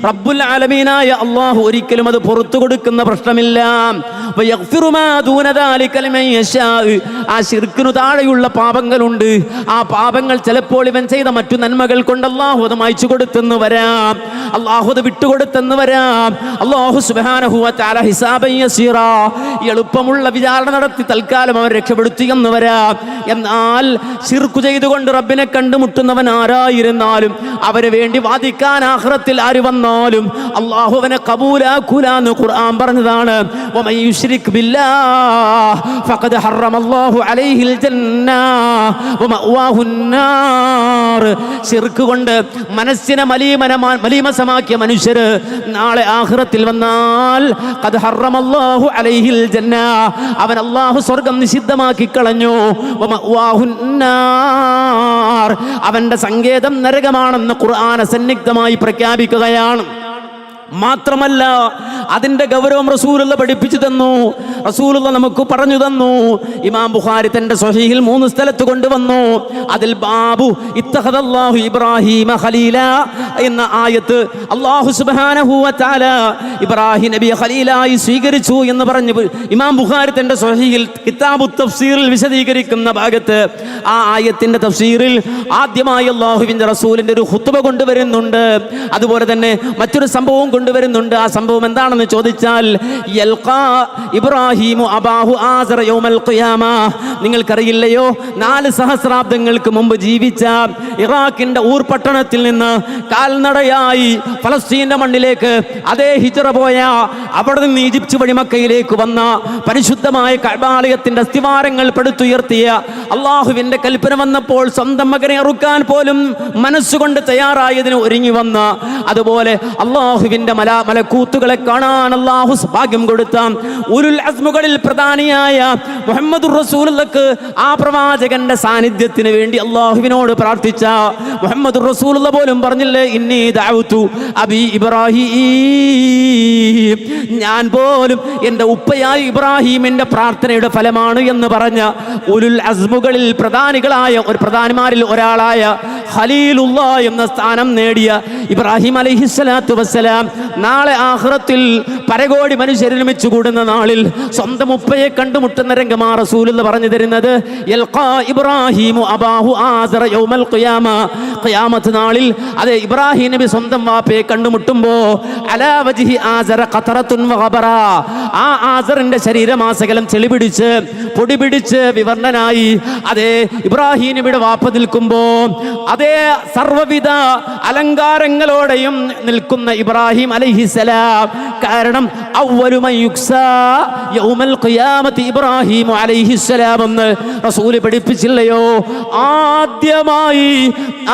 റബ്ബുൽ ആലമീനായ അല്ലാഹു ഒരിക്കലും അത് പുറത്തു കൊടുക്കുന്ന പ്രശ്നമില്ല. ആ ശിർക്കിനു താഴെയുള്ള പാപങ്ങളുണ്ട്. ആ പാപങ്ങൾ ചിലപ്പോൾ ഇവൻ ചെയ്ത മറ്റു നന്മകൾ കൊണ്ട് അല്ലാഹു അത് മായ്ച്ചു കൊടുത്തെന്ന് വരാം, അല്ലാഹു അത് വിട്ടുകൊടുത്തെന്ന് വരാം. അല്ലാഹു സുബ്ഹാനഹു വ തആല ഹിസാബൻ യസീറാ, എളുപ്പമുള്ള വിചാരണ നടത്തി തൽക്കാലം അവൻ രക്ഷപ്പെടുത്തി എന്ന് വരാം. എന്നാൽ ശിർക്ക് ചെയ്തുകൊണ്ട് റബ്ബിനെ കണ്ടുമുട്ടുന്നവൻ ആരായിരുന്നാലും അവന് വേണ്ടി വാദിക്കാൻ ആഖിറത്തിൽ ആര് വന്നാലും അല്ലാഹു അവനെ ഖബൂലാക്കൂല എന്ന് ഖുർആൻ പറഞ്ഞതാണ്. വമൻ യുശ്രിക് ബില്ലാഹ് ഫഖദ് ഹറമല്ലാഹു അലൈഹിൽ ജന്ന വമഅവാഹുൻ നാർ. ശിർക്ക് കൊണ്ട് മനസ്സിനെ മലീമസമാക്കിയ മനുഷ്യര് നാളെ ആഖിറത്തിൽ വന്നാൽ ഖദ് ഹറമല്ലാഹു അലൈഹിൽ ജന്ന, അവൻ അല്ലാഹു സ്വർഗ്ഗം നിഷിദ്ധമാക്കി കളഞ്ഞു. വമഅ്വാഹുന്നാർ, അവന്റെ സങ്കേതം നരകമാണെന്ന് ഖുർആൻ അസന്നിഗ്ധമായി പ്രഖ്യാപിക്കുകയാണ്. മാത്രമല്ല അതിന്റെ ഗൗരവം റസൂലുള്ള പഠിപ്പിച്ചു തന്നു, റസൂലുള്ള നമുക്ക് പറഞ്ഞു തന്നു. ഇമാം ബുഖാരി തന്റെ സ്വഹീഹിൽ 3 സ്ഥലത്ത് കൊണ്ടുവന്നു. അതിൽ ബാബു ഇത്തഖദല്ലാഹു ഇബ്രാഹീമ ഖലീല എന്ന ആയത്ത്, അല്ലാഹു സുബ്ഹാനഹു വ തആല ഇബ്രാഹിം നബിയെ ഖലീലായി സ്വീകരിച്ചു എന്ന് പറഞ്ഞു ഇമാം ബുഖാരി തന്റെ സ്വഹീഹിൽ കിതാബു തഫ്സീറിൽ വിശദീകരിക്കുന്ന ഭാഗത്ത് ആ ആയത്തിന്റെ തഫ്സീറിൽ ആദ്യമായി അല്ലാഹുവിന്റെ റസൂലിന്റെ ഒരു ഖുത്ബ കൊണ്ടുവരുന്നുണ്ട്. അതുപോലെ തന്നെ മറ്റൊരു സംഭവം കൊണ്ടുവരുന്നുണ്ട്. ആ സംഭവം എന്താണെന്ന് ചോദിച്ചാൽ, യൽഖാ ഇബ്രാഹീമു അബാഹു ആസറ യൗമൽ ഖിയാമ. നിങ്ങൾക്കറിയില്ലയോ, 4 സഹസ്രാബ്ദങ്ങൾക്ക് മുമ്പ് ജീവിച്ച ഇറാഖിന്റെ ഊർ പട്ടണത്തിൽ നിന്ന് കാൽനടയായി ഫലസ്തീന്റെ മണ്ണിലേക്ക് അതേ ഹിജ്റ പോയ, അവിടെ നിന്ന് ഈജിപ്ത് വഴി മക്കയിലേക്ക് വന്ന പരിശുദ്ധമായ കഅബാലയത്തിന്റെ അസ്ഥിവാരങ്ങൾ പടുത്തുയർത്തിയ, അള്ളാഹുവിന്റെ കൽപ്പന വന്നപ്പോൾ സ്വന്തം മകനെ അറുക്കാൻ പോലും മനസ്സുകൊണ്ട് തയ്യാറായതിന് ഒരുങ്ങി വന്ന, അതുപോലെ അള്ളാഹുവിന്റെ മലക്കൂത്തുകളെ കാണാൻ അല്ലാഹു ഭാഗ്യം കൊടുത്ത ഉലുൽ അസ്മുകളിൽ പ്രധാനിയായ മുഹമ്മദുർ റസൂലുള്ളാഹിക്ക് ആ പ്രവാചകന്റെ സാന്നിധ്യത്തിന് വേണ്ടി അള്ളാഹുവിനോട് പ്രാർത്ഥിച്ച മുഹമ്മദുർ റസൂലുള്ളാഹി പോലും പറഞ്ഞില്ലേ, ഇന്നി ദഅവതു അബി ഇബ്രാഹിം, ഞാൻ പോലും എൻ്റെ ഉപ്പയായ ഇബ്രാഹിമിന്റെ പ്രാർത്ഥനയുടെ ഫലമാണ് എന്ന് പറഞ്ഞ ഉലുൽ അസ്മുകളിൽ പ്രധാനിമാരിൽ ഒരാളായ ഖലീലുള്ളാഹ് എന്ന സ്ഥാനം നേടിയ ഇബ്രാഹിം അലൈഹിസ്സലാത്തു വസ്സലാം നാളെ ആഖിറത്തിൽ പരകോടി മനുഷ്യരൊരുമിച്ച് കൂടുന്ന നാളിൽ സ്വന്തം ഉപ്പയെ കണ്ടുമുട്ടുന്ന രംഗമാ റസൂലുള്ളാഹി പറഞ്ഞു തരുന്നത്. യൽഖാ ഇബ്രാഹീമു അബാഹു ആസറ യൗമൽ ഖിയാമ, ഖിയാമത്ത് നാളിൽ അതെ ഇബ്രാഹിം നബി സ്വന്തം വാപ്പയെ കണ്ടുമുട്ടുമ്പോ അലാ വജ്ഹി ആസറ ഖതറത്തുൻ വഗബറ, ആ ആസറിന്റെ ശരീരമാസകലം ചെളി പിടിച്ച് പൊടി പിടിച്ച് വിവർണനായി അതേ ഇബ്രാഹിം നബിയുടെ വാപ്പ നിൽക്കുമ്പോ അതേ സർവ്വവിധ അലങ്കാരങ്ങളോടെയും നിൽക്കുന്ന ഇബ്രാഹിം അലൈഹിസ്സലാം. കാരണം അവ്വലു മൻ യുക്സാ യൗമൽ ഖിയാമത്തി ഇബ്രാഹിം അലൈഹിസ്സലാം എന്ന് റസൂൽ പഠിപ്പിച്ചില്ലയോ? ആദ്യമായി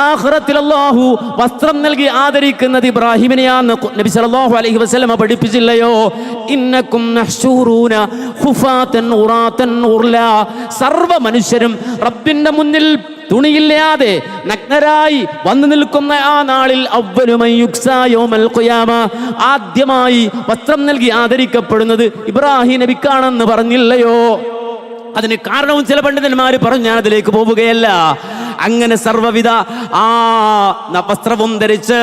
ആഖിറത്തിൽ അല്ലാഹു വസ്ത്രം നൽകി ആദരിക്കുന്നത് ഇബ്രാഹിമിനെയാന്ന് നബി സല്ലല്ലാഹു അലൈഹി വസല്ലം പഠിപ്പിച്ചില്ലയോ? ഇന്നകും നഹ്ശൂറൂന ഖുഫാതൻ ഉറാതൻ ഉർലാ, സർവ്വ മനുഷ്യരും റബ്ബിന്റെ മുന്നിൽ തുണിയില്ലാതെ നഗ്നരായി വന്നു നിൽക്കുന്ന ആ നാളിൽ അവ്വലു മൻ യുക്സാ യൗമൽ ഖിയാമ, ആദ്യമായി വസ്ത്രം നൽകി ആദരിക്കപ്പെടുന്നത് ഇബ്രാഹിം നബിക്കാണെന്ന് പറഞ്ഞില്ലയോ? അതിന് കാരണവും ചില പണ്ഡിതന്മാർ പറഞ്ഞു, ഞാൻ അതിലേക്ക് പോവുകയല്ല. അങ്ങനെ സർവ്വവിധ ആ വസ്ത്രവും ധരിച്ച്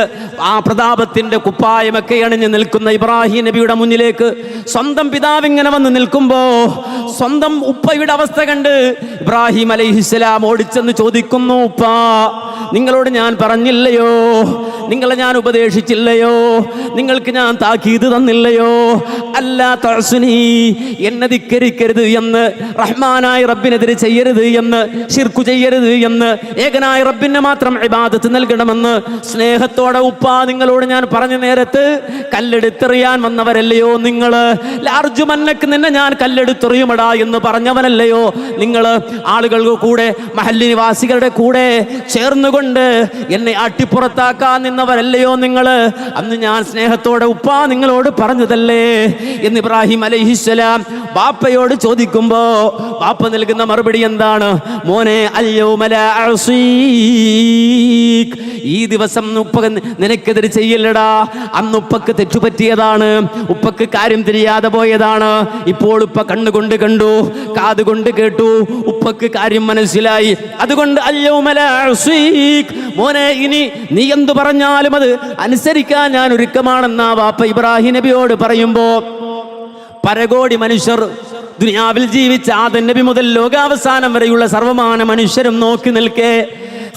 ആ പ്രതാപത്തിന്റെ കുപ്പായമൊക്കെ അണിഞ്ഞ് നിൽക്കുന്ന ഇബ്രാഹിം നബിയുടെ മുന്നിലേക്ക് സ്വന്തം പിതാവ് ഇങ്ങനെ വന്ന് നിൽക്കുമ്പോ സ്വന്തം ഉപ്പയുടെ അവസ്ഥ കണ്ട് ഇബ്രാഹിം അലൈഹിസ്സലാം ഓടിച്ചെന്ന് ചോദിക്കുന്നു, ഉപ്പാ നിങ്ങളോട് ഞാൻ പറഞ്ഞില്ലയോ, നിങ്ങളെ ഞാൻ ഉപദേശിച്ചില്ലയോ, നിങ്ങൾക്ക് ഞാൻ താക്കീത് തന്നില്ലയോ, അല്ലാ തഅസുനി, എന്നെ ധിക്കരിക്കരുത് എന്ന്, റഹ്മാനായ റബ്ബിനെതിരെ ചെയ്യരുത് എന്ന്, ശിർക്ക് ചെയ്യരുത് എന്ന്, ഏകനായ റബ്ബിനെ മാത്രം ഇബാദത്ത് നൽകണമെന്ന് സ്നേഹത്തോടെ ഉപ്പാ നിങ്ങളോട് ഞാൻ പറഞ്ഞ നേരത്ത് കല്ലെടുത്തെറിയാൻ വന്നവരല്ലയോ നിങ്ങൾ? ലാർജുമന്നക്ക് നിന്നെ ഞാൻ കല്ലെടുത്തെറിയുമടാ എന്ന് പറഞ്ഞവനല്ലയോ നിങ്ങൾ? ആളുകൾക്ക് കൂടെ മഹല്ലി നിവാസികളുടെ കൂടെ ചേർന്നുകൊണ്ട് എന്നെ അട്ടിപ്പുറത്താക്കാൻ നിന്നവരല്ലയോ നിങ്ങൾ? അന്ന് ഞാൻ സ്നേഹത്തോടെ ഉപ്പാ നിങ്ങളോട് പറഞ്ഞതല്ലേ എന്ന് ഇബ്രാഹിം അലൈഹിസ്സലാം ബാപ്പയോട് ചോദിക്കുമ്പോ ബാപ്പ നൽകുന്ന മറുപടി എന്താണ്? മോനെ അൽയൗമ ലാ അസീക്, ഈ ദിവസം ഉപ്പ നിനക്കെതിരെ ചെയ്യില്ലടാ. അന്ന് ഉപ്പക്ക് തെറ്റുപറ്റിയതാണ്, ഉപ്പക്ക് കാര്യം തിരിയാതെ പോയതാണ്. ഇപ്പോൾ ഉപ്പ കണ്ണുകൊണ്ട് കണ്ടു, കാതുകൊണ്ട് കേട്ടു, ഉപ്പക്ക് കാര്യം മനസ്സിലായി. അതുകൊണ്ട് അൽയൗമ ലാ അസീക്, മോനെ ഇനി നീ എന്തു പറഞ്ഞാലും അത് അനുസരിക്കാൻ ഞാൻ ഒരുക്കമാണെന്ന വാപ്പ ഇബ്രാഹിം നബിയോട് പറയുമ്പോ പരകോടി മനുഷ്യർ ദുനിയാവിൽ ജീവിച്ച ആദം നബി മുതൽ ലോകാവസാനം വരെയുള്ള സർവമാന മനുഷ്യരും നോക്കി നിൽക്കെ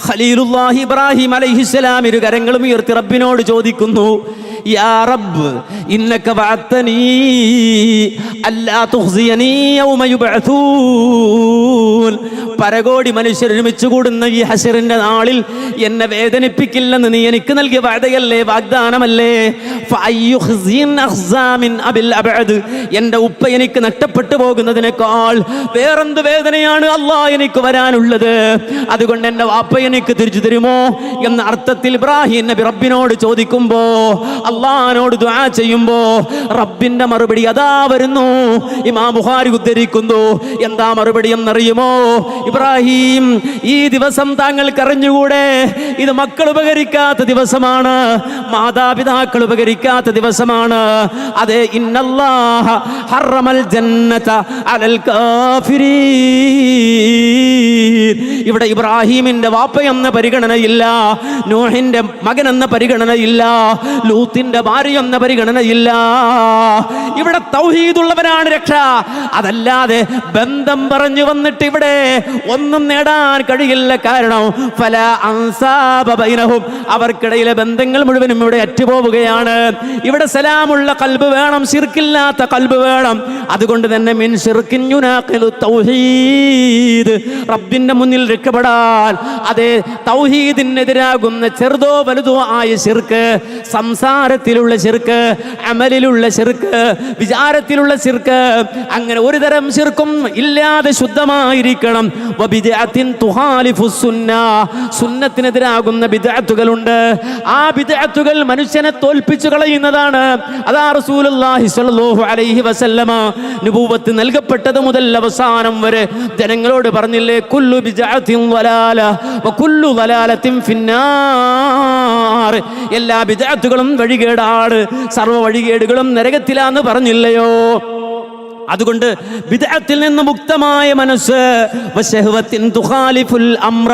ഖലീലുല്ലാഹി ഇബ്രാഹിം അലൈഹിസ്സലാം ഇരു കരങ്ങളും ഉയർത്തി റബ്ബിനോട് ചോദിക്കുന്നു, യാ റബ്ബ് ഇന്നക വഅദ്തനീ അല്ലാ തുഖ്സിയനീ യൗമ യുബ്അഥൂൻ, പരകോടി മനുഷ്യർ ഒരുമിച്ച് കൂടുന്ന ഈ ഹശറിന്റെ നാളിൽ എന്നെ വേദനിപ്പിക്കില്ലെന്ന് നീ എനിക്ക് നൽകിയ വഅദയല്ലേ, വാഗ്ദാനമല്ലേ? ഫഅയ്യു ഖ്സിൻ അഖ്സാ മിൻ അബിൽ അബഅദ്, എൻ്റെ ഉപ്പ എനിക്ക് നഷ്ടപ്പെട്ടു പോകുന്നതിനേക്കാൾ വേറെന്ത് വേദനയാണ് അല്ലാഹ് എനിക്ക് വരാനുള്ളത്? അതുകൊണ്ട് എൻ്റെ വാപ്പ എനിക്ക് തിരിച്ചു തരുമോ എന്ന അർത്ഥത്തിൽ ഇബ്രാഹിം നബി റബ്ബിനോട് ചോദിക്കുമ്പോ അള്ളാഹിനോട് ദുആ ചെയ്യുമ്പോ റബ്ബിന്റെ മറുപടി അതാ വരുന്നു. ഇമാം ബുഖാരി ഉദ്ധരിക്കുന്നു. എന്താ മറുപടി എന്നറിയുമോ? ഇബ്രാഹിം, ഈ ദിവസം താങ്കൾക്ക് അറിഞ്ഞുകൂടെ? ഇത് മക്കൾ ഉപകരിക്കാത്ത ദിവസമാണ്, മാതാപിതാക്കൾ ഉപകരിക്കാത്ത ദിവസമാണ്. അതെ, ഇന്നല്ലാഹ ഹറമൽ ജന്നത അലൽ കാഫിരീൻ. ഇവിടെ ഇബ്രാഹിമിന്റെ വാപ്പ എന്ന പരിഗണനയില്ല, നൂഹിന്റെ മകൻ എന്ന പരിഗണനയില്ല, ലൂത്തിന്റെ ഭാര്യ എന്ന പരിഗണനയില്ല. ഇവിടെ തൗഹീദുള്ളവനാണ് രക്ഷ. അതല്ലാതെ ബന്ധം പറഞ്ഞു വന്നിട്ട് ഇവിടെ ഒന്നും നേടാൻ കഴിയില്ല. കാരണം ഫല അൻസാബ ബൈനഹും, അവർക്കിടയിലെ ബന്ധങ്ങൾ മുഴുവനും ഇവിടെ അറ്റുപോവുകയാണ്. ഇവിടെ സലാമുള്ള ഖൽബ് വേണം, ശിർക്കില്ലാത്ത ഖൽബ് വേണം. അതുകൊണ്ട് തന്നെ മിൻ ശിർക്കിൻ യുനാഖിലു തൗഹീദ്, റബ്ബിന്റെ മുന്നിൽ രക്ഷപ്പെടാൻ അതേ തൗഹീദിനെതിരാകുന്ന ചെറുതോ വലുതോ ആയ ശിർക്ക്, സംസാരത്തിലുള്ള ശിർക്ക്, അമലിലുള്ള ശിർക്ക്, വിചാരത്തിലുള്ള ശിർക്ക്, അങ്ങനെ ഒരു തരം ശിർക്കും ഇല്ലാതെ ശുദ്ധമായിരിക്കണം. വബിദ്അത്തിൻ തുഹാലിഫു സുന്ന, സുന്നത്തിനെതിരാകുന്ന ബിദ്അത്തുകളുണ്ട്. ആ ബിദ്അത്തുകൾ മനുഷ്യനെ തോൽപ്പിച്ചു കളയുന്നതാണ്. അതാ റസൂലുള്ളാഹി സ്വല്ലല്ലാഹു അലൈഹി വസല്ലമ നബുവത്ത് നൽകപ്പെട്ടത് മുതൽ അവസാനം വരെ ജനങ്ങളോട് പറഞ്ഞില്ലേ, കുല്ലു ബിദ്അത്തിൻ വലാല വകുല്ലു വലാലത്തിൻ ഫിന്നാർ. എല്ലാ ബിദ്അത്തുകളും വഴികേടാണ്, സർവ്വ വഴികേടുകളും നരകത്തിലാന്ന് പറഞ്ഞില്ലയോ? അതുകൊണ്ട് ബിദ്അത്തിൽ നിന്ന് മുക്തമായ മനസ്സ്, വശഹവത്തിൻ തുഖാലിഫുൽ അംറ,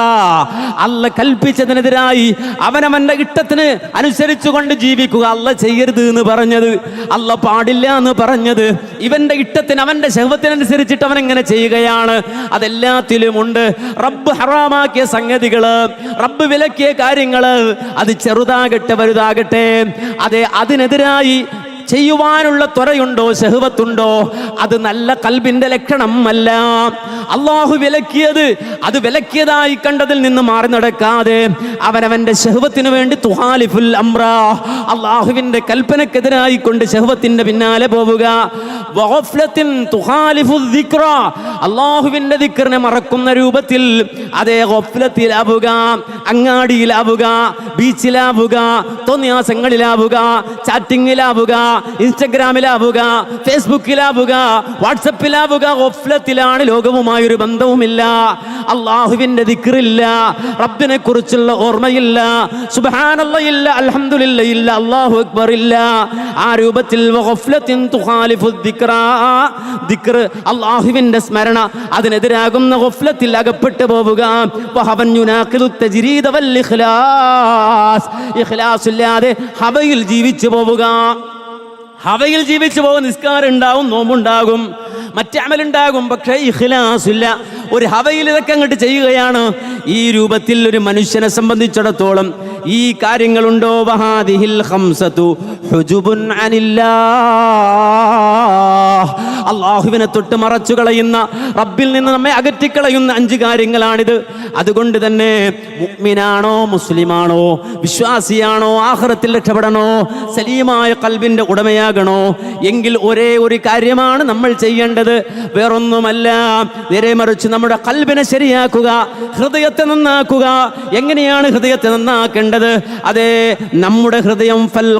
അല്ല കൽപ്പിച്ചതിനെതിരായി അവനവന്റെ ഇഷ്ടത്തിന് അനുസരിച്ചുകൊണ്ട് ജീവിക്കുക. അല്ല ചെയ്യരുത് എന്ന് പറഞ്ഞത്, അല്ല പാടില്ല എന്ന് പറഞ്ഞത്, ഇവന്റെ ഇഷ്ടത്തിന് അവന്റെ ശഹവത്തിനനുസരിച്ചിട്ട് അവൻ എങ്ങനെ ചെയ്യുകയാണ്. അതെല്ലാത്തിലുമുണ്ട്. റബ്ബ് ഹറാമാക്കിയ സംഗതികള്, റബ്ബ് വിലക്കിയ കാര്യങ്ങള്, അത് ചെറുതാകട്ടെ വലുതാകട്ടെ, അതെ അതിനെതിരായി ചെയ്യുവാനുള്ള ത്വരയുണ്ടോ, ശഹവത്തുണ്ടോ, അത് നല്ല കൽബിന്റെ ലക്ഷണം അല്ല. അള്ളാഹു വിലക്കിയത് അത് വിലക്കിയതായി കണ്ടതിൽ നിന്ന് മാറി നടക്കാതെ അവനവന്റെ ശഹവത്തിന് വേണ്ടി തുഹാലിഫുൽ അംറ, അള്ളാഹുവിന്റെ കൽപ്പനക്കെതിരായി കൊണ്ട് ശഹവത്തിന്റെ പിന്നാലെ പോവുക. വഗ്ഫ്ലത്തിൻ തുഹാലിഫുൽ ദിക്റ, അള്ളാഹുവിന്റെ ദിക്റിനെ മറക്കുന്ന രൂപത്തിൽ അതേ ഗഫ്ലത്തിലാവുക, അങ്ങാടിയിലാവുക, ബീച്ചിലാവുക, തോന്നിയാസങ്ങളിലാവുക, ചാറ്റിങ്ങിലാവുക, ഇൻസ്റ്റഗ്രാമിലാവുക, ഫേസ്ബുക്കിലാവുക, വാട്സപ്പിലാവുക. ഗഫ്ലത്തിലാണ്, ലോകവുമായൊരു ബന്ധവുമില്ല, അള്ളാഹുവിന്റെ ദിക്റില്ല, റബ്ബിനെ കുറിച്ചുള്ള ഓർമ്മയില്ല, സുബ്ഹാനല്ലാഹ് ഇല്ല, അൽഹംദുലില്ലാഹ് ഇല്ല, അല്ലാഹു അക്ബർ ഇല്ല. ആ രൂപത്തിൽ വഗ്ഫ്ലത്തിൻ തുഖാലിഫു ദിക്റ, ദിക്ർ അള്ളാഹുവിന്റെ സ്മരണ അതിനെതിരാകുന്ന ഗഫ്ലത്തിൽ അകപ്പെട്ടു പോവുക. വഹവൻ യുനാഖിദു തജ്രീദ വൽ ഇഖ്ലാസ്, ഇഖ്ലാസ് ഇല്ലാതെ ഹവയിൽ ജീവിച്ചു പോവുക. ഹവയിൽ ജീവിച്ചു പോകും. നിസ്കാരം ഉണ്ടാവും, നോമ്പുണ്ടാകും, മറ്റേ അമലുണ്ടാകും, പക്ഷേ ഇഖ്ലാസ് ഇല്ല. ഒരു ഹവയിൽ ഇതൊക്കെ അങ്ങോട്ട് ചെയ്യുകയാണ്. ഈ രൂപത്തിൽ ഒരു മനുഷ്യനെ സംബന്ധിച്ചിടത്തോളം ഈ കാര്യങ്ങളുണ്ടോ? വഹാദിഹിൽ ഖംസതു ഹുജുബുൻ അനില്ലാഹ്, അള്ളാഹുവിനെ തൊട്ട് മറച്ചു കളയുന്ന, റബ്ബിൽ നിന്ന് നമ്മെ അകറ്റിക്കളയുന്ന 5 കാര്യങ്ങളാണിത്. അതുകൊണ്ട് തന്നെ മുഅ്മിനാണോ, മുസ്ലിമാണോ, വിശ്വാസിയാണോ, ആഖിറത്തിൽ രക്ഷപ്പെടണോ, സലീമായ ഖൽബിന്റെ ഉടമയാകണോ എങ്കിൽ ഒരേ ഒരു കാര്യമാണ് നമ്മൾ ചെയ്യേണ്ടത്, വേറൊന്നുമല്ല. നേരെ മറിച്ച് നമ്മുടെ ഖൽബിനെ ശരിയാക്കുക, ഹൃദയത്തെ നന്നാക്കുക. എങ്ങനെയാണ് ഹൃദയത്തെ നന്നാക്കേണ്ടത്? അതെ, നമ്മുടെ ഹൃദയം ഫൽ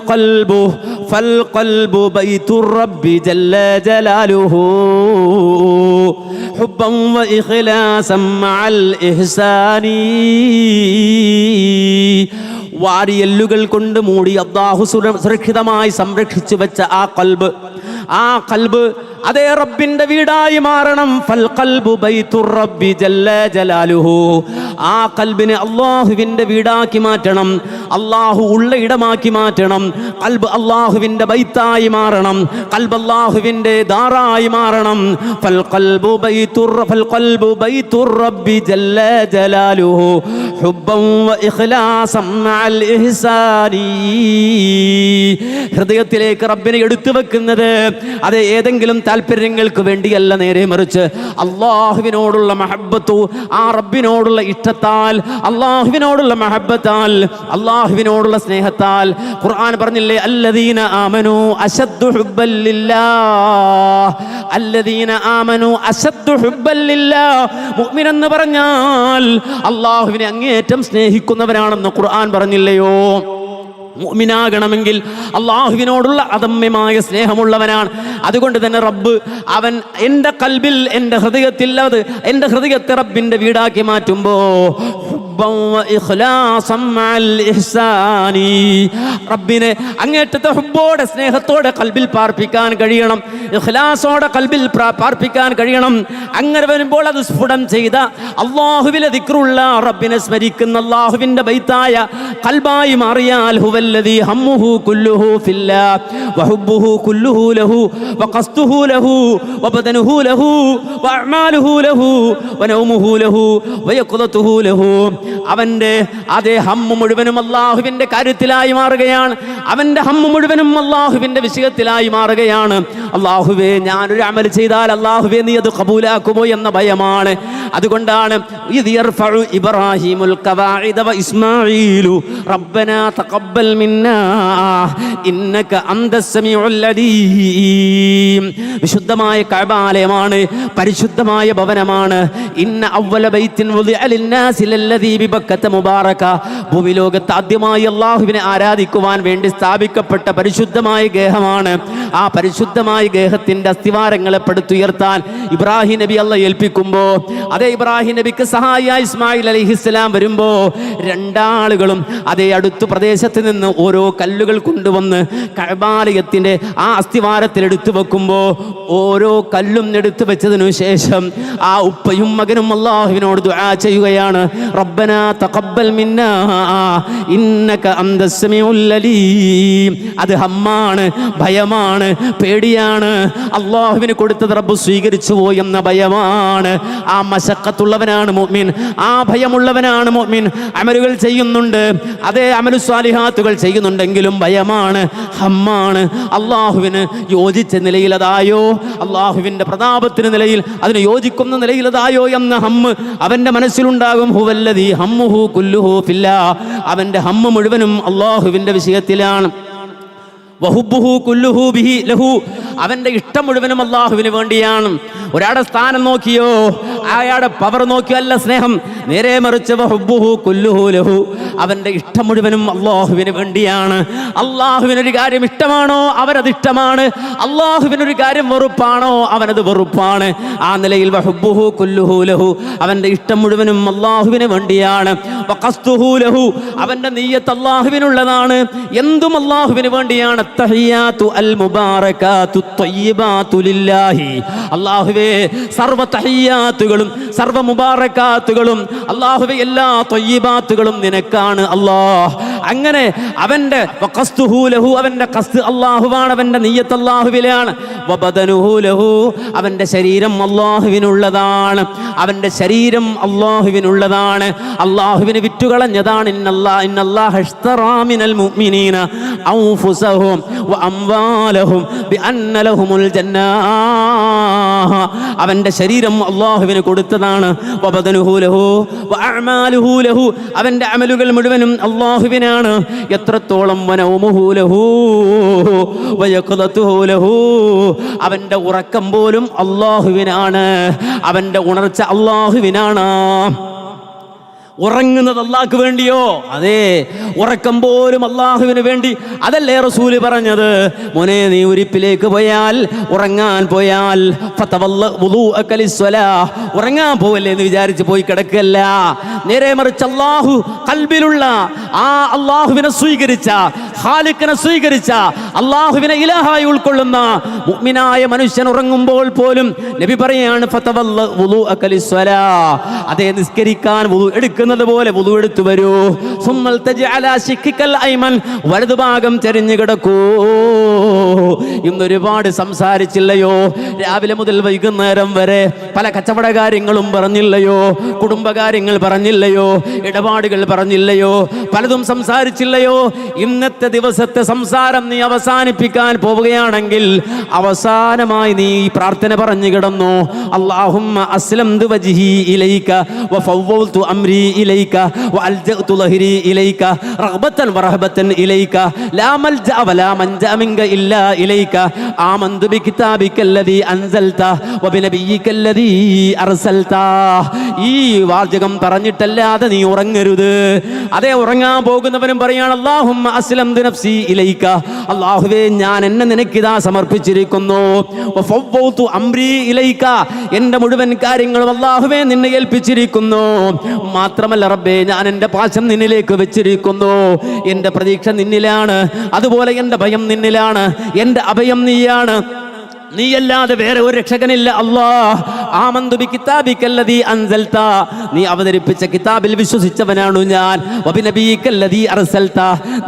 ഖൽബു ബൈതുർ റബ്ബി ജല്ല ജലാലുഹു ഹുബ്ബൻ വ ഇഖ്ലാസൻ മഅൽ ഇഹ്സാനി. വാരിയെല്ലുകൾ കൊണ്ട് മൂടി അല്ലാഹു സുരക്ഷിതമായി സംരക്ഷിച്ചു വെച്ച ആ ഖൽബ് അതേ റബ്ബിന്റെ വീടായി മാറണം. ഫൽ ഖൽബു ബൈതുർ റബ്ബി ജല്ല ജലാലുഹു, ആ ഖൽബിനെ അല്ലാഹുവിന്റെ വീടാക്കി മാറ്റണം, അല്ലാഹു ഉള്ള ഇടമാക്കി മാറ്റണം. ഖൽബ് അല്ലാഹുവിന്റെ ബൈത്തായി മാറണം, ഖൽബ് അല്ലാഹുവിന്റെ ദാറായി മാറണം. ഫൽ ഖൽബു ബൈതുർ റബ്ബി ജല്ല ജലാലുഹു ഹുബ്ബൻ വ ഇഖ്ലാസൻ മഅൽ ഇഹ്സാനി. ഹൃദയത്തിലേക്ക് റബ്ബിനെ എടുത്തു വെക്കുന്നത് അത് ഏതെങ്കിലും താല്പര്യങ്ങൾക്ക് വേണ്ടിയല്ല, നേരെ മറിച്ച് അള്ളാഹുവിനോടുള്ള മഹബ്ബത്തു, ആ റബ്ബിനോടുള്ള ഇഷ്ടത്താൽ, അള്ളാഹുവിനോടുള്ള മഹബ്ബത്താൽ, അള്ളാഹുവിനോടുള്ള സ്നേഹത്താൽ. ഖുർആൻ പറഞ്ഞില്ലേ, അല്ലദീന ആമനു അശദ്ദു ഹുബ്ബൻ ലില്ലാഹ്, അല്ലദീന ആമനു അശദ്ദു ഹുബ്ബൻ ലില്ലാഹ്. മുഅ്മിൻ എന്ന് പറഞ്ഞാൽ അള്ളാഹുവിനെ അങ്ങേയറ്റം സ്നേഹിക്കുന്നവരാണെന്ന് ഖുർആൻ പറഞ്ഞില്ലയോ? മുഅ്മിനാകണമെങ്കിൽ അള്ളാഹുവിനോടുള്ള അദമ്യമായ സ്നേഹമുള്ളവനാണ്. അതുകൊണ്ട് തന്നെ റബ്ബ് അവൻ എൻ്റെ കൽബിൽ, എൻ്റെ ഹൃദയത്തിൽ, അത് എൻ്റെ ഹൃദയത്തെ റബ്ബിൻ്റെ വീടാക്കി മാറ്റുമ്പോ റബ്ബിനെ അങ്ങേറ്റത്തെ ഹുബ്ബോടെ, സ്നേഹത്തോടെ കൽബിൽ പാർപ്പിക്കാൻ കഴിയണം, ഇഖ്ലാസോടെ കൽബിൽ പാർപ്പിക്കാൻ കഴിയണം. അങ്ങനെ വരുമ്പോൾ അത് സ്ഫുടം ചെയ്ത അള്ളാഹുവിലെ ദിക്റുള്ള, റബ്ബിനെ സ്മരിക്കുന്ന അള്ളാഹുവിൻ്റെ ബൈത്തായ കൽബായി മാറിയാൽ ഹുവല്ലദീ ഹമ്മുഹു കുല്ലുഹു ഫില്ലാഹ് വഹുബ്ബുഹു കുല്ലുഹു ലഹു വഖസ്തുഹു ലഹു വബദനുഹു ലഹു വഅഅമാലുഹു ലഹു വനൗമുഹു ലഹു വയഖ്ളതുഹു ലഹു. അവൻ്റെ അതേ ഹമ്മ് മുഴുവനും അള്ളാഹുവിൻ്റെ കാര്യത്തിലായി മാറുകയാണ്. അവൻ്റെ ഹമ്മ് മുഴുവനും അള്ളാഹുവിൻ്റെ വിഷയത്തിലായി മാറുകയാണ്. അള്ളാഹുവേ, ഞാനൊരു അമൽ ചെയ്താൽ അള്ളാഹുവേ നീ അത് ഖബൂലാക്കുമോ എന്ന ഭയമാണ്. അതുകൊണ്ടാണ് ഇബ്രാഹിമുൽ ഖവാഇദ വ ഇസ്മാഈലു റബ്ബനാ തഖബ്ബൽ മിന്നാ ഇന്നക അന്തസ് സമീഉൽ അലീം. വിശുദ്ധമായ കഅബാലയമാണ്, പരിശുദ്ധമായ ഭവനമാണ്. ഇന്ന അവ്വല ബൈത്തിൻ വുദിഅ ലിന്നാസി ലല്ലദീ ബിബക്കത മുബാറക. ഭൂമിലോകത്ത് ആദ്യമായി അള്ളാഹുവിനെ ആരാധിക്കുവാൻ വേണ്ടി സ്ഥാപിക്കപ്പെട്ട പരിശുദ്ധമായ ഗേഹമാണ്. ആ പരിശുദ്ധമായ ഗേഹത്തിന്റെ അസ്ഥിവാരങ്ങളെ പടുത്തുയർത്താൻ ഇബ്രാഹിം നബി അള്ളാഹ് ഏൽപ്പിക്കുമ്പോ, അതേ ഇബ്രാഹിം നബിക്ക് സഹായിയായി ഇസ്മായിൽ അലൈഹിസ്സലാം വരുമ്പോ, രണ്ടാളുകളും അതേ അടുത്ത പ്രദേശത്ത് നിന്ന് ഓരോ കല്ലുകൾ കൊണ്ടുവന്ന് കഅബാലയത്തിന്റെ ആ അസ്ഥിവാരത്തിൽ എടുത്തു വെക്കുമ്പോ, ഓരോ കല്ലും എടുത്തു വെച്ചതിനു ശേഷം ആ ഉപ്പയും മകനും അള്ളാഹുവിനോട് ദുആ ചെയ്യുകയാണ്, റബ്ബനാ തഖബ്ബൽ മിന്നാ ഇന്നക അന്തസ് സമീഉൽ അലീം. അത് ഹമ്മാണ്, ഭയമാണ്, പേടിയാണ്. അള്ളാഹുവിന് കൊടുത്തത് റബ്ബ് സ്വീകരിച്ചു പോയി എന്ന ഭയമാണ്. ആ മശഖത്തുള്ളവനാണ് മുഅ്മിൻ, ആ ഭയമുള്ളവനാണ് മുഅ്മിൻ. അമലുകൾ ചെയ്യുന്നുണ്ട്, അതേ അമലു സ്വാലിഹാത്തുകൾ ചെയ്യുന്നുണ്ടെങ്കിലും ഭയമാണ്, ഹമ്മാണ്. അള്ളാഹുവിന് യോജിച്ച നിലയിൽ അതായോ, അള്ളാഹുവിൻ്റെ പ്രതാപത്തിന് നിലയിൽ അതിന് യോജിക്കുന്ന നിലയിൽ അതായോ എന്ന ഹമ്മ് അവൻ്റെ മനസ്സിലുണ്ടാകും. ഹുവല്ലദീ ഹമ്മുഹു കുല്ലുഹു ഫില്ലാഹ്. അവൻ്റെ ഹമ്മ് മുഴുവനും അള്ളാഹുവിൻ്റെ വിഷയത്തിലാണ്. വഹുബ്ബുഹു കുല്ലുഹു ബിഹി ലഹു. അവൻ്റെ ഇഷ്ടം മുഴുവനും അള്ളാഹുവിന് വേണ്ടിയാണ്. ഒരാളുടെ സ്ഥാനം നോക്കിയോ, അയാളുടെ പവർ നോക്കിയോ അല്ല സ്നേഹം, നേരെ മറിച്ച് വഹുബ്ബുഹു കുല്ലുഹു ലഹു. അവൻ്റെ ഇഷ്ടം മുഴുവനും അള്ളാഹുവിന് വേണ്ടിയാണ്. അള്ളാഹുവിനൊരു കാര്യം ഇഷ്ടമാണോ അവനത് ഇഷ്ടമാണ്, അള്ളാഹുവിനൊരു കാര്യം വെറുപ്പാണോ അവനത് വെറുപ്പാണ്. ആ നിലയിൽ വഹുബ്ബുഹു കുല്ലുഹു ലഹു, അവൻ്റെ ഇഷ്ടം മുഴുവനും അള്ളാഹുവിന് വേണ്ടിയാണ്. വഖസ്തുഹു ലഹു, അവൻ്റെ നിയ്യത്ത് അള്ളാഹുവിനുള്ളതാണ്, എന്തും അള്ളാഹുവിന് വേണ്ടിയാണ്. തഹിയ്യാതു അൽ മുബാറകാതു ത്വയ്യിബാതു ലില്ലാഹി. അല്ലാഹുവേ, സർവ്വ തഹിയ്യാത്തുകളും സർവ്വ മുബാറകാത്തുകളും അല്ലാഹുവേ എല്ലാ ത്വയ്യിബാത്തുകളും നിനക്കാണ് അല്ലാഹ്. അങ്ങനെ അവൻ്റെ വഖസ്തുഹു ലഹു, അവൻ്റെ ഖസ്ദ് അല്ലാഹുവാണ്, അവൻ്റെ നിയ്യത്ത് അല്ലാഹുവിലാണ്. വബദനുഹു ലഹു, അവൻ്റെ ശരീരം അല്ലാഹുവിനുള്ളതാണ്, അവൻ്റെ ശരീരം അല്ലാഹുവിനുള്ളതാണ്. അല്ലാഹുവിന് വിറ്റുകളഞ്ഞതാണ്. ഇന്നല്ലാഹ ഇശ്തറാ മിനൽ മുഅ്മിനീന അൻഫുസഹും വഅംവാലഹും ബിഅന്ന ലഹുമുൽ ജന്നാഹ. അവൻ്റെ ശരീരം അല്ലാഹുവിന് കൊടുത്തതാണ്. വബദനുഹു ലഹു വഅഅമാലുഹു ലഹു, അവൻ്റെ അമലുകൾ മുഴുവനും അല്ലാഹുവിനാണ്. എത്രത്തോളം വനൗമുഹു ലഹു വയഖ്ളതുഹു ലഹു, അവൻ്റെ ഉറക്കം പോലും അല്ലാഹുവിനാണ്, അവൻ്റെ ഉണർച്ച അല്ലാഹുവിനാണ്. ഉറങ്ങുന്നത് അള്ളാഹ്ക്ക് വേണ്ടിയോ? അതെ, ഉറക്കം പോലും അള്ളാഹുവിന് വേണ്ടി. അതല്ലേ റസൂല് പറഞ്ഞത്, മോനെ നീ ഉരിപ്പിലേക്ക് പോയാൽ, ഉറങ്ങാൻ പോയാൽ ഉറങ്ങാൻ പോവല്ലേ എന്ന് വിചാരിച്ച് പോയി കിടക്കല്ല. നേരെ മറിച്ച് അള്ളാഹു കൽബിലുള്ള ആ അള്ളാഹുവിനെ സ്വീകരിച്ച, ഖാലിഖിനെ സ്വീകരിച്ച, അള്ളാഹുവിനെ ഇലാഹായി ഉൾക്കൊള്ളുന്ന മുഅ്മിനായ മനുഷ്യൻ ഉറങ്ങുമ്പോൾ പോലും നബി പറയാണ് അതേ, നിസ്കരിക്കാൻ എടുക്കുന്ന പോലെ വുളു എടുത്തു വരൂ. വലതുഭാഗം ചെരിഞ്ഞു കിടക്കൂ. ഇന്നൊരുപാട് സംസാരിച്ചില്ലയോ? രാവിലെ മുതൽ വൈകുന്നേരം വരെ പല കച്ചവട കാര്യങ്ങളും പറഞ്ഞില്ലയോ? കുടുംബകാര്യങ്ങൾ പറഞ്ഞില്ലയോ? ഇടപാടുകൾ പറഞ്ഞില്ലയോ? പലതും സംസാരിച്ചില്ലയോ? ഇന്നത്തെ ദിവസത്തെ സംസാരം നീ അവസാനിപ്പിക്കാൻ പോവുകയാണെങ്കിൽ അവസാനമായി നീ പ്രാർത്ഥന പറഞ്ഞു കിടന്നു. അല്ലാഹുമ്മ അസ്ലംതു വജ്ഹി ഇലൈക വഫവ്വൽതു അംരി ഇലൈക വഅൽജഅതു ലഹരി ഇലൈക റഗ്ബതൻ വറഹബതൻ ഇലൈക ലാ മൽജഅ വലാ മൻജഅ മിൻക ഇല്ലാ ഇലൈക ആമന്തു ബികിതാബികല്ലദീ അൻസൽത വബിനബിയികല്ലദീ അർസൽത. ഈ വാചകം പറഞ്ഞിട്ടല്ലാതെ നീ ഉറങ്ങരുത്. അതേ, ഉറങ്ങാൻ പോകുന്നവനും പറയാണ് അല്ലാഹുമ്മ അസ്ലംതു അസ്ലംതു നഫ്സി ഇലൈക, അല്ലാഹുവേ ഞാൻ എന്നെ നിനക്കിതാ സമർപ്പിച്ചിരിക്കുന്നു. വഫവ്വതു അംരി ഇലൈക, എൻ്റെ മുഴുവൻ കാര്യങ്ങളും അല്ലാഹുവേ നിന്നെ ഏൽപ്പിച്ചിരിക്കുന്നു. മാത്രമല്ല റബ്ബേ, ഞാൻ എൻ്റെ പാശം നിന്നിലേക്ക് വെച്ചിരിക്കുന്നു. എൻ്റെ പ്രതീക്ഷ നിന്നിലാണ്, അതുപോലെ എൻ്റെ ഭയം നിന്നിലാണ്, എൻ്റെ അഭയം നീയാണ്. നീയല്ലാതെ വേറെ ഒരു രക്ഷകനില്ല. അല്ലാഹ് ആമന്തു ബി കിതാബിക്കല്ലദീ അൻസൽത, നീ അവതരിപ്പിച്ച കിതാബിൽ വിശ്വസിച്ചവനാണു ഞാൻ. വബി നബിയിക്കല്ലദീ അർസൽത,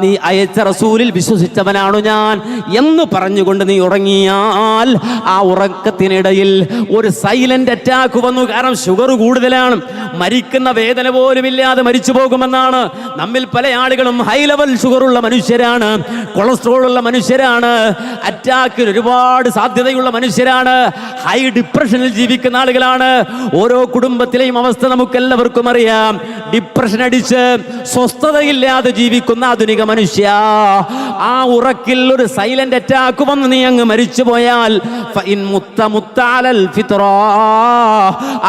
നീ അയച്ച റസൂലിൽ വിശ്വസിച്ചവനാണു ഞാൻ എന്ന് പറഞ്ഞുകൊണ്ട് നീ ഉറങ്ങിയാൽ ആ ഉറക്കത്തിനിടയിൽ ഒരു സൈലന്റ് അറ്റാക്ക് വന്നു. കാരണം ഷുഗർ കൂടുതലാണ്, മരിക്കുന്ന വേദന പോലും ഇല്ലാതെ മരിച്ചു പോകുമെന്നാണ്. നമ്മിൽ പല ആളുകളും ഹൈ ലെവൽ ഷുഗർ ഉള്ള മനുഷ്യരാണ്, കൊളസ്ട്രോൾ ഉള്ള മനുഷ്യരാണ്, അറ്റാക്കിന് ഒരുപാട് സാധ്യതയുള്ള മനുഷ്യരാണ്, ഹൈ ഡിപ്രഷനിൽ ജീവിക്കുന്ന ആളുകളാണ്. ഓരോ കുടുംബത്തിലെയും അവസ്ഥ നമുക്കെല്ലാവർക്കും അറിയാം. ഡിപ്രഷൻ അടിച്ച് സ്വസ്ഥതയില്ലാതെ ജീവിക്കുന്ന ആധുനിക മനുഷ്യ, ആ ഉറക്കിൽ ഒരു സൈലന്റ് അറ്റാക്ക് വന്ന് നീ അങ്ങ് മരിച്ചു പോയാൽ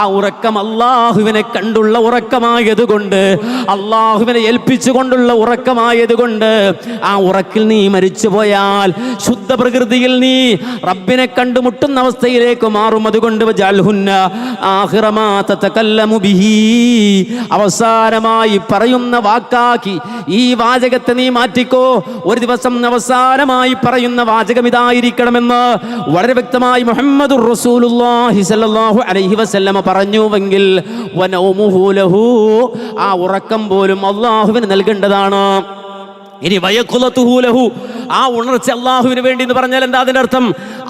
ആ ഉറക്കം അള്ളാഹുവിനെ കണ്ടുള്ള ഉറക്കമായതുകൊണ്ട്, അള്ളാഹുവിനെ ഏൽപ്പിച്ചുകൊണ്ടുള്ള ഉറക്കമായതുകൊണ്ട് ആ ഉറക്കിൽ നീ മരിച്ചു പോയാൽ ശുദ്ധ പ്രകൃതിയിൽ നീ റബ്ബിനെ കണ്ടുമുട്ടുന്ന അവസ്ഥയിലേക്ക് മാറും. അതുകൊണ്ട് അവസാനമായി പറയുന്ന വാക്കാക്കി ഈ വാചകത്തെ നീ മാറ്റിക്കോ. ഒരു ദിവസം അവസാനമായി പറയുന്ന വാചകം ഇതായിരിക്കണമെന്ന് വളരെ വ്യക്തമായി മുഹമ്മദുർ റസൂലുള്ളാഹി സ്വല്ലല്ലാഹു അലൈഹി വസല്ലമ പറഞ്ഞുവെങ്കിൽ വനൗമുഹു ലഹു, ആ ഉറക്കം പോലും അല്ലാഹുവിന് നൽകേണ്ടതാണ്. ഇനി വയഖുലതുഹു ലഹു, ആ ഉണർച്ച അള്ളാഹുവിന് വേണ്ടി എന്ന് പറഞ്ഞാൽ എന്താ അതിൻ്റെ അർത്ഥം?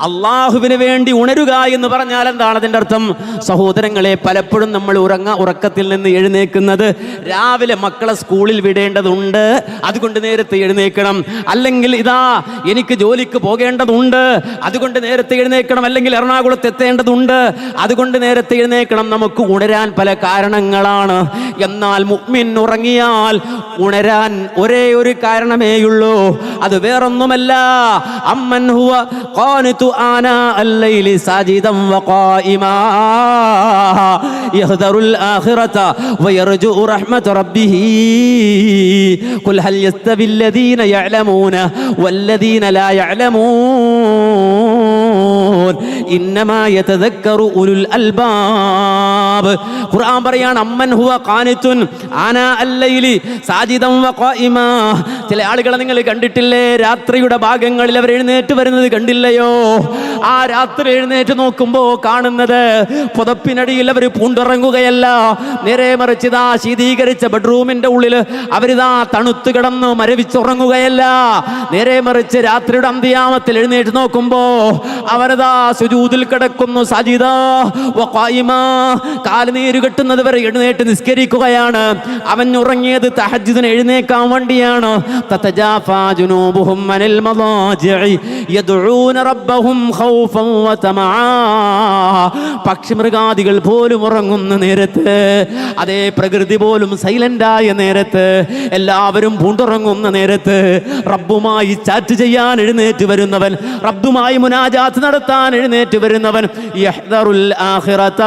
അള്ളാഹുവിന് വേണ്ടി ഉണരുക എന്ന് പറഞ്ഞാൽ എന്താണ് അതിൻ്റെ അർത്ഥം? സഹോദരങ്ങളെ, പലപ്പോഴും നമ്മൾ ഉറക്കത്തിൽ നിന്ന് എഴുന്നേക്കുന്നത് രാവിലെ മക്കളെ സ്കൂളിൽ വിടേണ്ടതുണ്ട്, അതുകൊണ്ട് നേരത്തെ എഴുന്നേൽക്കണം. അല്ലെങ്കിൽ ഇതാ എനിക്ക് ജോലിക്ക് പോകേണ്ടതുണ്ട്, അതുകൊണ്ട് നേരത്തെ എഴുന്നേൽക്കണം. അല്ലെങ്കിൽ എറണാകുളത്ത് എത്തേണ്ടതുണ്ട്, അതുകൊണ്ട് നേരത്തെ എഴുന്നേൽക്കണം. നമുക്ക് ഉണരാൻ പല കാരണങ്ങളാണ്. എന്നാൽ മുഅ്മിൻ ഉറങ്ങിയാൽ ഉണരാൻ ഒരേ ഒരു കാരണമേയുള്ളൂ, അത് വേറൊന്നുമല്ല. അമ്മൻ ഹുവ ഖാനിതു ആനാ അൽ-ലൈലി സാജിദൻ വഖായിമാ യഹ്ദറുൽ ആഖിറത വയർജു റഹ്മത റബ്ബിഹി ഖുൽ ഹൽ യസ്തവി അല്ലദീന യഅലമൂന വല്ലദീന ലാ യഅലമൂൻ ഇന്നമാ യതദക്കറു ഉലുൽ അൽബാബ്. ഖുർആൻ പറയാണ് അമ്മൻ ഹുവ ഖാനിതുൻ ആനാ അൽ-ലൈലി സാജിദൻ വഖായിമാ. ചില ആളുകളെ നിങ്ങൾ കണ്ടിട്ടില്ലേ? രാത്രിയുടെ ഭാഗങ്ങളിൽ അവർ എഴുന്നേറ്റ് വരുന്നത് കണ്ടില്ലയോ? ആ രാത്രി എഴുന്നേറ്റ് നോക്കുമ്പോൾ കാണുന്നത് പുതപ്പിനടിയിൽ അവർ പൂണ്ടിറങ്ങുകയല്ല, നേരെ മറിച്ച് ഇതാ ശീതീകരിച്ച ബെഡ്റൂമിന്റെ ഉള്ളിൽ അവരിതാ തണുത്ത് കിടന്ന് മരവിച്ചുറങ്ങുകയല്ല. നേരെ മറിച്ച് രാത്രിയുടെ അന്ത്യാമത്തിൽ എഴുന്നേറ്റ് നോക്കുമ്പോ അവരതാ സുജൂദിൽ കിടക്കുന്നു, സജിദാ വഖായിമാ, കാല് നീര് കെട്ടുന്നത് വരെ എഴുന്നേറ്റ് നിസ്കരിക്കുകയാണ്. അവൻ ഉറങ്ങിയത് തഹജ്ജുദിന് എഴുന്നേക്കാൻ വേണ്ടിയാണ്. തതജാഫാ ജുനൂബുഹും അനിൽ മളാജിഇ യദ്ഊന റബ്ബഹും ഖൗഫൻ വതമആ. പക്ഷിമൃഗാദികൾ പോലും ഉറങ്ങുന്ന നേരത്ത്, അതേ പ്രകൃതി പോലും സൈലന്റായ നേരത്ത്, എല്ലാവരും പൂണ്ടുറങ്ങുന്ന നേരത്ത് റബ്ബുമായി ചാറ്റ് ചെയ്യാൻ എഴുന്നേറ്റ് വരുന്നവൻ, റബ്ബുമായി മുനാജാത്ത് നടത്താൻ എഴുന്നേറ്റ് വരുന്നവൻ യഹ്ദറുൽ ആഖിറത,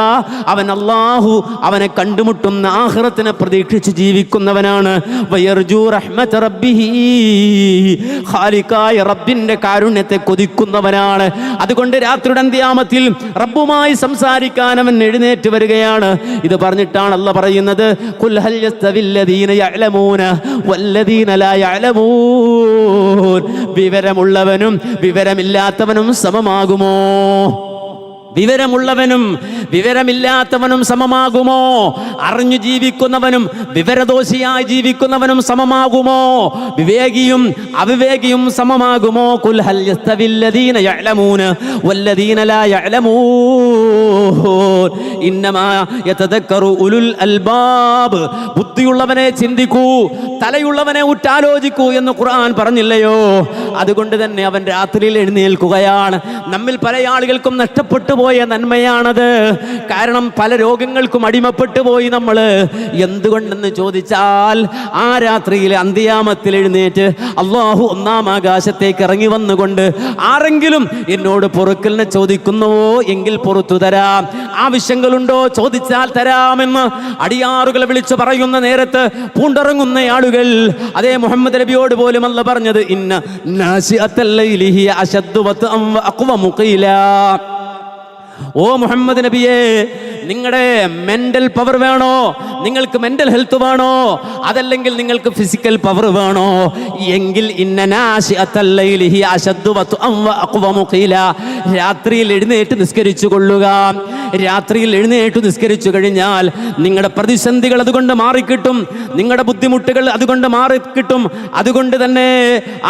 അവൻ അല്ലാഹു അവനെ കണ്ടുമുട്ടുന്ന ആഖിറത്തിനെ പ്രതീക്ഷിച്ച് ജീവിക്കുന്നവനാണ്. വയർജു റഹ്മത റബ്ബിഹി, ഖാലിഖായ റബ്ബിന്റെ കാരുണ്യത്തെ കൊതിക്കുന്നവനാണ്. അതുകൊണ്ട് രാത്രിയുടെ അന്ത്യാമത്തിൽ റബ്ബുമായി സംസാരിക്കാൻ അവൻ എഴുന്നേറ്റ് വരികയാണ്. ഇത് പറഞ്ഞിട്ടാണ് അല്ലാഹ് പറയുന്നത് ഖുൽ ഹൽ യസ്തവില്ലദീന യഅലമൂന വല്ലദീന ലാ യഅലമൂൻ. വിവരമുള്ളവനും വിവരമില്ലാത്തവനും സമമാകുമോ? വിവരമുള്ളവനും വിവരമില്ലാത്തവനും സമമാകുമോ? അറിഞ്ഞു ജീവിക്കുന്നവനും വിവരദോഷിയായി ജീവിക്കുന്നവനും സമമാകുമോ? വിവേകിയും അവിവേകിയും സമമാകുമോ? ഖുൽ ഹൽ യസ്തവില്ലദീന യഅലമൂന വല്ലദീന ലാ യഅലമൂൻ ഇന്നമാ യതദക്കറു ഉലുൽ അൽബാബ്. ബുദ്ധിയുള്ളവനെ ചിന്തിക്കൂ, തലയുള്ളവനെ ഉറ്റാലോചിക്കൂ എന്ന് ഖുർആൻ പറഞ്ഞില്ലയോ? അതുകൊണ്ട് തന്നെ അവൻ രാത്രിയിൽ എഴുന്നേൽക്കുകയാണ്. നമ്മിൽ പല ആളുകൾക്കും നഷ്ടപ്പെട്ടു പോയ നന്മയാണത്. കാരണം പല രോഗങ്ങൾക്കും അടിമപ്പെട്ടു പോയി നമ്മൾ. എന്തുകൊണ്ടെന്ന് ചോദിച്ചാൽ ആ രാത്രിയിൽ അന്ത്യയാമത്തിൽ എഴുന്നേറ്റ് അള്ളാഹു ഒന്നാം ആകാശത്തേക്ക് ഇറങ്ങി വന്നുകൊണ്ട് ആരെങ്കിലും എന്നോട് പൊറുക്കലിനെ ചോദിക്കുന്നുവോ എങ്കിൽ പൊറുത്തു തരാം, ആവശ്യങ്ങളുണ്ടോ ചോദിച്ചാൽ തരാമെന്ന് അടിയാറുകളെ വിളിച്ചു പറയുന്ന നേരത്ത് പൂണ്ടിറങ്ങുന്ന ആളുകൾ, അതേ മുഹമ്മദ് നബിയോട് പോലും അല്ല പറഞ്ഞത് ഇന്ന നാസിഅത്തൽ ലൈലി ഹിയ അശദ്ദു വത്അൻ വഅഖ്വമു ഖീലാ. ഓ മുഹമ്മദ് നബിയെ, നിങ്ങളുടെ മെന്റൽ പവർ വേണോ, നിങ്ങൾക്ക് മെന്റൽ ഹെൽത്ത് വേണോ, അതല്ലെങ്കിൽ നിങ്ങൾക്ക് ഫിസിക്കൽ പവർ വേണോ എങ്കിൽ രാത്രിയിൽ എഴുന്നേറ്റ് നിസ്കരിച്ചു കൊള്ളുക. രാത്രിയിൽ എഴുന്നേറ്റ് നിസ്കരിച്ചു കഴിഞ്ഞാൽ നിങ്ങളുടെ പ്രതിസന്ധികൾ അതുകൊണ്ട് മാറിക്കിട്ടും, നിങ്ങളുടെ ബുദ്ധിമുട്ടുകൾ അതുകൊണ്ട് മാറിക്കിട്ടും. അതുകൊണ്ട് തന്നെ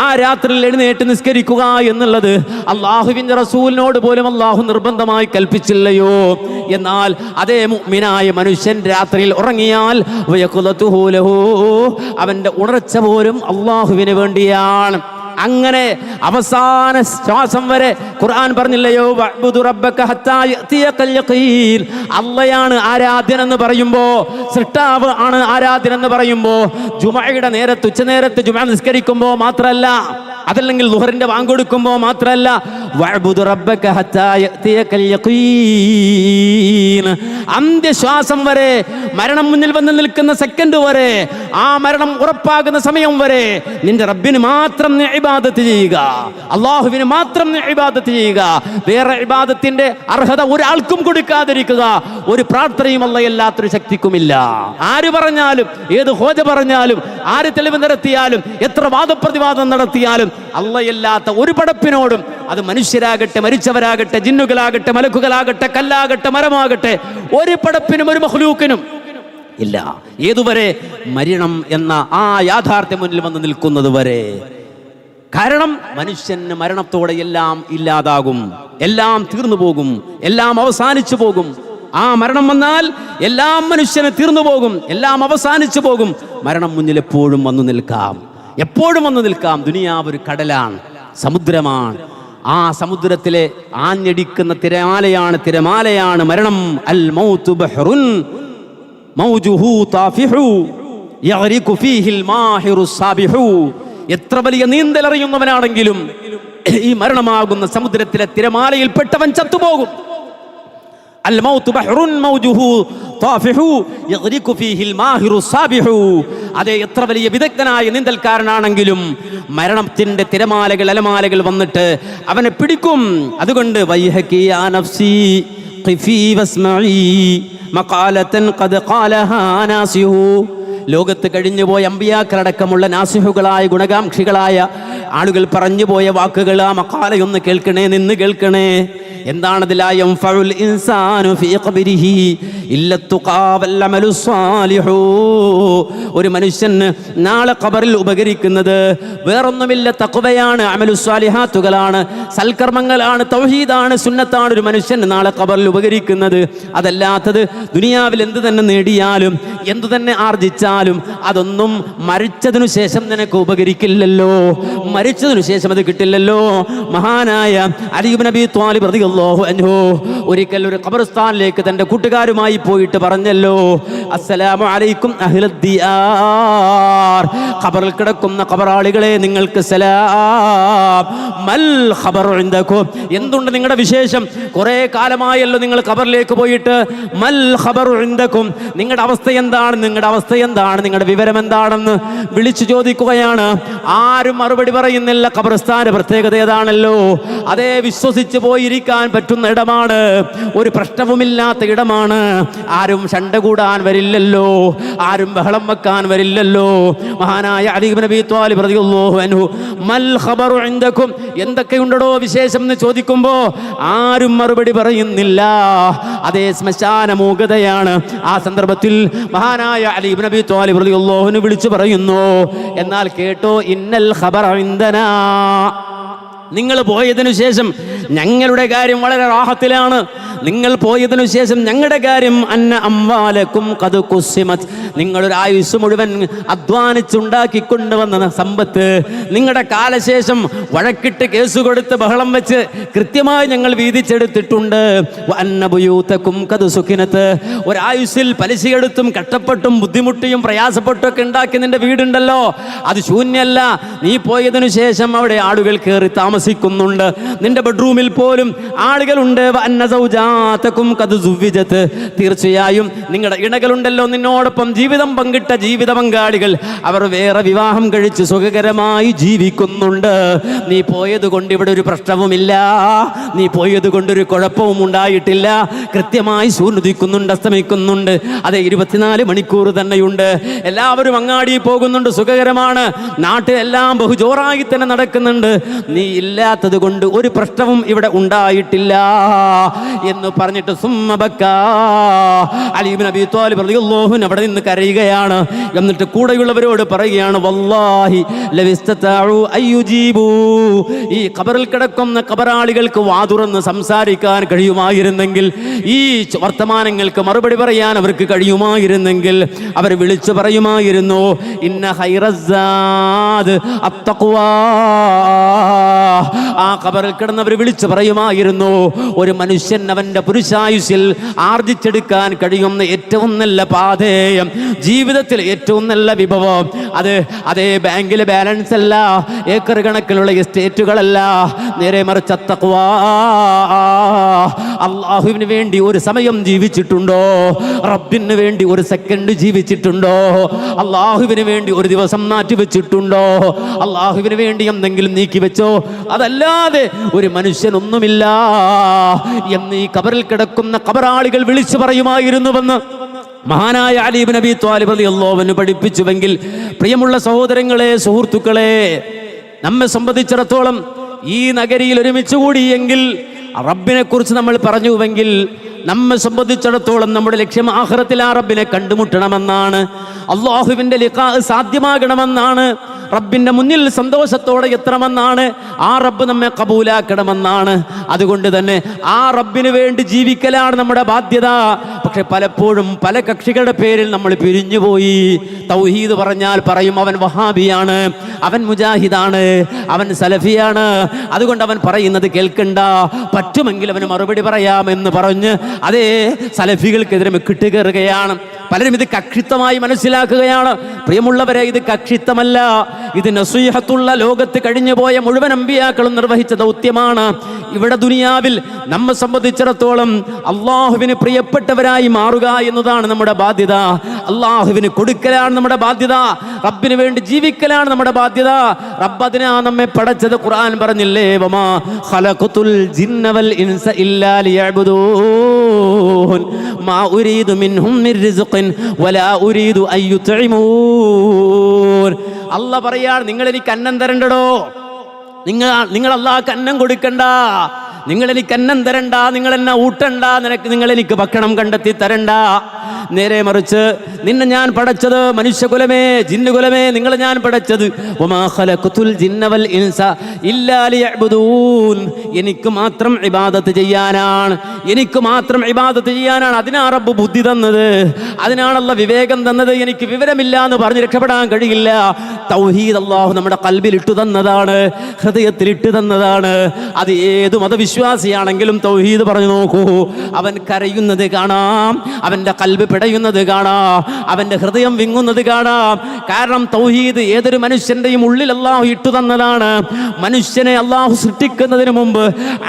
ആ രാത്രിയിൽ എഴുന്നേറ്റ് നിസ്കരിക്കുക എന്നുള്ളത് അള്ളാഹുവിൻ്റെ റസൂലിനോട് പോലും അള്ളാഹു നിർബന്ധമായി കൽപ്പിച്ചില്ലയോ? എന്നാൽ അതേ മുഅ്മിനായ മനുഷ്യൻ രാത്രിയിൽ ഉറങ്ങിയാൽ അവന്റെ ഉണർച്ച പോലും അള്ളാഹുവിന് വേണ്ടിയാണ്. അങ്ങനെ അവസാന ശ്വാസം വരെ ഖുർആൻ പറഞ്ഞില്ലയോ, വഅ്ബുദു റബ്ബക ഹത്താ യഅതിയകൽ യഖീൻ. അല്ലാഹയാണ് ആരാധ്യൻ എന്ന് പറയുമ്പോൾ, സൃഷ്ടാവ് ആണ് ആരാധ്യൻ എന്ന് പറയുമ്പോൾ, ജുമഅയുടെ നേരത്ത് ഉച്ചനേരത്ത് ജുമഅ നിസ്കരിക്കുമ്പോൾ മാത്രമല്ല, അതല്ലെങ്കിൽ ളുഹറിന്റെ ബാങ്ക് കൊടുക്കുമ്പോൾ മാത്രമല്ല, വഅ്ബുദു റബ്ബക ഹത്താ യഅതിയകൽ യഖീൻ. അന്ത്യശ്വാസം വരെ, മരണം മുന്നിൽ വന്ന് നിൽക്കുന്ന സെക്കൻഡ് വരെ, ആ മരണം ഉറപ്പാകുന്ന സമയം വരെ നിന്റെ റബ്ബിന് മാത്രം ഇബാദത്ത് ചെയ്യുക, അള്ളാഹുവിന് മാത്രം ഇബാദത്ത് ചെയ്യുക. വേറെ ഇബാദത്തിന്റെ അർഹത ഒരാൾക്കും കൊടുക്കാതിരിക്കുക. ഒരു പ്രാർത്ഥനയും അല്ലാത്തൊരു ശക്തിക്കുമില്ല. ആര് പറഞ്ഞാലും, ഏത് ഹോജ പറഞ്ഞാലും, ആര് തെളിവ് നടത്തിയാലും, എത്ര വാദപ്രതിവാദം നടത്തിയാലും അല്ലാത്ത ഒരു പടപ്പിനോടും, അത് മനുഷ്യരാകട്ടെ, മരിച്ചവരാകട്ടെ, ജിന്നുകളാകട്ടെ, മലക്കുകളാകട്ടെ, കല്ലാകട്ടെ, മരമാകട്ടെ, ഒരു പടപ്പിനും ഒരു മഖ്ലൂക്കിനും ഇല്ല. ഏതുവരെ? മരണം എന്ന ആ യാഥാർത്ഥ്യം മുന്നിൽ വന്ന് നിൽക്കുന്നത് വരെ. കാരണം മനുഷ്യന് മരണത്തോടെ എല്ലാം ഇല്ലാതാകും, എല്ലാം തീർന്നു പോകും, എല്ലാം അവസാനിച്ചു പോകും. ആ മരണം വന്നാൽ എല്ലാം മനുഷ്യന് തീർന്നു പോകും, എല്ലാം അവസാനിച്ചു പോകും. മരണം മുന്നിൽ എപ്പോഴും വന്നു നിൽക്കാം, എപ്പോഴും വന്നു നിൽക്കാം. ദുനിയാവ് ഒരു കടലാണ്, സമുദ്രമാണ്. ആ സമുദ്രത്തിലെ ആഞ്ഞടിക്കുന്ന തിരമാലയാണ് മരണം. അൽ മൗതു ബഹ്റുൻ മൗജുഹു താഫിഹു യഗ്രിഖു ഫീഹിൽ മാഹിറു സാബിഹു. എത്ര വലിയ നീന്തലറിയുന്നവനാണെങ്കിലും ഈ മരണമാകുന്ന സമുദ്രത്തിലെ തിരമാലയിൽപ്പെട്ടവൻ ചത്തുപോകും. അൽ മൗതു ബഹ്റുൻ മൗജുഹു താഫിഹു യഗ്രിഖു ഫീഹിൽ മാഹിറു സാബിഹു. അതേ, എത്ര വലിയ വിദഗ്ധനായ നീന്തൽക്കാരനാണെങ്കിലും മരണത്തിന്റെ തിരമാലകൾ, അലമാലകൾ വന്നിട്ട് അവനെ പിടിക്കും. അതുകൊണ്ട് വൈഹകി യാ നഫ്സി ഖിഫി വസ്മഈ മഖാലതൻ ഖദ് ഖാലഹാ നാസിഹു. ലോകത്ത് കഴിഞ്ഞുപോയ അമ്പിയാക്കളടക്കമുള്ള നാസിഹുകളായ, ഗുണകാംക്ഷികളായ ആളുകൾ പറഞ്ഞു പോയ വാക്കുകൾ, ആ മഖാലയൊന്ന് കേൾക്കണേ, നിന്ന് കേൾക്കണേ. എന്താണത്? ലാ യൻഫഉൽ ഇൻസാനു ഫീ ഖബ്രിഹി ഇല്ല തുഖാ വൽ അമലു സ്വാലിഹു. ഒരു മനുഷ്യന് നാളെ ഖബറിൽ ഉപകരിക്കുന്നത് വേറൊന്നുമില്ല, തഖ്വയാണ്, അമലു സ്വാലിഹാത്തുകളാണ്, സൽക്കർമ്മങ്ങളാണ്, തൗഹീദാണ്, സുന്നത്താണ് ഒരു മനുഷ്യന് നാളെ ഖബറിൽ ഉപകരിക്കുന്നത്. അതല്ലാത്തത് ദുനിയാവിൽ എന്ത് തന്നെ നേടിയാലും, എന്തു തന്നെ ആർജിച്ചാലും അതൊന്നും മരിച്ചതിനു ശേഷം നിനക്ക് ഉപകരിക്കില്ലല്ലോ, മരിച്ചതിനു ശേഷം അത് കിട്ടില്ലല്ലോ. മഹാനായ അലി ഇബ്നു അബീ ത്വാലിബ് റളിയല്ലാഹു അൻഹു ഒരിക്കൽ ഒരു ഖബർസ്ഥാനിലേക്ക് തന്റെ കൂട്ടുകാരുമായി പോയിട്ട് പറഞ്ഞല്ലോ, അസ്സലാമു അലൈക്കും അഹ്ലദ് ദിയാർ. ഖബറിൽ കിടക്കുന്ന ഖബറാളികളെ, നിങ്ങൾക്ക് സലാം. മൽ ഖബറു ഇൻദകും. എന്തുണ്ട് നിങ്ങളുടെ വിശേഷം? കുറേ കാലമായല്ലോ നിങ്ങൾ ഖബറിലേക്ക് പോയിട്ട്. മൽ ഖബറു ഇൻദകും. നിങ്ങളുടെ അവസ്ഥ എന്താണ്? നിങ്ങളുടെ അവസ്ഥ എന്താണ്? നിങ്ങളുടെ വിവരം എന്താണെന്ന് വിളിച്ചു ചോദിക്കുകയാണ്. ആരും മറുപടി പറയുന്നില്ല. ഖബർസ്ഥാന്റെ പ്രത്യേകത ഏതാണല്ലോ, അതേ, വിശ്വസിച്ച് പോയിരിക്കാൻ പറ്റുന്ന ഇടമാണ്, ഒരു പ്രശ്നവുമില്ലാത്ത ഇടമാണ്. ആരും ശണ്ട കൂടാൻ വരില്ലല്ലോ, ആരും ബഹളം വെക്കാൻ വരില്ലല്ലോ. മഹാനായ അലി ഇബ്നു അബീ ത്വാലിബ് റളിയല്ലാഹു അൻഹു മൽ ഖബറു ഇൻദകും, എന്തൊക്കെയുണ്ടോ വിശേഷം എന്ന് ചോദിക്കുമ്പോൾ ആരും മറുപടി പറയുന്നില്ല. അതേ, ശ്മശാന മൂകതയാണ്. ആ സന്ദർഭത്തിൽ മഹാനായ അലി ഇബ്നു അബീ ത്വാലിബ് റളിയല്ലാഹു അൻഹു വിളിച്ചു പറയുന്നു, എന്നാൽ കേട്ടോ, ഇന്നൽ ഖബറ ഇൻദനാ. നിങ്ങൾ പോയതിനു ശേഷം ഞങ്ങളുടെ കാര്യം വളരെ റാഹത്തിലാണ്. നിങ്ങൾ പോയതിനു ശേഷം ഞങ്ങളുടെ കാര്യം അന്ന അംവാലക്കും ഖദ് ഖുസിമത്, നിങ്ങളൊരു ആയുസ് മുഴുവൻ അധ്വാനിച്ചുണ്ടാക്കിക്കൊണ്ടുവന്ന സമ്പത്ത് നിങ്ങളുടെ കാലശേഷം വഴക്കിട്ട് കേസ് കൊടുത്ത് ബഹളം വെച്ച് കൃത്യമായി ഞങ്ങൾ വീതിച്ചെടുത്തിട്ടുണ്ട്. അന്ന ബുയൂതക്കും ഖദ് സുഖിനത്, ഒരായുസിൽ പലിശയെടുത്തും കഷ്ടപ്പെട്ടും ബുദ്ധിമുട്ടിയും പ്രയാസപ്പെട്ടും ഒക്കെ ഉണ്ടാക്കി നിന്റെ വീടുണ്ടല്ലോ, അത് ശൂന്യല്ല. നീ പോയതിനു ശേഷം അവിടെ ആളുകൾ കയറി താമസിക്കുന്നുണ്ട്. നിന്റെ ബെഡ്റൂമിൽ പോലും ആളുകളുണ്ട്. തീർച്ചയായും നിങ്ങളുടെ ഇണകളുണ്ടല്ലോ, നിന്നോടൊപ്പം ജീവിതം പങ്കിട്ട ജീവിത പങ്കാളികൾ, അവർ വേറെ വിവാഹം കഴിച്ച് സുഖകരമായി ജീവിക്കുന്നുണ്ട്. നീ പോയത് കൊണ്ട് ഇവിടെ ഒരു പ്രശ്നവുമില്ല, നീ പോയത് കൊണ്ടൊരു കുഴപ്പവും ഉണ്ടായിട്ടില്ല. കൃത്യമായി സൂര്യനുദിക്കുന്നുണ്ട്, അസ്തമിക്കുന്നുണ്ട്. അതെ, 24 മണിക്കൂർ തന്നെയുണ്ട്. എല്ലാവരും അങ്ങാടി പോകുന്നുണ്ട്, സുഖകരമാണ്. നാട്ടിലെല്ലാം ബഹുജോറായി തന്നെ നടക്കുന്നുണ്ട്. നീ ഇല്ലാത്തത് കൊണ്ട് ഒരു പ്രശ്നവും ഇവിടെ ഉണ്ടായിട്ടില്ല എന്ന് പറഞ്ഞിട്ട് അലി ഇബ്നു അബീ ത്വാലിബ് റളിയല്ലാഹു അൻഹു അവിടെ നിന്ന് കരയുകയാണ്. എന്നിട്ട് കൂടെയുള്ളവരോട് പറയുകയാണ്, വല്ലാഹി ലവിസ്തതഉ അയ്യുജീബു, ഈ ഖബറിൽ കിടക്കുന്ന ഖബറാളികൾക്ക് വാതുറന്ന് സംസാരിക്കാൻ കഴിയുമായിരുന്നെങ്കിൽ, ഈ വർത്തമാനങ്ങൾക്ക് മറുപടി പറയാൻ അവർക്ക് കഴിയുമായിരുന്നെങ്കിൽ അവർ വിളിച്ചു പറയുമായിരുന്നു, ഇന്ന ഖൈറസ്സാദ് അത്തഖ്വാ. ആ ഖബറിൽ കിടന്നവർ വിളിച്ചു പറയുമായിരുന്നു, ഒരു മനുഷ്യൻ അവന്റെ പുരുഷായുസിൽ ആർജിച്ചെടുക്കാൻ കഴിയുന്ന ഏറ്റവും നല്ല പാഥേയം, ജീവിതത്തിൽ ഏറ്റവും നല്ല വിഭവം, അതേ ബാങ്കിലെ ബാലൻസ് അല്ല, ഏക്കർ കണക്കിലുള്ള എസ്റ്റേറ്റുകളല്ല, നേരെ മറിച്ച് തഖ്വാ. അള്ളാഹുവിന് വേണ്ടി ഒരു സമയം ജീവിച്ചിട്ടുണ്ടോ? റബ്ബിന് വേണ്ടി ഒരു സെക്കൻഡ് ജീവിച്ചിട്ടുണ്ടോ? അള്ളാഹുവിന് വേണ്ടി ഒരു ദിവസം മാറ്റിവെച്ചിട്ടുണ്ടോ? അള്ളാഹുവിന് വേണ്ടി എന്തെങ്കിലും നീക്കി വെച്ചോ? അതല്ലാതെ ഒരു മനുഷ്യനൊന്നുമില്ല എന്ന് ഈ ഖബറിൽ കിടക്കുന്ന ഖബറാളികൾ വിളിച്ചു പറയുമായിരുന്നുവെന്ന് മഹാനായ അലി ഇബ്നു അബീ ത്വാലിബ് റളിയല്ലാഹു അൻഹു പഠിപ്പിച്ചുവെങ്കിൽ, പ്രിയമുള്ള സഹോദരങ്ങളെ, സുഹൃത്തുക്കളെ, നമ്മെ സംബന്ധിച്ചിടത്തോളം ഈ നഗരിയിൽ ഒരുമിച്ച് കൂടിയെങ്കിൽ, റബ്ബിനെ കുറിച്ച് നമ്മൾ പറഞ്ഞുവെങ്കിൽ, നമ്മെ സംബന്ധിച്ചിടത്തോളം നമ്മുടെ ലക്ഷ്യം ആഖിറത്തിൽ ആ റബ്ബിനെ കണ്ടുമുട്ടണമെന്നാണ്, അല്ലാഹുവിൻ്റെ ലിഖാ സാധ്യമാകണമെന്നാണ്, റബ്ബിന്റെ മുന്നിൽ സന്തോഷത്തോടെ എത്തണമെന്നാണ്, ആ റബ്ബ് നമ്മെ കബൂലാക്കണമെന്നാണ്. അതുകൊണ്ട് തന്നെ ആ റബ്ബിന് വേണ്ടി ജീവിക്കലാണ് നമ്മുടെ ബാധ്യത. പക്ഷെ പലപ്പോഴും പല കക്ഷികളുടെ പേരിൽ നമ്മൾ പിരിഞ്ഞുപോയി. തൗഹീദ് പറഞ്ഞാൽ പറയും അവൻ വഹാബിയാണ്, അവൻ മുജാഹിദാണ്, അവൻ സലഫിയാണ്, അതുകൊണ്ട് അവൻ പറയുന്നത് കേൾക്കണ്ട, പറ്റുമെങ്കിൽ അവന് മറുപടി പറയാമെന്ന് പറഞ്ഞ് അതേ സലഫികൾക്കെതിരെ മെക്കിട്ട് കയറുകയാണ്. പലരും ഇത് കക്ഷിത്വമായി മനസ്സിലാക്കുകയാണ്. പ്രിയമുള്ളവരെ, ഇത് കക്ഷിത്വമല്ല, ഇത് നസീഹത്തുള്ള ലോകത്ത് കഴിഞ്ഞുപോയ മുഴുവൻ അമ്പിയാക്കളും നിർവഹിച്ച ദൗത്യമാണ്. ഇവിടെ ദുനിയാവിൽ നമ്മെ സംബന്ധിച്ചിടത്തോളം അള്ളാഹുവിന് പ്രിയപ്പെട്ടവരായി മാറുക എന്നതാണ് നമ്മുടെ ബാധ്യത. അള്ളാഹുവിന് കൊടുക്കലാണ് നമ്മുടെ ബാധ്യത. റബ്ബിന് വേണ്ടി ജീവിക്കലാണ് നമ്മുടെ ബാധ്യത. റബ്ബ് അതിനാ നമ്മെ പടച്ചത്. ഖുർആൻ പറഞ്ഞില്ലേ, വമാ ഖലഖതുൽ ജിന്ന വൽ ഇൻസ ഇല്ലാ ലിയഅ്ബുദൂൻ മാ ഉരീദു മിൻഹും മിർ റിസ്ഖിൻ വലാ ഉരീദു അൻ യുത്ഇമൂൻ. അല്ലാഹ് പറയാൻ, നിങ്ങൾ എനിക്ക് അന്നം തരണ്ടടോ, നിങ്ങൾ അല്ലാഹ്ക്ക് അന്നം കൊടുക്കണ്ട, നിങ്ങൾ എനിക്ക് അന്നം തരണ്ട, നിങ്ങൾ എന്നെ ഊട്ടണ്ട, നിങ്ങൾ എനിക്ക് ഭക്ഷണം കണ്ടെത്തി തരണ്ട. നേരെ മറിച്ച് നിന്നെ ഞാൻ പടച്ചത് മനുഷ്യകുലമേ, ജിന്നുകുലമേ, നിങ്ങളെ ഞാൻ പടച്ചത് വമാ ഖലഖതുൽ ജിന്ന വൽ ഇൻസ ഇല്ലാ ലിയഅ്ബുദൂൻ, എനിക്ക് മാത്രം ഇബാദത്ത് ചെയ്യാനാണ്, എനിക്ക് മാത്രം ഇബാദത്ത് ചെയ്യാനാണ്. അതിനാ റബ്ബ് ബുദ്ധി തന്നത്, അതിനാണല്ല വിവേകം തന്നത്. എനിക്ക് വിവരമില്ല എന്ന് പറഞ്ഞ് രക്ഷപ്പെടാൻ കഴിയില്ല. തൗഹീദ് അല്ലാഹു നമ്മുടെ ഖൽബിൽ ഇട്ടു തന്നതാണ്, ഹൃദയത്തിൽ ഇട്ടു തന്നതാണ്. അത് ഏത് മതവിശ്വാസിയാണെങ്കിലും തൗഹീദ് പറഞ്ഞു നോക്കൂ, അവൻ കരയുന്നത് കാണാം, അവൻ്റെ ഖൽബ് പിടയുന്നത് കാണാം, അവൻ്റെ ഹൃദയം വിങ്ങുന്നത് കാണാം. കാരണം തൗഹീദ് ഏതൊരു മനുഷ്യൻ്റെയും ഉള്ളിൽ അല്ലാഹു ഇട്ടു തന്നതാണ്. മനുഷ്യനെ അല്ലാഹു സൃഷ്ടിക്കുന്നതിന് മുമ്പ്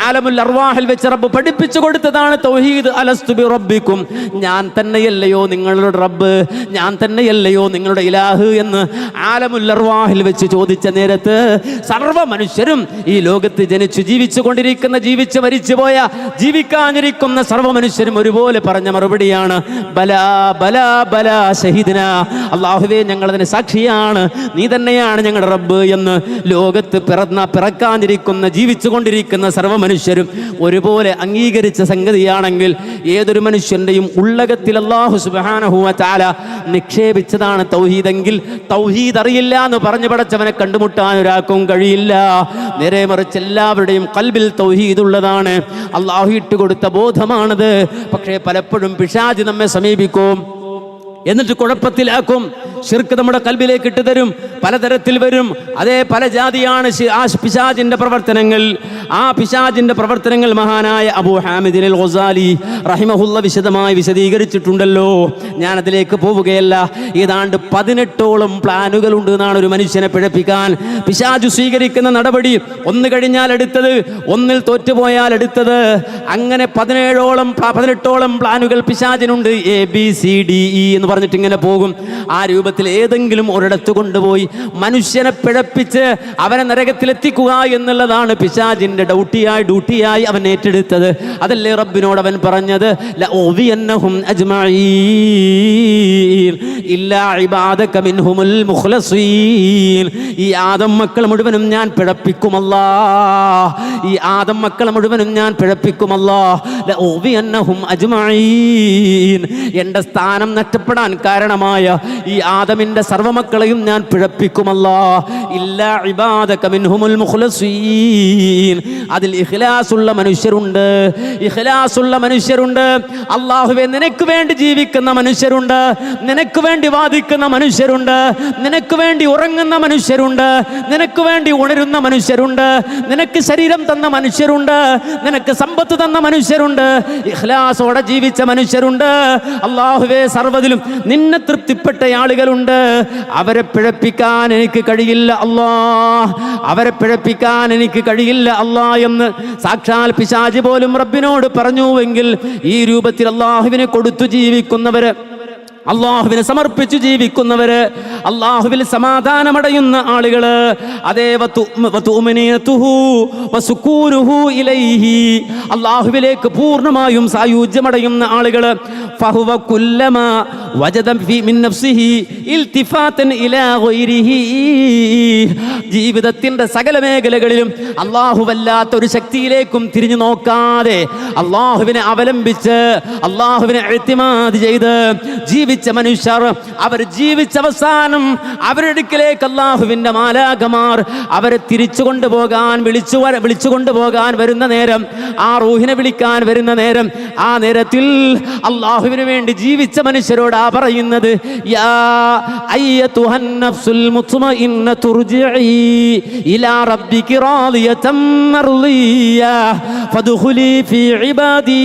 ആലമുൽ അർവാഹിൽ വെച്ച് റബ്ബ് പഠിപ്പിച്ചു കൊടുത്തതാണ് തൗഹീദ്. അലസ്തു ബി റബ്ബിക്കും, ഞാൻ തന്നെയല്ലയോ നിങ്ങളുടെ റബ്ബ്, ഞാൻ തന്നെയല്ലയോ നിങ്ങളുടെ ഇലാഹ് എന്ന് ആലമുൽ അർവാഹിൽ വെച്ച് ചോദിച്ച നേരത്ത് സർവ്വ മനുഷ്യരും ഈ ലോകത്ത് ജനിച്ചു ജീവിച്ചു കൊണ്ടിരിക്കുന്ന, ജീവിച്ച് മരിച്ചുപോയ, ജീവിക്കാനിരിക്കുന്ന സർവ്വ മനുഷ്യരും ഒരുപോലെ പറഞ്ഞ മറുപടിയാണ് ബല ബലാ ബലാ ബലാ ഷഹീദിന, അല്ലാഹുവേ ഞങ്ങളതിന് സാക്ഷിയാണ്, നീ തന്നെയാണ് ഞങ്ങളുടെ റബ്ബ് എന്ന് ലോകത്ത് പിറക്കാനിരിക്കുന്ന ജീവിച്ചുകൊണ്ടിരിക്കുന്ന സർവ്വ മനുഷ്യരും ഒരുപോലെ അംഗീകരിച്ച സംഗതിയാണെങ്കിൽ ഏതൊരു മനുഷ്യന്റെയും ഉള്ളകത്തിൽ അല്ലാഹു സുബ്ഹാനഹു വ തആല നിക്ഷേപിച്ചതാണ് തൗഹീദെങ്കിൽ തൗഹീദ് അറിയില്ല എന്ന് പറഞ്ഞു പടച്ചവനെ കണ്ടുമുട്ടാൻ ഒരാൾക്കും കഴിയില്ല. നേരെ മറിച്ച് എല്ലാവരുടെയും ഖൽബിൽ തൗഹീദ് ഉള്ളതാണ്. അല്ലാഹു ഇട്ടുകൊടുത്ത ബോധമാണത്. പക്ഷേ പലപ്പോഴും പിശാച് നമ്മെ സമീപിക്കും, എന്നിട്ട് കുഴപ്പത്തിലാക്കും. ശിർക്ക് നമ്മുടെ കൽബിലേക്ക് ഇട്ടുതരും, പലതരത്തിൽ വരും. അതേ പല ജാതിയാണ് ആ പിശാചിന്റെ പ്രവർത്തനങ്ങൾ. ആ പിശാചിന്റെ പ്രവർത്തനങ്ങൾ മഹാനായ അബൂ ഹാമിദ് അൽ ഗസാലി റഹിമഹുല്ല വിശദമായി വിശദീകരിച്ചിട്ടുണ്ടല്ലോ. ഞാൻ അതിലേക്ക് പോവുകയല്ല. ഏതാണ്ട് 18ഓളം പ്ലാനുകൾ ഉണ്ട് എന്നാണ് ഒരു മനുഷ്യനെ പിഴപ്പിക്കാൻ പിശാച് സ്വീകരിക്കുന്ന നടപടി. ഒന്ന് കഴിഞ്ഞാൽ അടുത്തത്, ഒന്നിൽ തോറ്റുപോയാൽ അടുത്തത്, അങ്ങനെ 18ഓളം പ്ലാനുകൾ പിശാചിനുണ്ട്. ABCDE എന്ന് പറഞ്ഞിട്ട് ഇങ്ങനെ പോകും. ആ രൂപത്തിൽ ഏതെങ്കിലും ഒരിടത്ത് കൊണ്ടുപോയി മനുഷ്യനെ പിഴപ്പിച്ച് അവനെ നരകത്തിലെത്തിക്കുക എന്നുള്ളതാണ് പിശാചിന്റെ ഡ്യൂട്ടിയായി അവൻ ഏറ്റെടുത്തത്. അതല്ലേ റബ്ബിനോട് അവൻ പറഞ്ഞത്, ലഉദിയന്നഹും അജ്മഈൻ ഇല്ലാ ഇബാദക മിൻഹുൽ മുഖ്ലസീൻ. ഈ ആദം മക്കൾ മുഴുവനും ഞാൻ പിഴപ്പിക്കുമല്ലാഹ്, ഈ ആദം മക്കൾ മുഴുവനും ഞാൻ പിഴപ്പിക്കുമല്ലാഹ്. ലഉദിയന്നഹും അജ്മഈൻ. എൻ്റെ സ്ഥാനം നഷ്ടപ്പെടാൻ കാരണമായ ഈ ആദമിന്റെ സർവ്വമക്കളെയും ഞാൻ പിഴപ്പിക്കുമല്ലാഹ്. ഇല്ലാ ഇബാദക മിൻഹുൽ മുഖ്ലസീൻ. അതിൽ ഇഖ്ലാസുള്ള മനുഷ്യരുണ്ട്, ഇഖ്ലാസുള്ള മനുഷ്യരുണ്ട്. അല്ലാഹുവേ നിനക്ക് വേണ്ടി ജീവിക്കുന്ന മനുഷ്യരുണ്ട്, നിനക്ക് വേണ്ടി വാദിക്കുന്ന മനുഷ്യരുണ്ട്, നിനക്ക് വേണ്ടി ഉറങ്ങുന്ന മനുഷ്യരുണ്ട്, നിനക്ക് വേണ്ടി ഉണരുന്ന മനുഷ്യരുണ്ട്, നിനക്ക് ശരീരം തന്ന മനുഷ്യരുണ്ട്, നിനക്ക് സമ്പത്ത് തന്ന മനുഷ്യരുണ്ട്, ഇഖ്ലാസോടെ ജീവിച്ച മനുഷ്യരുണ്ട്. അല്ലാഹുവേ സർവ്വതിലും നിന്നെ തൃപ്തിപ്പെട്ട ആളുകളുണ്ട്. അവരെ പിഴപ്പിക്കാൻ എനിക്ക് കഴിയില്ല അല്ലാഹ്, അവരെ പിഴപ്പിക്കാൻ എനിക്ക് കഴിയില്ല അല്ലാഹ് എന്ന് സാക്ഷാൽ പിശാച് പോലും റബ്ബിനോട് പറഞ്ഞുവെങ്കിൽ ഈ രൂപത്തിൽ അല്ലാഹുവിനെ കൊടുത്തു ജീവിക്കുന്നവര്, അള്ളാഹുവിനെ സമർപ്പിച്ചു ജീവിക്കുന്നവര്, അള്ളാഹുവിൽ സമാധാനമടയുന്ന ആളുകള്, അതേ അള്ളാഹുവിലേക്ക് പൂർണ്ണമായും സായുജ്യമടയുന്ന ആളുകള്, ഫഹുവ കുല്ലമാ വജദ മിൻ നഫ്സിഹി ഇൽതിഫാതൻ ഇലാ ഗൈരിഹി. ജീവിതത്തിന്റെ സകല മേഖലകളിലും അള്ളാഹുവല്ലാത്ത ഒരു ശക്തിയിലേക്കും തിരിഞ്ഞു നോക്കാതെ അള്ളാഹുവിനെ അവലംബിച്ച് അള്ളാഹുവിനെ ഇഅ്തിമാദ് ചെയ്ത് ജീവിച്ച മനുഷ്യർ, അവർ ജീവിച്ച അവസാനം അവരുടെ അടുക്കലേക്ക് അല്ലാഹുവിന്റെ മാലാഖമാർ അവരെ തിരിച്ചു കൊണ്ടുപോകാൻ വിളിച്ചു കൊണ്ടുപോകാൻ വരുന്ന നേരം, ആ റൂഹിനെ വിളിക്കാൻ വരുന്ന നേരം, ആ നേരത്തിൽ അല്ലാഹുവിന് വേണ്ടി ജീവിച്ച മനുഷ്യരോടാ പറയുന്നത്, യാ അയ്യതുഹൻ നഫ്സുൽ മുത്മഇന്നതു തുർജിഇ ഇലാ റബ്ബികി റാദിയതൻ മർളിയ ഫദ്ഖുലി ഫീ ഇബാദി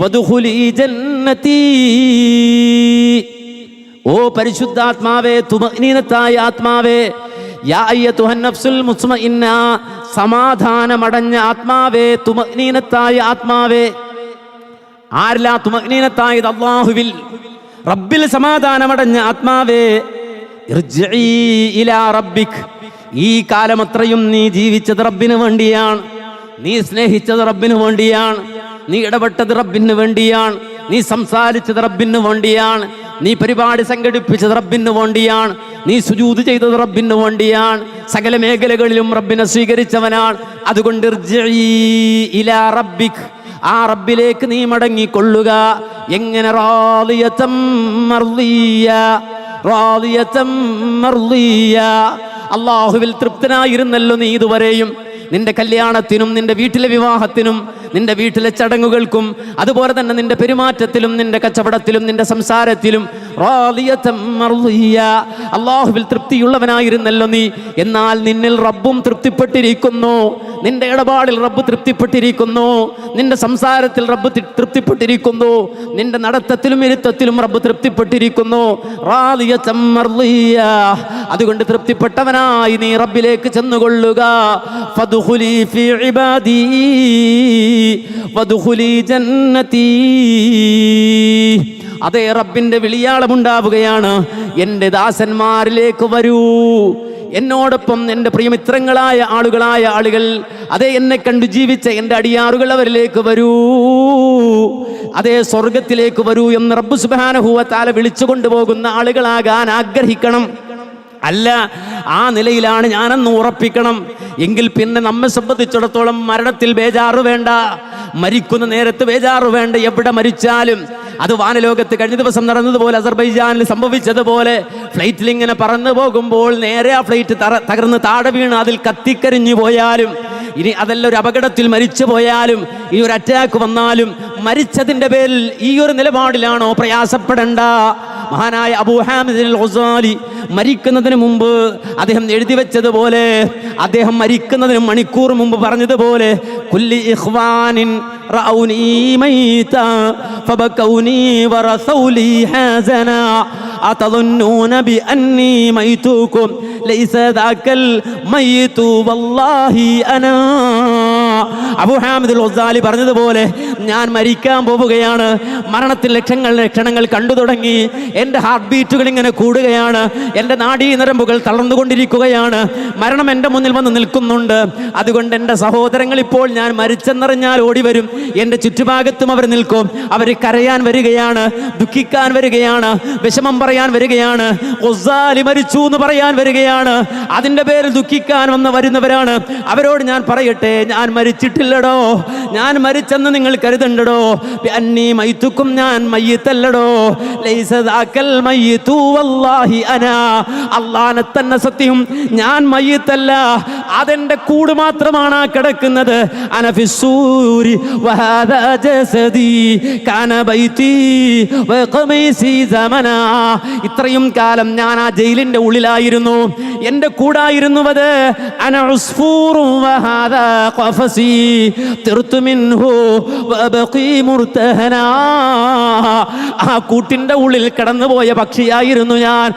വദ്ഖുലി ജന്നതി. ഓ പരിശുദ്ധാത്മാവേ, തുമഅ്നീനത്തായ ആത്മാവേ, യാ അയ്യതുഹൻ നഫ്സുൽ മുത്മഇന്ന, സമാധാനമടഞ്ഞ ആത്മാവേ, തുമഅ്നീനത്തായ ആത്മാവേ. ആരിലാ തുമഅ്നീനത്തായത്? അല്ലാഹുവിൽ, റബ്ബിൽ സമാധാനമടഞ്ഞ ആത്മാവേ, ഇർജിഇ ഇലാ റബ്ബിക്. ഈ കാലമത്രയും നീ ജീവിച്ചത് റബ്ബിന് വേണ്ടിയാണ്, നീ സ്നേഹിച്ചത് റബ്ബിന് വേണ്ടിയാണ്, നീ ഇടപെട്ടത് റബ്ബിന് വേണ്ടിയാണ്, നീ സംസാരിച്ചത് റബ്ബിന് വേണ്ടിയാണ്, നീ പരിപാടി സംഘടിപ്പിച്ചത് റബ്ബിന് വേണ്ടിയാണ്, നീ സുജൂദ് ചെയ്തത് റബ്ബിന് വേണ്ടിയാണ്, സകല മേഖലകളിലും റബ്ബിനെ സ്വീകരിച്ചവനാണ്. അതുകൊണ്ട് ഇർജിഇ ഇലാ റബ്ബിക്, ആ റബ്ബിലേക്ക് നീ മടങ്ങിക്കൊള്ളുക. എങ്ങനെ? റാദിയതൻ മർദിയ, റാദിയതൻ മർദിയ. അല്ലാഹുവിൽ തൃപ്തനായിരുന്നല്ലോ നീ ഇതുവരെയും. നിന്റെ കല്യാണത്തിനും നിന്റെ വീട്ടിലെ വിവാഹത്തിനും നിന്റെ വീട്ടിലെ ചടങ്ങുകൾക്കും അതുപോലെ തന്നെ നിന്റെ പെരുമാറ്റത്തിലും നിന്റെ കച്ചവടത്തിലും നിന്റെ സംസാരത്തിലും റാദിയതൻ മർദിയ, അല്ലാഹുവിൽ തൃപ്തിയുള്ളവനായിരുന്നല്ലോ നീ. എന്നാൽ നിന്നിൽ റബ്ബും തൃപ്തിപ്പെട്ടിരിക്കുന്നു, നിന്റെ ഇടപാടിൽ റബ്ബ് തൃപ്തിപ്പെട്ടിരിക്കുന്നു, നിന്റെ സംസാരത്തിൽ റബ്ബ് തൃപ്തിപ്പെട്ടിരിക്കുന്നു, നിന്റെ നടത്തത്തിലും ഇരുത്തത്തിലും റബ്ബ് തൃപ്തിപ്പെട്ടിരിക്കുന്നു. റാദിയതൻ മർദിയ. അതുകൊണ്ട് തൃപ്തിപ്പെട്ടവനായി നീ റബ്ബിലേക്ക് ചെന്നുകൊള്ളുക. ഫദ്ഖുലി ഫീ ഇബാദി വദ്ഖുലി ജന്നതി. അതേ റബ്ബിന്റെ വിളിയാളമുണ്ടാവുകയാണ്, എൻ്റെ ദാസന്മാരിലേക്ക് വരൂ, എന്നോടൊപ്പം എൻ്റെ പ്രിയമിത്രങ്ങളായ ആളുകൾ, അതേ എന്നെ കണ്ടു ജീവിച്ച എൻ്റെ അടിയാറുകൾ അവരിലേക്ക് വരൂ, അതേ സ്വർഗത്തിലേക്ക് വരൂ എന്ന് റബ്ബ് സുബ്ഹാനഹു വ തആല വിളിച്ചു കൊണ്ടുപോകുന്ന ആളുകളാകാൻ ആഗ്രഹിക്കണം. അല്ല, ആ നിലയിലാണ് ഞാനെന്ന് ഉറപ്പിക്കണം. എങ്കിൽ പിന്നെ നമ്മെ സംബന്ധിച്ചിടത്തോളം മരണത്തിൽ ബേജാറ് വേണ്ട, മരിക്കുന്ന നേരത്ത് ബേജാറ് വേണ്ട. എവിടെ മരിച്ചാലും അത് വാനലോകത്ത് കഴിഞ്ഞ ദിവസം നടന്നതുപോലെ, അസർബൈജാനിൽ സംഭവിച്ചതുപോലെ, ഫ്ലൈറ്റിൽ ഇങ്ങനെ പറന്നു പോകുമ്പോൾ നേരെ ആ ഫ്ലൈറ്റ് തകർന്ന് താഴെ വീണ് അതിൽ കത്തിക്കരിഞ്ഞു പോയാലും, ഇനി അതല്ല ഒരു അപകടത്തിൽ മരിച്ചു പോയാലും, ഈ ഒരു അറ്റാക്ക് വന്നാലും, മരിച്ചതിൻ്റെ പേരിൽ ഈ ഒരു നിലപാടിലാണോ പ്രയാസപ്പെടേണ്ട? മഹാനായ അബൂ ഹാമിദ് അൽ ഗസാലി മരിക്കുന്നതിന് മുമ്പ് അദ്ദേഹം എഴുതി വെച്ചതുപോലെ, അദ്ദേഹം മരിക്കുന്നതിന് മണിക്കൂർ മുമ്പ് പറഞ്ഞതുപോലെ, കുല്ലി ഇഖ്വാനിൻ റഔനി മൈതാ ഫബകൗനി വറസൗലി ഹസനാ അതظنون بأني ميتكم ليس ذاك الميت والله أنا. അബൂ ഹാമിദ് അൽ ഗസാലി പറഞ്ഞതുപോലെ, ഞാൻ മരിക്കാൻ പോവുകയാണ്, മരണത്തിൽ ലക്ഷണങ്ങൾ കണ്ടു തുടങ്ങി, എൻ്റെ ഹാർട്ട് ബീറ്റുകൾ ഇങ്ങനെ കൂടുകയാണ്, എൻ്റെ നാഡീനരമ്പുകൾ തളർന്നുകൊണ്ടിരിക്കുകയാണ്, മരണം എൻ്റെ മുന്നിൽ വന്ന് നിൽക്കുന്നുണ്ട്. അതുകൊണ്ട് എൻ്റെ സഹോദരങ്ങൾ ഇപ്പോൾ ഞാൻ മരിച്ചെന്നറിഞ്ഞാൽ ഓടി വരും, എൻ്റെ ചുറ്റുഭാഗത്തും അവർ നിൽക്കും, അവർ കരയാൻ വരികയാണ്, ദുഃഖിക്കാൻ വരികയാണ്, വിഷമം പറയാൻ വരികയാണ്, ഗസാലി മരിച്ചു എന്ന് പറയാൻ വരികയാണ്, അതിൻ്റെ പേരിൽ ദുഃഖിക്കാൻ വരുന്നവരാണ്. അവരോട് ഞാൻ പറയട്ടെ, ഞാൻ മരിച്ചിട്ടില്ലടോ, ഞാൻ മരിച്ചെന്ന് നിങ്ങൾ കരുതണ്ടടോ, അന്നീ മയ്തുക്കും, ഞാൻ മയ്യിത്തല്ലടോ, ലൈസ ദാക്കൽ മയ്യിതു വല്ലാഹി അനാ, അല്ലാഹനെ തന്നെ സത്യം, ഞാൻ മയ്യിത്തല്ല, അതെന്റെ കൂട് മാത്രമാണ് കിടക്കുന്നത്. അന ഫിസ്സൂരി വഹാദാ ജസദി കാന ബൈതി വഖമീസി സമനാ, ഇത്രയും കാലം ഞാൻ ആ ജയിലിന്റെ ഉള്ളിലായിരുന്നു, എന്റെ കൂടായിരുന്നുവത്. അന ഉസ്ഫൂറു വഹാദാ ഖഫസി തിർതു മിൻഹു വബഖി മുർതഹനാ, ആ കൂട്ടിന്റെ ഉള്ളിൽ കടന്നുപോയ പക്ഷിയായിരുന്നു ഞാൻ.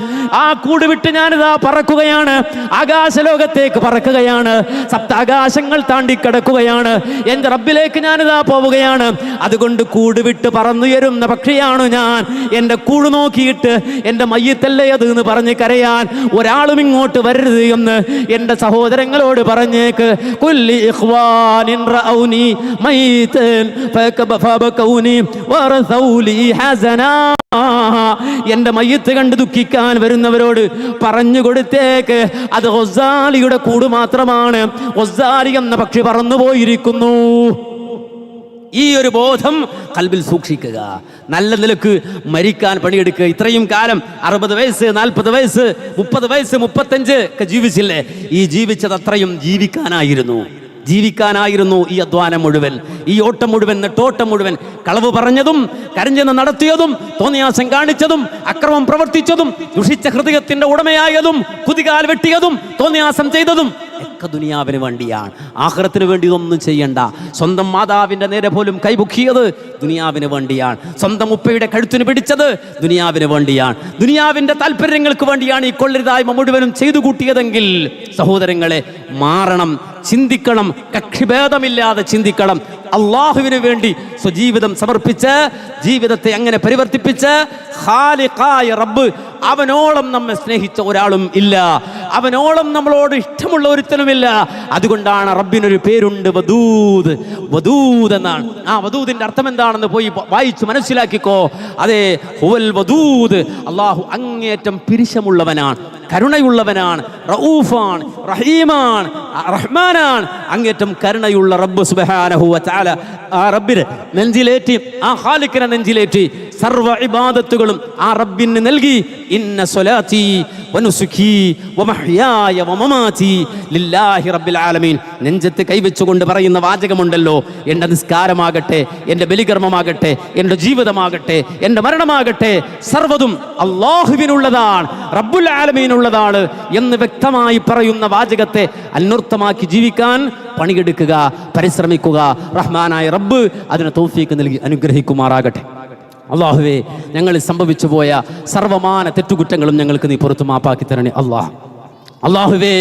ആ കൂട് വിട്ട് ഞാനിതാ പറക്കുകയാണ്, ആകാശലോകത്തേക്ക് പറക്കുകയാണ്, സപ്താകാശങ്ങൾ താണ്ടി കിടക്കുകയാണ്, എൻ്റെ റബ്ബിലേക്ക് ഞാനിതാ പോവുകയാണ്. അതുകൊണ്ട് കൂട് വിട്ട് പറന്നുയരുന്ന പക്ഷിയാണ് ഞാൻ. എൻ്റെ കൂട് നോക്കിയിട്ട് എൻ്റെ മയ്യിത്തല്ലേ അത് എന്ന് പറഞ്ഞ് കരയാൻ ഒരാളും ഇങ്ങോട്ട് വരരുത് എന്ന് എൻ്റെ സഹോദരങ്ങളോട് പറഞ്ഞേക്ക്. കുല്ലി ഇഖ്വാനിൻ റഔനി മയ്യിതൻ ഫബകൗനി വറസൗലി ഹസനാ, എൻ്റെ മയ്യിത്ത് കണ്ട് ദുഃഖിക്കാൻ വരുന്നവരോട് പറഞ്ഞു കൊടുത്തേക്ക്, അത് ഗസാലിയുടെ കൂട് മാത്രമാണ്, ഗസാലി എന്ന പക്ഷി പറന്നു പോയിരിക്കുന്നു. ഈ ഒരു ബോധം ഖൽബിൽ സൂക്ഷിക്കുക, നല്ല നിലക്ക് മരിക്കാൻ പണിയെടുക്കുക. ഇത്രയും കാലം 60 വയസ്സ്, 40 വയസ്സ്, 30 വയസ്സ്, 35 ഒക്കെ ജീവിച്ചില്ലേ? ഈ ജീവിച്ചത് അത്രയും ജീവിക്കാനായിരുന്നു ഈ അധ്വാനം മുഴുവൻ, ഈ ഓട്ടം മുഴുവൻ, നെട്ടോട്ടം മുഴുവൻ. കളവ് പറഞ്ഞതും, കരഞ്ഞെന്ന് നടത്തിയതും, തോന്നിയാസം കാണിച്ചതും, അക്രമം പ്രവർത്തിച്ചതും, ദുഷിച്ച ഹൃദയത്തിന്റെ ഉടമയായതും, കുതികാൽ വെട്ടിയതും, തോന്നിയാസം ചെയ്തതും ഒക്കെ ദുനിയാവിന് വേണ്ടിയാണ്. ആഖിറത്തിന് വേണ്ടി ഇതൊന്നും ചെയ്യണ്ട. സ്വന്തം മാതാവിന്റെ നേരെ പോലും കൈപൊക്കിയത് ദുനിയാവിന് വേണ്ടിയാണ്. സ്വന്തം ഉപ്പയുടെ കഴുത്തിന് പിടിച്ചത് ദുനിയാവിന് വേണ്ടിയാണ്. ദുനിയാവിന്റെ താല്പര്യങ്ങൾക്ക് വേണ്ടിയാണ് ഈ കൊള്ളരുതായ്മ മുഴുവനും ചെയ്തു കൂട്ടിയതെങ്കിൽ സഹോദരങ്ങളെ, മാറണം, ചിന്തിക്കണം, കക്ഷിഭേദമില്ലാതെ ചിന്തിക്കണം. അള്ളാഹുവിന് വേണ്ടി സ്വജീവിതം സമർപ്പിച്ച് ജീവിതത്തെ അങ്ങനെ പരിവർത്തിപ്പിച്ച് ഖാലിഖായ റബ്ബ്, അവനോളം നമ്മെ സ്നേഹിച്ച ഒരാളും ഇല്ല, അവനോളം നമ്മളോട് ഇഷ്ടമുള്ള ഒരുത്തനുമില്ല. അതുകൊണ്ടാണ് റബ്ബിനൊരു പേരുണ്ട്, വദൂദ്. വദൂദ് എന്നാണ്. ആ വദൂദിന്റെ അർത്ഥം എന്താണെന്ന് പോയി വായിച്ച് മനസ്സിലാക്കിക്കോ. അതെ, ഹുവൽ വദൂദ്, അള്ളാഹു അങ്ങേറ്റം പിരിശമുള്ളവനാണ്, കരുണയുള്ളവനാണ്, റഊഫാണ്, റഹീമാണ്, റഹ്മാനാണ്. അങ്ങേറ്റം കരുണയുള്ള റബ്ബ് സുബ്ഹാനഹു വ തആല ആ റബ്ബിനെ നെഞ്ചിലേറ്റി, ആ ഖാലിഖിനെ നെഞ്ചിലേറ്റി സർവ്വ ഇബാദത്തുകളും ആ റബ്ബിന് നൽകി. ഇന്ന സ്വലാത്തി വനുസുഖി വമഹ്യായ വമമാതി ലില്ലാഹി റബ്ബിൽ ആലമീൻ. നെഞ്ചത്ത് കൈവച്ചുകൊണ്ട് പറയുന്ന വാചകമുണ്ടല്ലോ, എൻ്റെ നിസ്കാരമാകട്ടെ, എൻ്റെ ബലികർമ്മമാകട്ടെ, എൻ്റെ ജീവിതമാകട്ടെ, എൻ്റെ മരണമാകട്ടെ, സർവ്വതും അല്ലാഹുവിനുള്ളതാണ്, റബ്ബുൽ ആലമീനുള്ളതാണ് എന്ന് വ്യക്തമായി പറയുന്ന വാചകത്തെ അന്വർത്ഥമാക്കി ജീവിക്കാൻ പണിയെടുക്കുക, പരിശ്രമിക്കുക. റഹ്മാനായ റബ്ബ് അതിന് തൗഫീഖ് നൽകി അനുഗ്രഹിക്കുമാറാകട്ടെ. അള്ളാഹുവേ, ഞങ്ങളിൽ സംഭവിച്ചു പോയ സർവമാന തെറ്റുകുറ്റങ്ങളും ഞങ്ങൾക്ക് നീ പുറത്തു മാപ്പാക്കി തരണേ അള്ളാഹുവേ,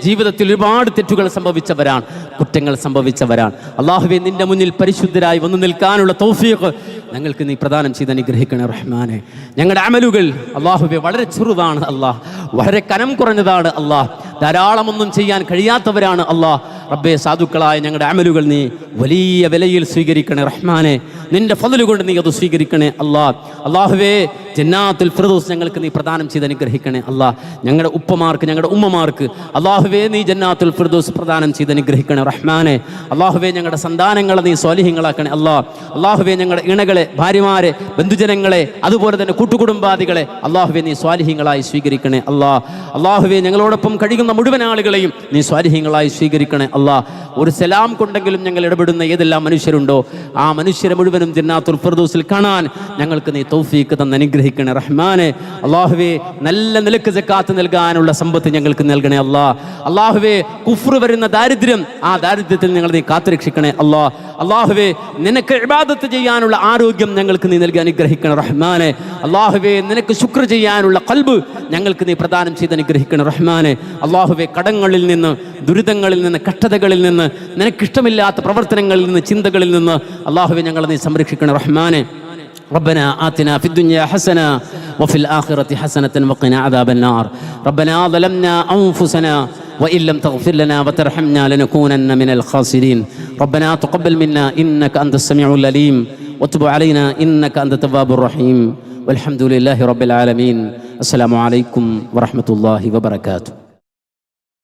ജീവിതത്തിൽ ഒരുപാട് തെറ്റുകൾ സംഭവിച്ചവരാണ്, കുറ്റങ്ങൾ സംഭവിച്ചവരാണ്. അള്ളാഹുവേ, നിന്റെ മുന്നിൽ പരിശുദ്ധരായി വന്നു നിൽക്കാനുള്ള തൗഫീഖ് ഞങ്ങൾക്ക് നീ പ്രദാനം ചെയ്ത് അനുഗ്രഹിക്കണേ റഹ്മാനെ. ഞങ്ങളുടെ അമലുകൾ അല്ലാഹുവേ വളരെ ചെറുതാണ് അല്ലാഹ്, വളരെ കനം കുറഞ്ഞതാണ് അല്ലാഹ്, ധാരാളമൊന്നും ചെയ്യാൻ കഴിയാത്തവരാണ് അല്ലാഹ്. റബ്ബേ, സാധുക്കളായ ഞങ്ങളുടെ അമലുകൾ നീ വലിയ വിലയിൽ സ്വീകരിക്കണേ റഹ്മാനെ. നിന്റെ ഫضل കൊണ്ട് നീ അത് സ്വീകരിക്കണേ അല്ലാഹ്. അല്ലാഹുവേ, ജന്നാത്തുൽ ഫിർദൗസ് ഞങ്ങൾക്ക് നീ പ്രദാനം ചെയ്ത് അനുഗ്രഹിക്കണേ അല്ലാഹ്. ഞങ്ങളുടെ ഉപ്പമാർക്ക്, ഞങ്ങളുടെ ഉമ്മമാർക്ക് അല്ലാഹുവേ നീ ജന്നാത്തുൽ ഫിർദൗസ് പ്രദാനം ചെയ്ത് അനുഗ്രഹിക്കണേ റഹ്മാനെ. അല്ലാഹുവേ, ഞങ്ങളുടെ സന്താനങ്ങളെ നീ സ്വാലിഹീങ്ങളാക്കണേ അല്ലാഹ്. അല്ലാഹുവേ, ഞങ്ങളുടെ ഇണകളെ, ഭാര്യമാരെ, ബന്ധുജനങ്ങളെ, അതുപോലെ തന്നെ കൂട്ടുകുടുംബാദികളെ അല്ലാഹുവേ നീ സ്വാലിഹീങ്ങളായി സ്വീകരിക്കണേ അല്ലാഹ്. അല്ലാഹുവേ, ഞങ്ങളോടൊപ്പം കഴിയുന്ന മുഴുവൻ ആളുകളെയും നീ സ്വാലിഹീങ്ങളായി സ്വീകരിക്കണേ അല്ലാഹ്. ഒരു സലാം കൊണ്ടെങ്കിലും ഞങ്ങൾ ഇടപെടുന്ന ഏതെല്ലാം മനുഷ്യരുണ്ടോ ആ മനുഷ്യരെ മുഴുവനും ജന്നാത്തുൽ ഫിർദൗസിൽ കാണാൻ ഞങ്ങൾക്ക് നീ തൗഫീഖ് തന്ന് അനുഗ്രഹിക്കണേ റഹ്മാനെ. അല്ലാഹുവേ, നല്ല നിലക്ക് സക്കാത്ത് നൽകാനുള്ള സമ്പത്ത് ഞങ്ങൾക്ക് നൽകണേ അല്ലാഹ്. അല്ലാഹുവേ, കുഫ്ർ വരുന്ന ദാരിദ്ര്യം, ആ ദാരിദ്ര്യത്തിൽ ഞങ്ങൾ നീ കാത്തുരക്ഷിക്കണേ അല്ലാഹ്. അല്ലാഹുവേ, നിനക്ക് ഇബാദത്ത് ചെയ്യാനുള്ള ആരോഗ്യം ഞങ്ങൾക്ക് നീ നൽകി അനുഗ്രഹിക്കണം റഹ്മാനെ. അല്ലാഹുവേ, നിനക്ക് ശുക്ർ ചെയ്യാനുള്ള ഖൽബ് ഞങ്ങൾക്ക് നീ പ്രദാനം ചെയ്ത് അനുഗ്രഹിക്കണം റഹ്മാനെ. അല്ലാഹുവേ, കടങ്ങളിൽ നിന്ന്, ദുരിതങ്ങളിൽ നിന്ന്, കഷ്ടതകളിൽ നിന്ന്, നിനക്കിഷ്ടമില്ലാത്ത പ്രവർത്തനങ്ങളിൽ നിന്ന്, ചിന്തകളിൽ നിന്ന് അല്ലാഹുവേ ഞങ്ങളെ നീ സംരക്ഷിക്കണം റഹ്മാനെ. ربنا آتنا في الدنيا حسنة وفي الآخرة حسنة وقنا عذاب النار. ربنا ظلمنا أنفسنا وإن لم تغفر لنا وترحمنا لنكونن من الخاسرين. ربنا تقبل منا إنك أنت السميع العليم وتب علينا إنك أنت التواب الرحيم والحمد لله رب العالمين. السلام عليكم ورحمة الله وبركاته.